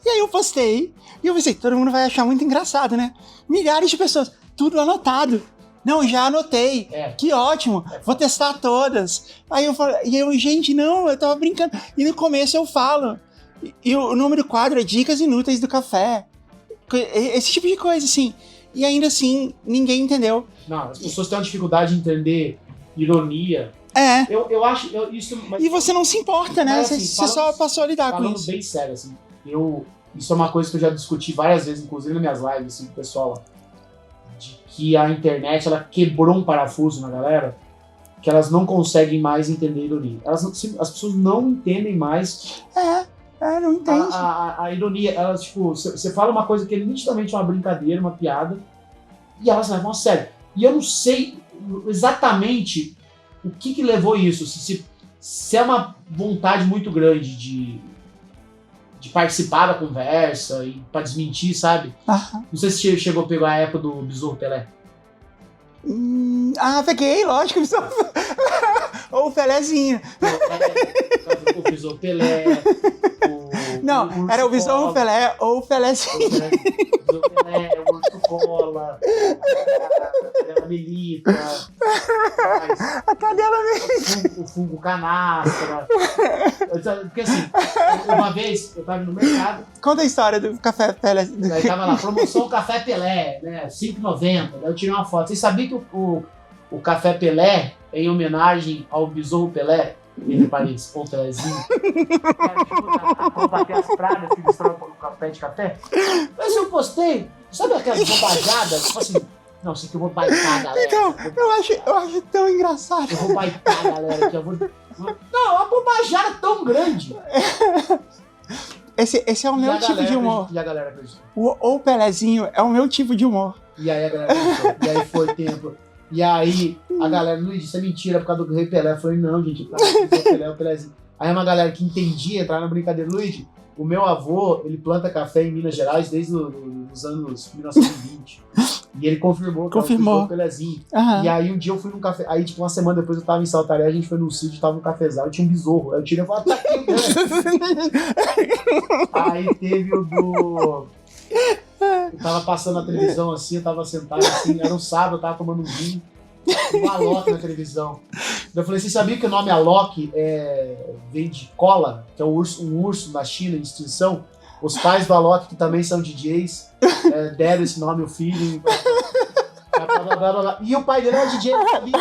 E aí eu postei, e eu pensei, todo mundo vai achar muito engraçado, né? Milhares de pessoas, tudo anotado. Não, já anotei. Que ótimo, vou testar todas. Aí eu gente, não, eu tava brincando. E no começo eu falo. E o nome do quadro é Dicas Inúteis do Café. Esse tipo de coisa, assim. E ainda assim, ninguém entendeu. Não, as pessoas têm uma dificuldade de entender ironia. Eu acho isso. Mas, e você não se importa, né? Assim, você só passou a lidar com isso. Falando bem sério, assim. Isso é uma coisa que eu já discuti várias vezes, inclusive nas minhas lives, assim, com o pessoal. De que a internet, ela quebrou um parafuso na galera, que elas não conseguem mais entender ironia. As pessoas não entendem mais. Não entende. A ironia, elas, tipo, você fala uma coisa que é nitidamente uma brincadeira, uma piada, e elas levam a sério. E eu não sei exatamente o que levou isso. Se é uma vontade muito grande de participar da conversa e pra desmentir, sabe? Não sei se chegou a pegar a época do Besouro Pelé. Peguei, lógico. Ou o Pelézinho. O Besouro Pelé. Não, era o Besouro Pelé ou o Pelézinho. O Pelé, o Urso Cola, a Cadela Melita, a Cadela Melita, o Fungo Canastra. Porque assim, uma vez eu tava no mercado. Conta a história do Café Pelé. Aí tava lá, promoção Café Pelé, né? R$5,90. Daí eu tirei uma foto. Vocês sabiam que o Café Pelé é em homenagem ao Besouro Pelé? Entre parênteses, ou Pelézinho. Pra bater as pragas que destrói o pé de café. Mas eu postei, sabe aquelas bobajadas? Tipo assim, Não, sei que eu vou baitar a galera. Então, eu acho tão engraçado. Eu vou baitar a galera aqui. Não, a bobajada é tão grande. Esse é o meu tipo de humor. E a galera acreditou. O Pelezinho é o meu tipo de humor. E aí a galera acreditou. E aí foi tempo. E aí a galera, Luiz, isso é mentira por causa do Rei Pelé. Eu falei, não, gente, o Pelézinho. Aí uma galera que entendia, entrar na brincadeira, Luiz, o meu avô, ele planta café em Minas Gerais desde os anos 1920. E ele confirmou que Confirmou. o Pelézinho. Aham. E aí um dia eu fui num café, aí tipo uma semana depois eu tava em Saltaré, a gente foi num sítio, tava no cafezal, tinha um besouro. Aí eu tirei e falei, tá aqui, né? Aí teve o do... Eu tava passando na televisão assim, eu tava sentado assim, era um sábado, eu tava tomando um vinho, um Alok na televisão. Eu falei, você sabia que o nome Alok vem de cola, que é um urso na China em extinção? Os pais do Alok, que também são DJs, deram esse nome ao filho. Blá, blá, blá. E o pai dele era DJ, não sabia.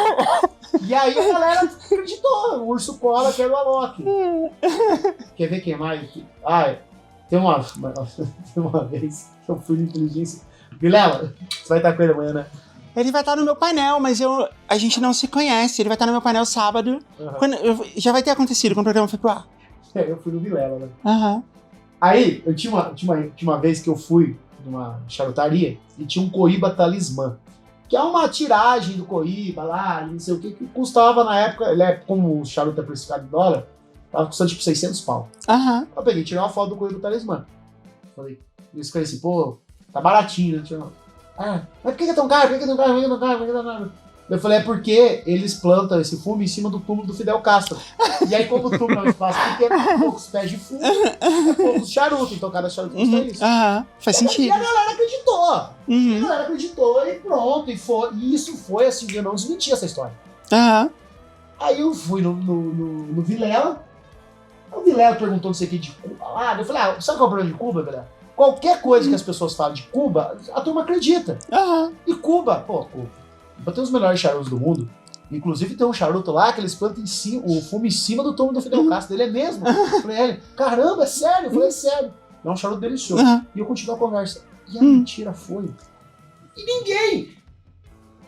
E aí a galera acreditou, o urso cola que era o Alok. Quer ver quem mais? Tem uma vez que eu fui de inteligência. Vilela, você vai estar com ele amanhã, né? Ele vai estar no meu painel, mas a gente não se conhece. Ele vai estar no meu painel sábado. Uhum. Já vai ter acontecido quando o programa foi pro ar. Eu fui no Vilela, né? Aham. Aí, eu tinha uma vez que eu fui numa charutaria e tinha um Coíba Talismã, que é uma tiragem do Coíba lá, não sei o que custava na época, ele é como o charuto é precificado em dólar, tava custando tipo 600 pau. Aham. Eu peguei, tirei uma foto do Coíba Talismã. Falei, eu escrevi assim, pô, tá baratinho, né? Mas por que é tão caro? Por que é tão caro? Por que é tão caro? Por que é tão caro? Eu falei, é porque eles plantam esse fumo em cima do túmulo do Fidel Castro. E aí, como o túmulo é um espaço pequeno, poucos pés de fumo, poucos charutos. Então, cada charuto custa isso. Aham. Faz sentido. E a galera acreditou. Uhum. A galera acreditou e pronto. E isso foi assim, eu não desmenti essa história. Aham. Aí eu fui no Vilela. O Vilela perguntou não sei o que de Cuba lá. Eu falei, sabe qual é o problema de Cuba, Vilela? Qualquer coisa que as pessoas falam de Cuba, a turma acredita. Aham. E Cuba, Cuba tem os melhores charutos do mundo. Inclusive tem um charuto lá que eles plantam o fumo em cima do túmulo do Fidel Castro. Ele é mesmo. Eu falei, caramba, é sério? Eu falei, é sério. É um charuto delicioso. Uhum. E eu continuo a conversa. E a mentira foi. E ninguém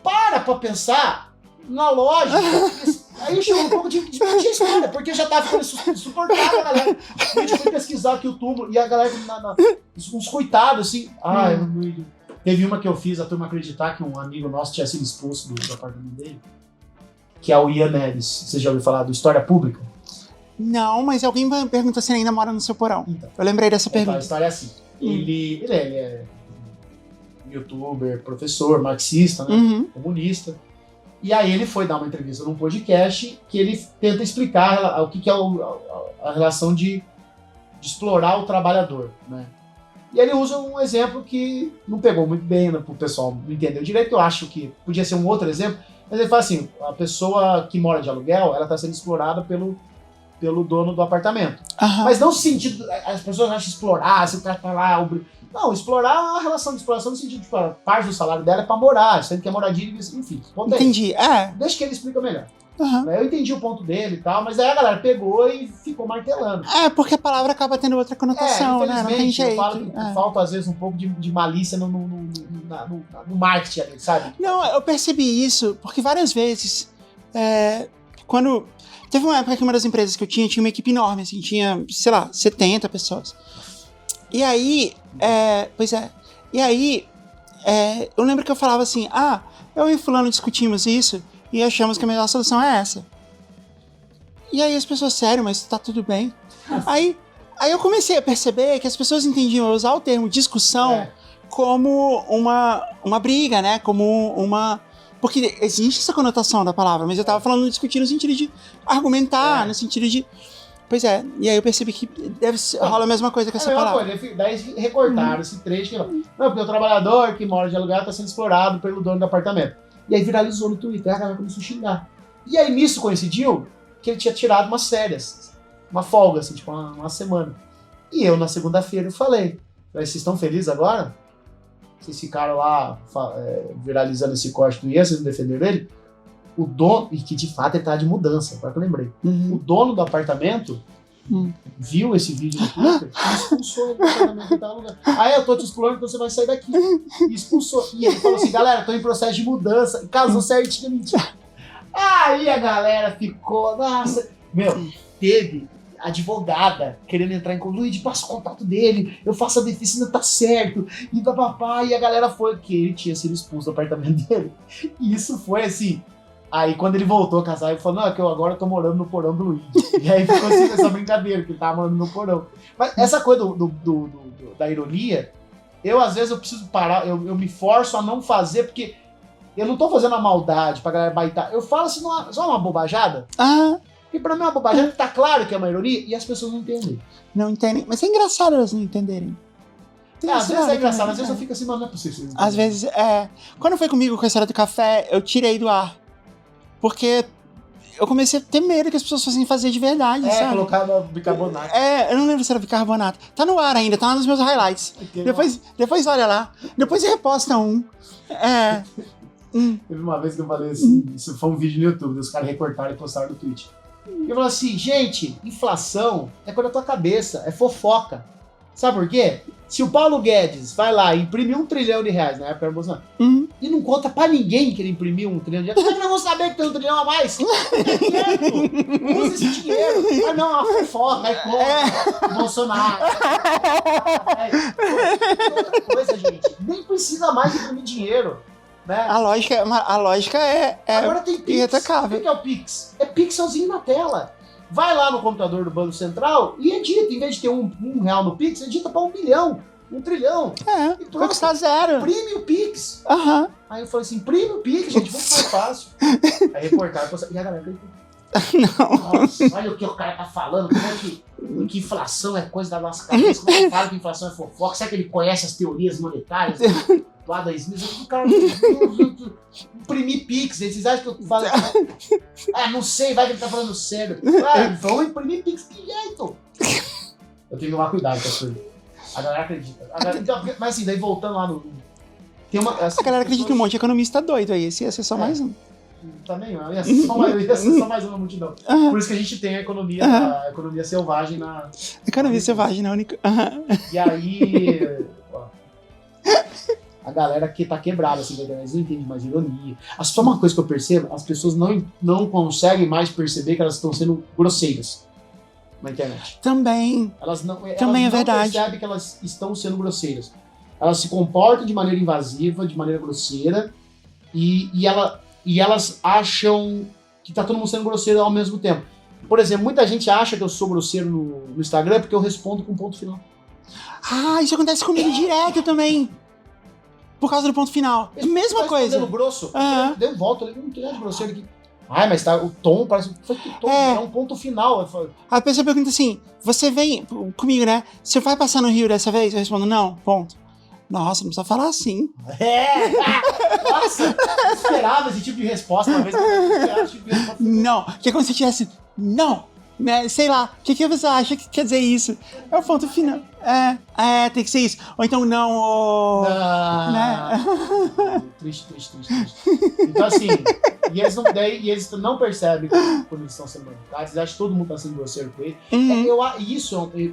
para pra pensar na lógica. Aí chegou um pouco de mentir a história, porque já tava ficando insuportável, galera. A gente foi pesquisar aqui o túmulo e a galera, uns coitados assim. Ai, não. Teve uma que eu fiz a turma acreditar que um amigo nosso tinha sido expulso do apartamento dele, que é o Ian Neves. Você já ouviu falar do História Pública? Não, mas alguém perguntou se ele ainda mora no seu porão. Então, Eu lembrei dessa então a pergunta. história é assim. Ele é youtuber, professor, marxista, né? Uhum. Comunista. E aí ele foi dar uma entrevista num podcast que ele tenta explicar o que é a relação de explorar o trabalhador, né? E ele usa um exemplo que não pegou muito bem, né, pro pessoal não entendeu direito. Eu acho que podia ser um outro exemplo. Mas ele fala assim, a pessoa que mora de aluguel, ela está sendo explorada pelo dono do apartamento. Aham. Mas não no sentido, as pessoas acham explorar, se o cara tá lá... Não, explorar é uma relação de exploração no sentido de que parte do salário dela é para morar, sendo que é moradia, enfim. Entendi. Deixa que ele explica melhor. Uhum. Eu entendi o ponto dele e tal, mas aí a galera pegou e ficou martelando. Porque a palavra acaba tendo outra conotação, né? Não tem jeito. Eu falo que falta às vezes um pouco de malícia no marketing ali, sabe? Não, eu percebi isso porque várias vezes, quando... Teve uma época que uma das empresas que eu tinha uma equipe enorme, assim, tinha, sei lá, 70 pessoas. E aí, eu lembro que eu falava assim, eu e fulano discutimos isso e achamos que a melhor solução é essa. E aí as pessoas, sério, mas tá tudo bem. Aí eu comecei a perceber que as pessoas entendiam eu usar o termo discussão como uma briga, né? Como uma... Porque existe essa conotação da palavra, mas eu tava falando de discutir no sentido de argumentar, no sentido de... Pois é, e aí eu percebi que rola a mesma coisa com essa palavra. Coisa. Daí recortaram esse trecho que não, porque o trabalhador que mora de aluguel está sendo explorado pelo dono do apartamento. E aí viralizou no Twitter, a galera começou a xingar. E aí nisso coincidiu que ele tinha tirado umas férias, uma folga, assim, tipo uma semana. E eu na segunda-feira eu falei, vocês estão felizes agora? Vocês ficaram lá viralizando esse corte do Ian, vocês não defenderam ele? O dono, e que de fato ele tá de mudança, agora que eu lembrei. O dono do apartamento viu esse vídeo no Twitter e expulsou ele do apartamento que tava alugando. Aí eu tô te explorando, então você vai sair daqui. E expulsou. E ele falou assim, galera, tô em processo de mudança. E casou certinho. Aí a galera ficou, nossa... Meu, teve advogada querendo entrar em contato. Luiz, passa o contato dele, eu faço a defesa, tá certo. E papapá, e a galera foi que ele tinha sido expulso do apartamento dele. E isso foi assim... Aí quando ele voltou a casar, ele falou, não, é que eu agora tô morando no porão do Luiz. E aí ficou assim essa brincadeira, que ele tava morando no porão. Mas essa coisa da ironia, eu às vezes eu preciso parar, eu me forço a não fazer, porque eu não tô fazendo a maldade pra galera baitar. Eu falo assim, só uma bobajada. Porque pra mim é uma bobajada que tá claro que é uma ironia e as pessoas não entendem. Não entendem. Mas é engraçado elas não entenderem. Às vezes é engraçado, às vezes eu fico assim, mas não é possível. Às vezes, quando foi comigo com a história do café, eu tirei do ar. Porque eu comecei a ter medo que as pessoas fossem fazer de verdade, sabe? Colocava bicarbonato. Eu não lembro se era bicarbonato. Tá no ar ainda, tá lá nos meus highlights. Depois olha lá. Depois reposta um. Teve uma vez que eu falei assim, isso foi um vídeo no YouTube, os caras recortaram e postaram no Twitch. Eu falei assim, gente, inflação é coisa da tua cabeça, é fofoca. Sabe por quê? Se o Paulo Guedes vai lá e imprime R$1 trilhão, na época era o Bolsonaro, e não conta pra ninguém que ele imprimiu R$1 trilhão, como é que nós vamos saber que tem R$1 trilhão a mais? É quieto, usa esse dinheiro. Ah não, é uma fofoca, é contra Bolsonaro. Outra coisa, gente, nem precisa mais imprimir dinheiro. Né? A lógica é agora tem Pix. irretocável. O que é o Pix? É pixelzinho na tela. Vai lá no computador do Banco Central e edita. Em vez de ter um real no Pix, edita pra 1 bilhão, 1 trilhão. E vai custar zero. Imprime o Pix. Aí eu falei assim, imprime o Pix, gente, muito mais fácil. Aí reportaram, e a galera acreditou. Não. Nossa, olha o que o cara tá falando, como é que inflação é coisa da nossa cabeça, como ele fala que inflação é fofoca, será que ele conhece as teorias monetárias do Adam Smith? O cara imprimir Pix, vocês acham que eu falo? Não sei, vai que ele tá falando sério. Vão imprimir Pix, que jeito? Eu tenho que tomar cuidado com as coisas. A galera acredita. Mas assim, daí voltando lá no... A galera acredita em um monte de economista doido aí, esse ia ser só mais um. Também, ia ser só mais uma multidão. Por isso que a gente tem a economia selvagem na... Economia selvagem na única... E aí... A galera que tá quebrada, assim, eles não entendem mais ironia. Só uma coisa que eu percebo, as pessoas não conseguem mais perceber que elas estão sendo grosseiras na internet. Também. Elas não verdade. percebem que elas estão sendo grosseiras. Elas se comportam de maneira invasiva, de maneira grosseira, e elas acham que tá todo mundo sendo grosseiro ao mesmo tempo. Por exemplo, muita gente acha que eu sou grosseiro no Instagram porque eu respondo com ponto final. Isso acontece comigo direto também. Por causa do ponto final. Mesma coisa. Grosso. Deu volta, ele não tem nada de grosseiro aqui. Mas tá, o tom parece que tom, é um ponto final. A pessoa pergunta assim, você vem comigo, né? Você vai passar no Rio dessa vez? Eu respondo, não, ponto. Nossa, não precisa falar assim. Nossa, eu esperava esse tipo de resposta uma vez. Não, que é como se tivesse, não, né? Sei lá, o que você acha que quer dizer isso? É o ponto final. Tem que ser isso. Ou então não, né? Triste. Então assim, e eles não percebem quando eles estão sendo manucados, eles acham que todo mundo está sendo grosseiro com ele.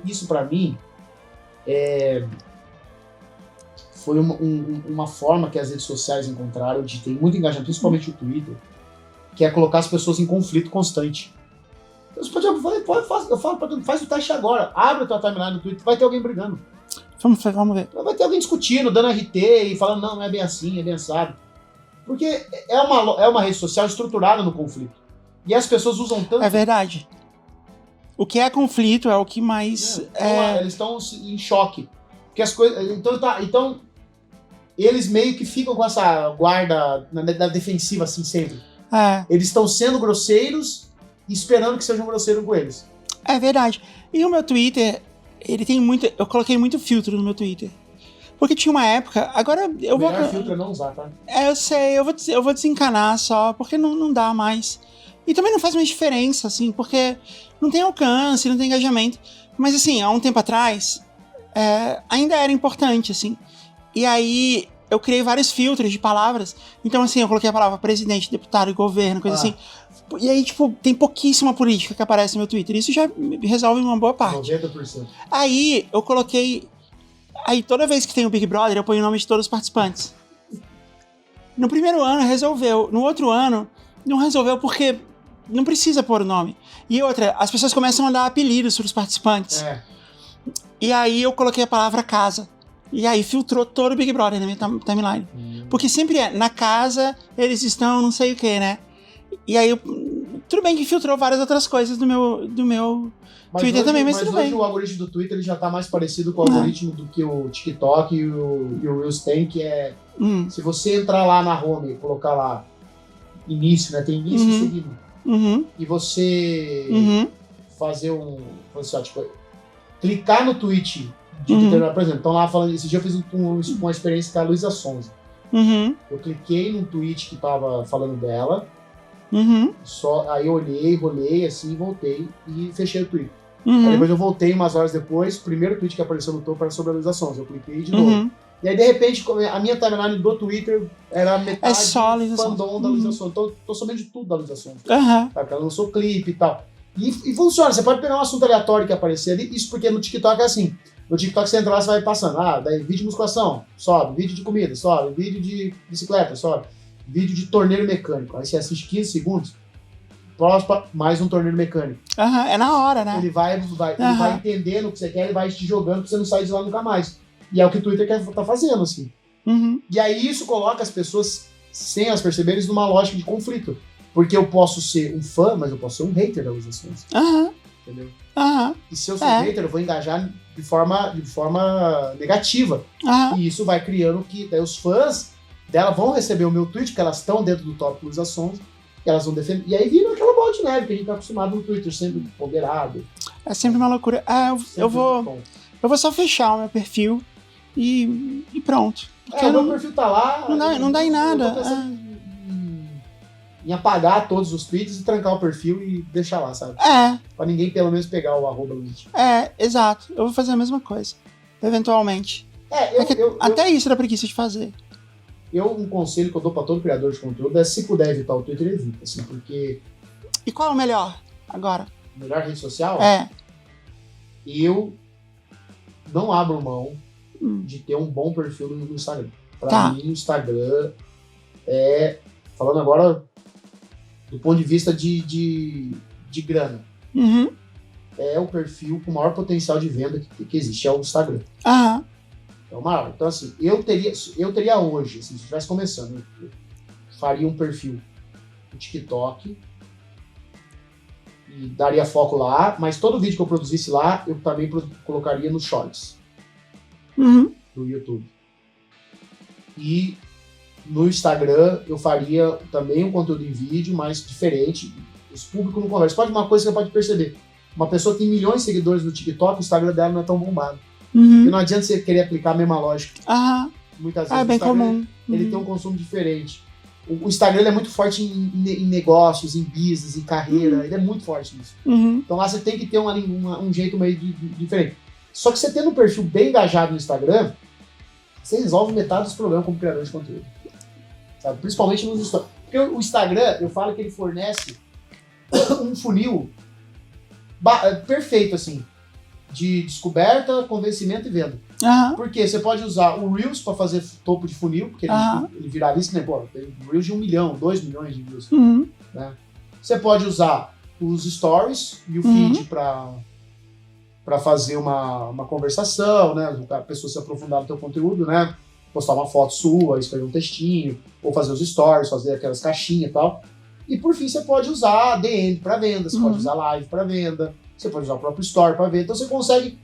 Isso pra mim foi uma forma que as redes sociais encontraram de ter muito engajamento, principalmente o Twitter, que é colocar as pessoas em conflito constante. Eu falo, faz o teste agora, abre a tua timeline no Twitter, vai ter alguém brigando. Vamos ver. Vai ter alguém discutindo, dando RT e falando, não é bem assim, é bem assado. Porque é uma rede social estruturada no conflito. E as pessoas usam tanto... É verdade. O que é conflito é o que mais... Eles estão em choque. Porque as coisas... Então, eles meio que ficam com essa guarda na defensiva, assim, sempre. Eles estão sendo grosseiros e esperando que sejam grosseiros com eles. É verdade. E o meu Twitter, ele tem muito... Eu coloquei muito filtro no meu Twitter. Porque tinha uma época... Agora eu vou... Melhor filtro é não usar, tá? Eu sei. Eu vou desencanar só, porque não dá mais. E também não faz mais diferença, assim, porque não tem alcance, não tem engajamento. Mas, assim, há um tempo atrás, ainda era importante, assim. E aí, eu criei vários filtros de palavras. Então, assim, eu coloquei a palavra presidente, deputado e governo, coisa assim. E aí, tipo, tem pouquíssima política que aparece no meu Twitter. Isso já resolve uma boa parte. 90%. Aí, eu coloquei... Aí, toda vez que tem o Big Brother, eu ponho o nome de todos os participantes. No primeiro ano, resolveu. No outro ano, não resolveu porque não precisa pôr o nome. E outra, as pessoas começam a dar apelidos para os participantes. E aí, eu coloquei a palavra casa. E aí, filtrou todo o Big Brother na minha timeline. Porque sempre na casa, eles estão não sei o que, né? E aí, tudo bem que filtrou várias outras coisas do meu Twitter também, mas tudo bem. Mas hoje o algoritmo do Twitter ele já tá mais parecido com o algoritmo do que o TikTok e o Reels tem, que é... Se você entrar lá na home e colocar lá início, né? Tem início e seguido. E você fazer tipo, clicar no tweet de determinado, por exemplo, estão lá falando... Esse dia eu fiz uma experiência com a Luísa Sonza. Eu cliquei num tweet que tava falando dela, aí eu olhei, rolei assim, voltei e fechei o tweet. Aí depois eu voltei umas horas depois, o primeiro tweet que apareceu no topo era sobre a Luísa Sonza. Eu cliquei de novo. E aí, de repente, a minha timeline do Twitter era metade fandom da Luísa Sonza. Então, eu tô sabendo de tudo da Luísa Sonza. Porque ela lançou clipe e tal. E funciona, você pode pegar um assunto aleatório que aparecer ali, isso porque no TikTok é assim. No TikTok você entra lá, você vai passando. Daí vídeo de musculação, sobe. Vídeo de comida, sobe. Vídeo de bicicleta, sobe. Vídeo de torneiro mecânico. Aí você assiste 15 segundos, próximo, mais um torneiro mecânico. É na hora, né? Ele vai entendendo o que você quer, ele vai te jogando pra você não sair de lá nunca mais. E é o que o Twitter tá fazendo, assim. E aí isso coloca as pessoas, sem elas perceberem, numa lógica de conflito. Porque eu posso ser um fã, mas eu posso ser um hater da Luísa Sonza. Entendeu? E se eu sou hater, eu vou engajar de forma negativa. E isso vai criando que daí os fãs dela vão receber o meu tweet, porque elas estão dentro do tópico Luísa Sonza, e elas vão defender. E aí vira aquela bola de neve que a gente tá acostumado no Twitter, sempre ponderado. É sempre uma loucura. Eu vou só fechar o meu perfil e pronto. Porque o meu perfil tá lá. Não dá em nada. Eu tô pensando em apagar todos os tweets e trancar o perfil e deixar lá, sabe? Pra ninguém pelo menos pegar o @Luigi. Exato. Eu vou fazer a mesma coisa. Eventualmente. Até isso dá preguiça de fazer. Um conselho que eu dou pra todo criador de conteúdo é, se puder evitar o Twitter, evita, assim, porque... E qual é o melhor agora? Melhor rede social? Eu não abro mão de ter um bom perfil no Instagram. Pra mim, o Instagram falando agora do ponto de vista de grana. É o perfil com o maior potencial de venda que existe, é o Instagram. É o maior. Então, assim, eu teria hoje, assim, se estivesse começando, eu faria um perfil no TikTok e daria foco lá, mas todo vídeo que eu produzisse lá, eu também colocaria nos shorts do YouTube. E no Instagram, eu faria também um conteúdo em vídeo, mas diferente. Os públicos não conversam. Pode uma coisa que você pode perceber. Uma pessoa tem milhões de seguidores no TikTok, o Instagram dela não é tão bombado. E não adianta você querer aplicar a mesma lógica. Muitas vezes é bem comum. Ele tem um consumo diferente. O Instagram ele é muito forte em negócios, em business, em carreira. Ele é muito forte nisso. Então lá você tem que ter um jeito meio diferente. Só que você tendo um perfil bem engajado no Instagram, você resolve metade dos problemas como criador de conteúdo. Sabe? Principalmente nos stories. Porque o Instagram, eu falo que ele fornece um funil perfeito, assim, de descoberta, convencimento e venda. Porque você pode usar o Reels para fazer topo de funil, porque ele viraliza, né? Pô, tem Reels de 1 milhão, 2 milhões de views. Né? Você pode usar os stories e o feed para fazer uma conversação, né? A pessoa se aprofundar no teu conteúdo, né? Postar uma foto sua, escrever um textinho, ou fazer os stories, fazer aquelas caixinhas e tal. E por fim você pode usar DM para venda, você pode usar live para venda, você pode usar o próprio store para venda. Então você consegue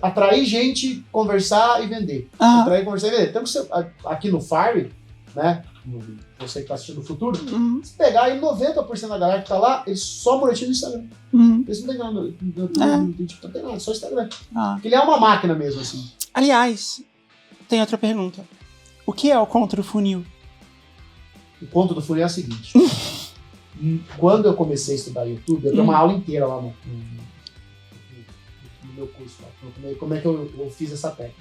atrair gente, conversar e vender. Atrair, conversar e vender. Então você, aqui no Fire, né? Você que está assistindo o futuro, se pegar aí 90% da galera que tá lá, eles só monetizam no Instagram. Eles não tem nada, não tem nada, só Instagram. Porque ele é uma máquina mesmo, assim. Aliás, tem outra pergunta. O que é o conto do funil? O conto do funil é o seguinte. Quando eu comecei a estudar YouTube, eu tenho uma aula inteira lá no meu curso. Lá, como é que eu fiz essa técnica.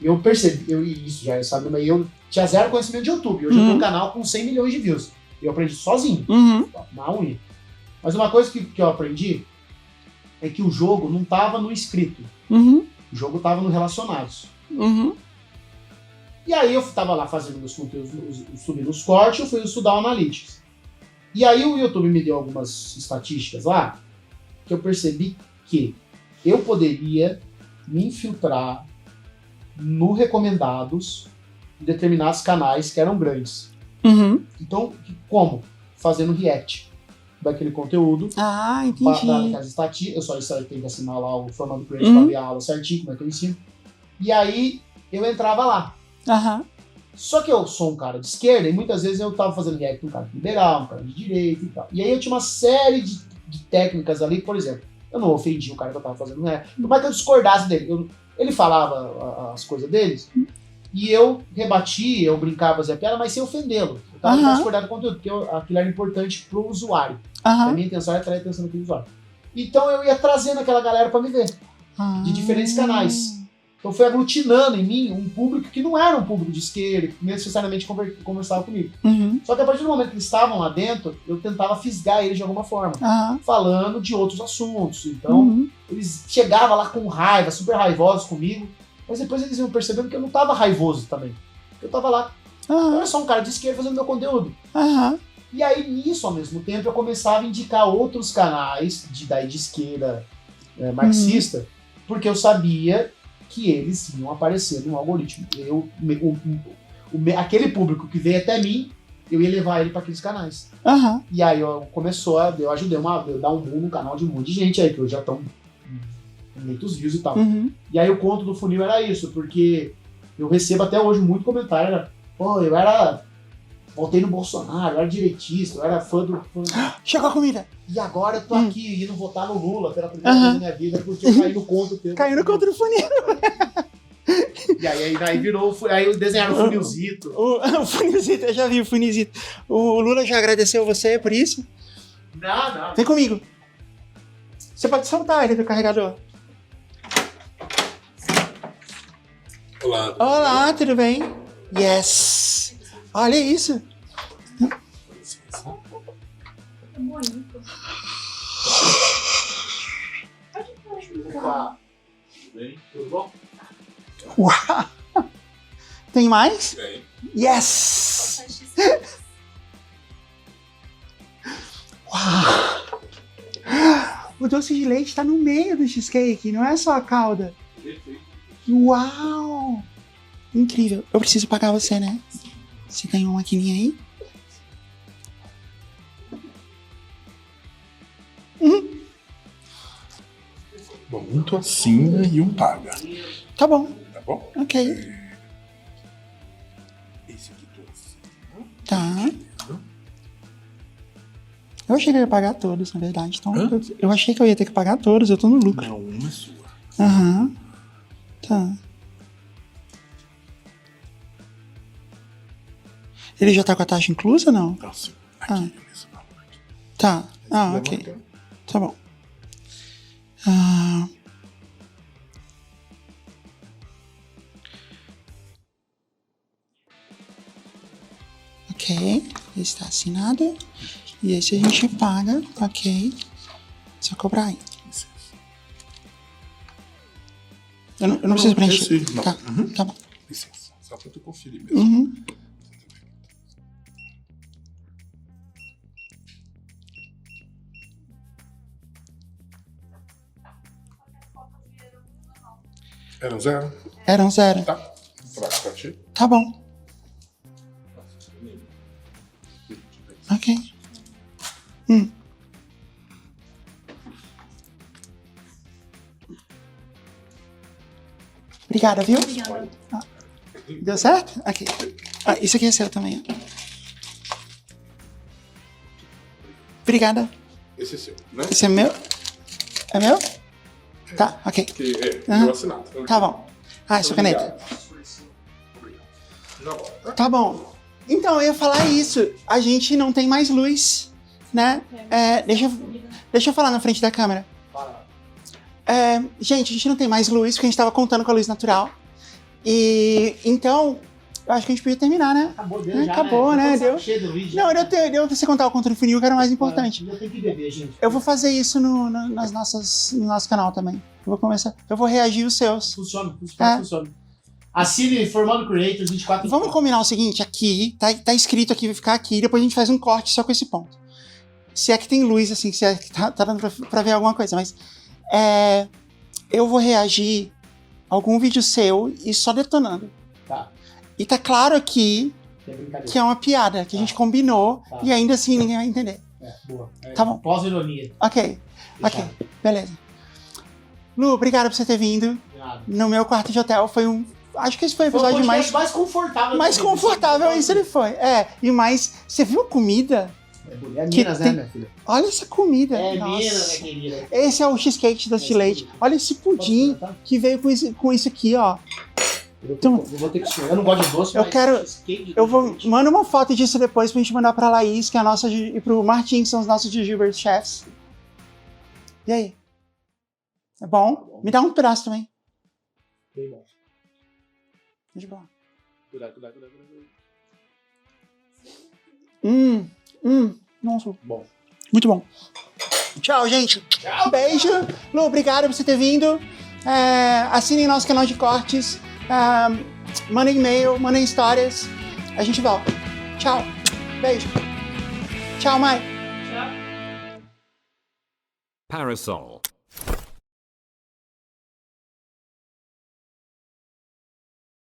eu percebi, isso já sabe, mas eu tinha zero conhecimento de YouTube. Hoje eu tenho um canal com 100 milhões de views. Eu aprendi sozinho, na unha. Mas uma coisa que eu aprendi é que o jogo não tava no inscrito. O jogo tava no relacionados. E aí eu tava lá fazendo meus conteúdos, subindo os cortes, eu fui estudar o Analytics. E aí o YouTube me deu algumas estatísticas lá, que eu percebi que eu poderia me infiltrar no recomendados de determinados canais que eram grandes. Então, como? Fazendo react daquele conteúdo. Ah, entendi. Eu só tenho que assinar lá o formato do cliente para ver a aula certinho, como é que eu ensino. E aí eu entrava lá. Só que eu sou um cara de esquerda e muitas vezes eu tava fazendo react com um cara liberal, um cara de direita e tal. E aí eu tinha uma série de técnicas ali, por exemplo, eu não ofendi o cara que eu tava fazendo react, mas que eu discordasse dele. Ele falava as coisas deles e eu rebatia, eu brincava, fazia piada, mas sem ofendê-lo. Eu tava discordando do conteúdo, porque aquilo era importante pro usuário. A minha intenção era atrair a atenção daquele usuário. Então eu ia trazendo aquela galera pra me ver, de diferentes canais. Então foi aglutinando em mim um público que não era um público de esquerda, que necessariamente conversava comigo. Só que a partir do momento que eles estavam lá dentro, eu tentava fisgar eles de alguma forma, falando de outros assuntos. Então eles chegavam lá com raiva, super raivosos comigo, mas depois eles iam percebendo que eu não estava raivoso também. Eu estava lá. Eu era só um cara de esquerda fazendo meu conteúdo. E aí nisso, ao mesmo tempo, eu começava a indicar outros canais de esquerda marxista, porque eu sabia que eles iam aparecer no algoritmo. Aquele público que veio até mim, eu ia levar ele para aqueles canais. E aí eu ajudei a dar um boom no canal de um monte de gente aí, que hoje já estão com muitos views e tal. E aí o conto do funil era isso, porque eu recebo até hoje muito comentário, voltei no Bolsonaro, eu era direitista, eu era fã do... Chegou a comida! E agora eu tô aqui indo votar no Lula pela primeira vez na minha vida, porque eu caí no conto. Caiu no conto do funil. E aí virou, aí desenharam o funilzito. O funilzito, eu já vi o funilzito. O Lula já agradeceu você por isso? Não. Vem comigo. Você pode soltar ele do carregador. Olá. Olá, tudo bem? Yes! Olha isso. Opa. Tudo bem? Tudo bom? Uau! Tem mais? Bem. Yes! Uau! O doce de leite tá no meio do cheesecake, não é só a calda. Uau! Incrível. Eu preciso pagar você, né? Você tem uma maquininha aí? Bom, muito assina e um paga. Tá bom. Tá bom? Ok. Esse aqui tu assina. Tá. Eu achei que eu ia pagar todos, na verdade. Então, Hã? eu achei que eu ia ter que pagar todos, eu tô no lucro. Não, uma é sua. Aham. Tá. Ele já tá com a taxa inclusa ou não? Não, sim. Aqui, nesse valor aqui. Tá. Ah, Vai ok. marcar. Tá bom. Ah. Ok. Está assinado. E esse a gente paga. Ok. Só cobrar aí. Licença. Eu não preciso preencher. esse não. Tá. Uhum. Tá bom. Licença. Só pra tu conferir mesmo. Uhum. Era um zero? Eram 0. Tá. Fraco pra ti. Tá bom. Ok. Obrigada, viu? Obrigada. Deu certo? Aqui. Ah, isso aqui é seu também. Ó. Obrigada. Esse é seu, né? Esse é meu? É meu? Tá, ok. Que é, Aham. meu assinado. Tá bom. Ah, sua caneta. Obrigado. Já volto, tá? Tá bom. Então, eu ia falar isso. A gente não tem mais luz, né? Deixa eu falar na frente da câmera. Gente, a gente não tem mais luz, porque a gente tava contando com a luz natural. E então, eu acho que a gente podia terminar, né? Acabou, deu já, Acabou, né? Já tô Deu. cheio do Luigi, Não, já. deu pra você contar o contra funil, que era o mais importante. Eu tenho que beber, gente. Eu vou fazer isso no nosso canal também. Eu vou começar. Eu vou reagir os seus. Funciona. É. Funciona. Assine Formando Creators 24. Vamos combinar o seguinte, aqui, tá escrito aqui, vai ficar aqui, depois a gente faz um corte só com esse ponto. Se é que tem luz, assim, se é que tá dando pra ver alguma coisa, mas eu vou reagir a algum vídeo seu e só detonando. Tá. E tá claro aqui É brincadeira. que é uma piada, que a gente combinou, Tá. e ainda assim ninguém vai entender. Boa. Tá bom. Pós-ironia. Ok, Fechado. beleza. Lu, obrigado por você ter vindo De nada. no meu quarto de hotel, foi um... Acho que esse foi o episódio Foi o mais... podcast mais confortável. Mais da vida. confortável, isso ele foi. E mais... Você viu a comida? É Que Minas, né, tem- minha filha? Olha essa comida. É Nossa. Minas, minha querida. Esse é o cheesecake doce de leite. Olha esse pudim Posso que veio com isso aqui, ó. Então- eu vou ter que escolher. Eu não gosto de doce, Eu mas quero- cheesecake de Eu vou... doce de leite. Manda uma foto disso depois pra gente mandar pra Laís, que é a nossa... E pro Martins, que são os nossos Gilbert Chefs. E aí? É bom? Me dá um pedaço também. Bem bom. De boa. Cuidado. Nossa, Bom. muito bom. Tchau, gente. Tchau. Beijo. Lu, obrigado por você ter vindo. Assinem nosso canal de cortes. Mandem e-mail, mandem histórias. A gente volta. Tchau. Beijo. Tchau, Mai. Parasol.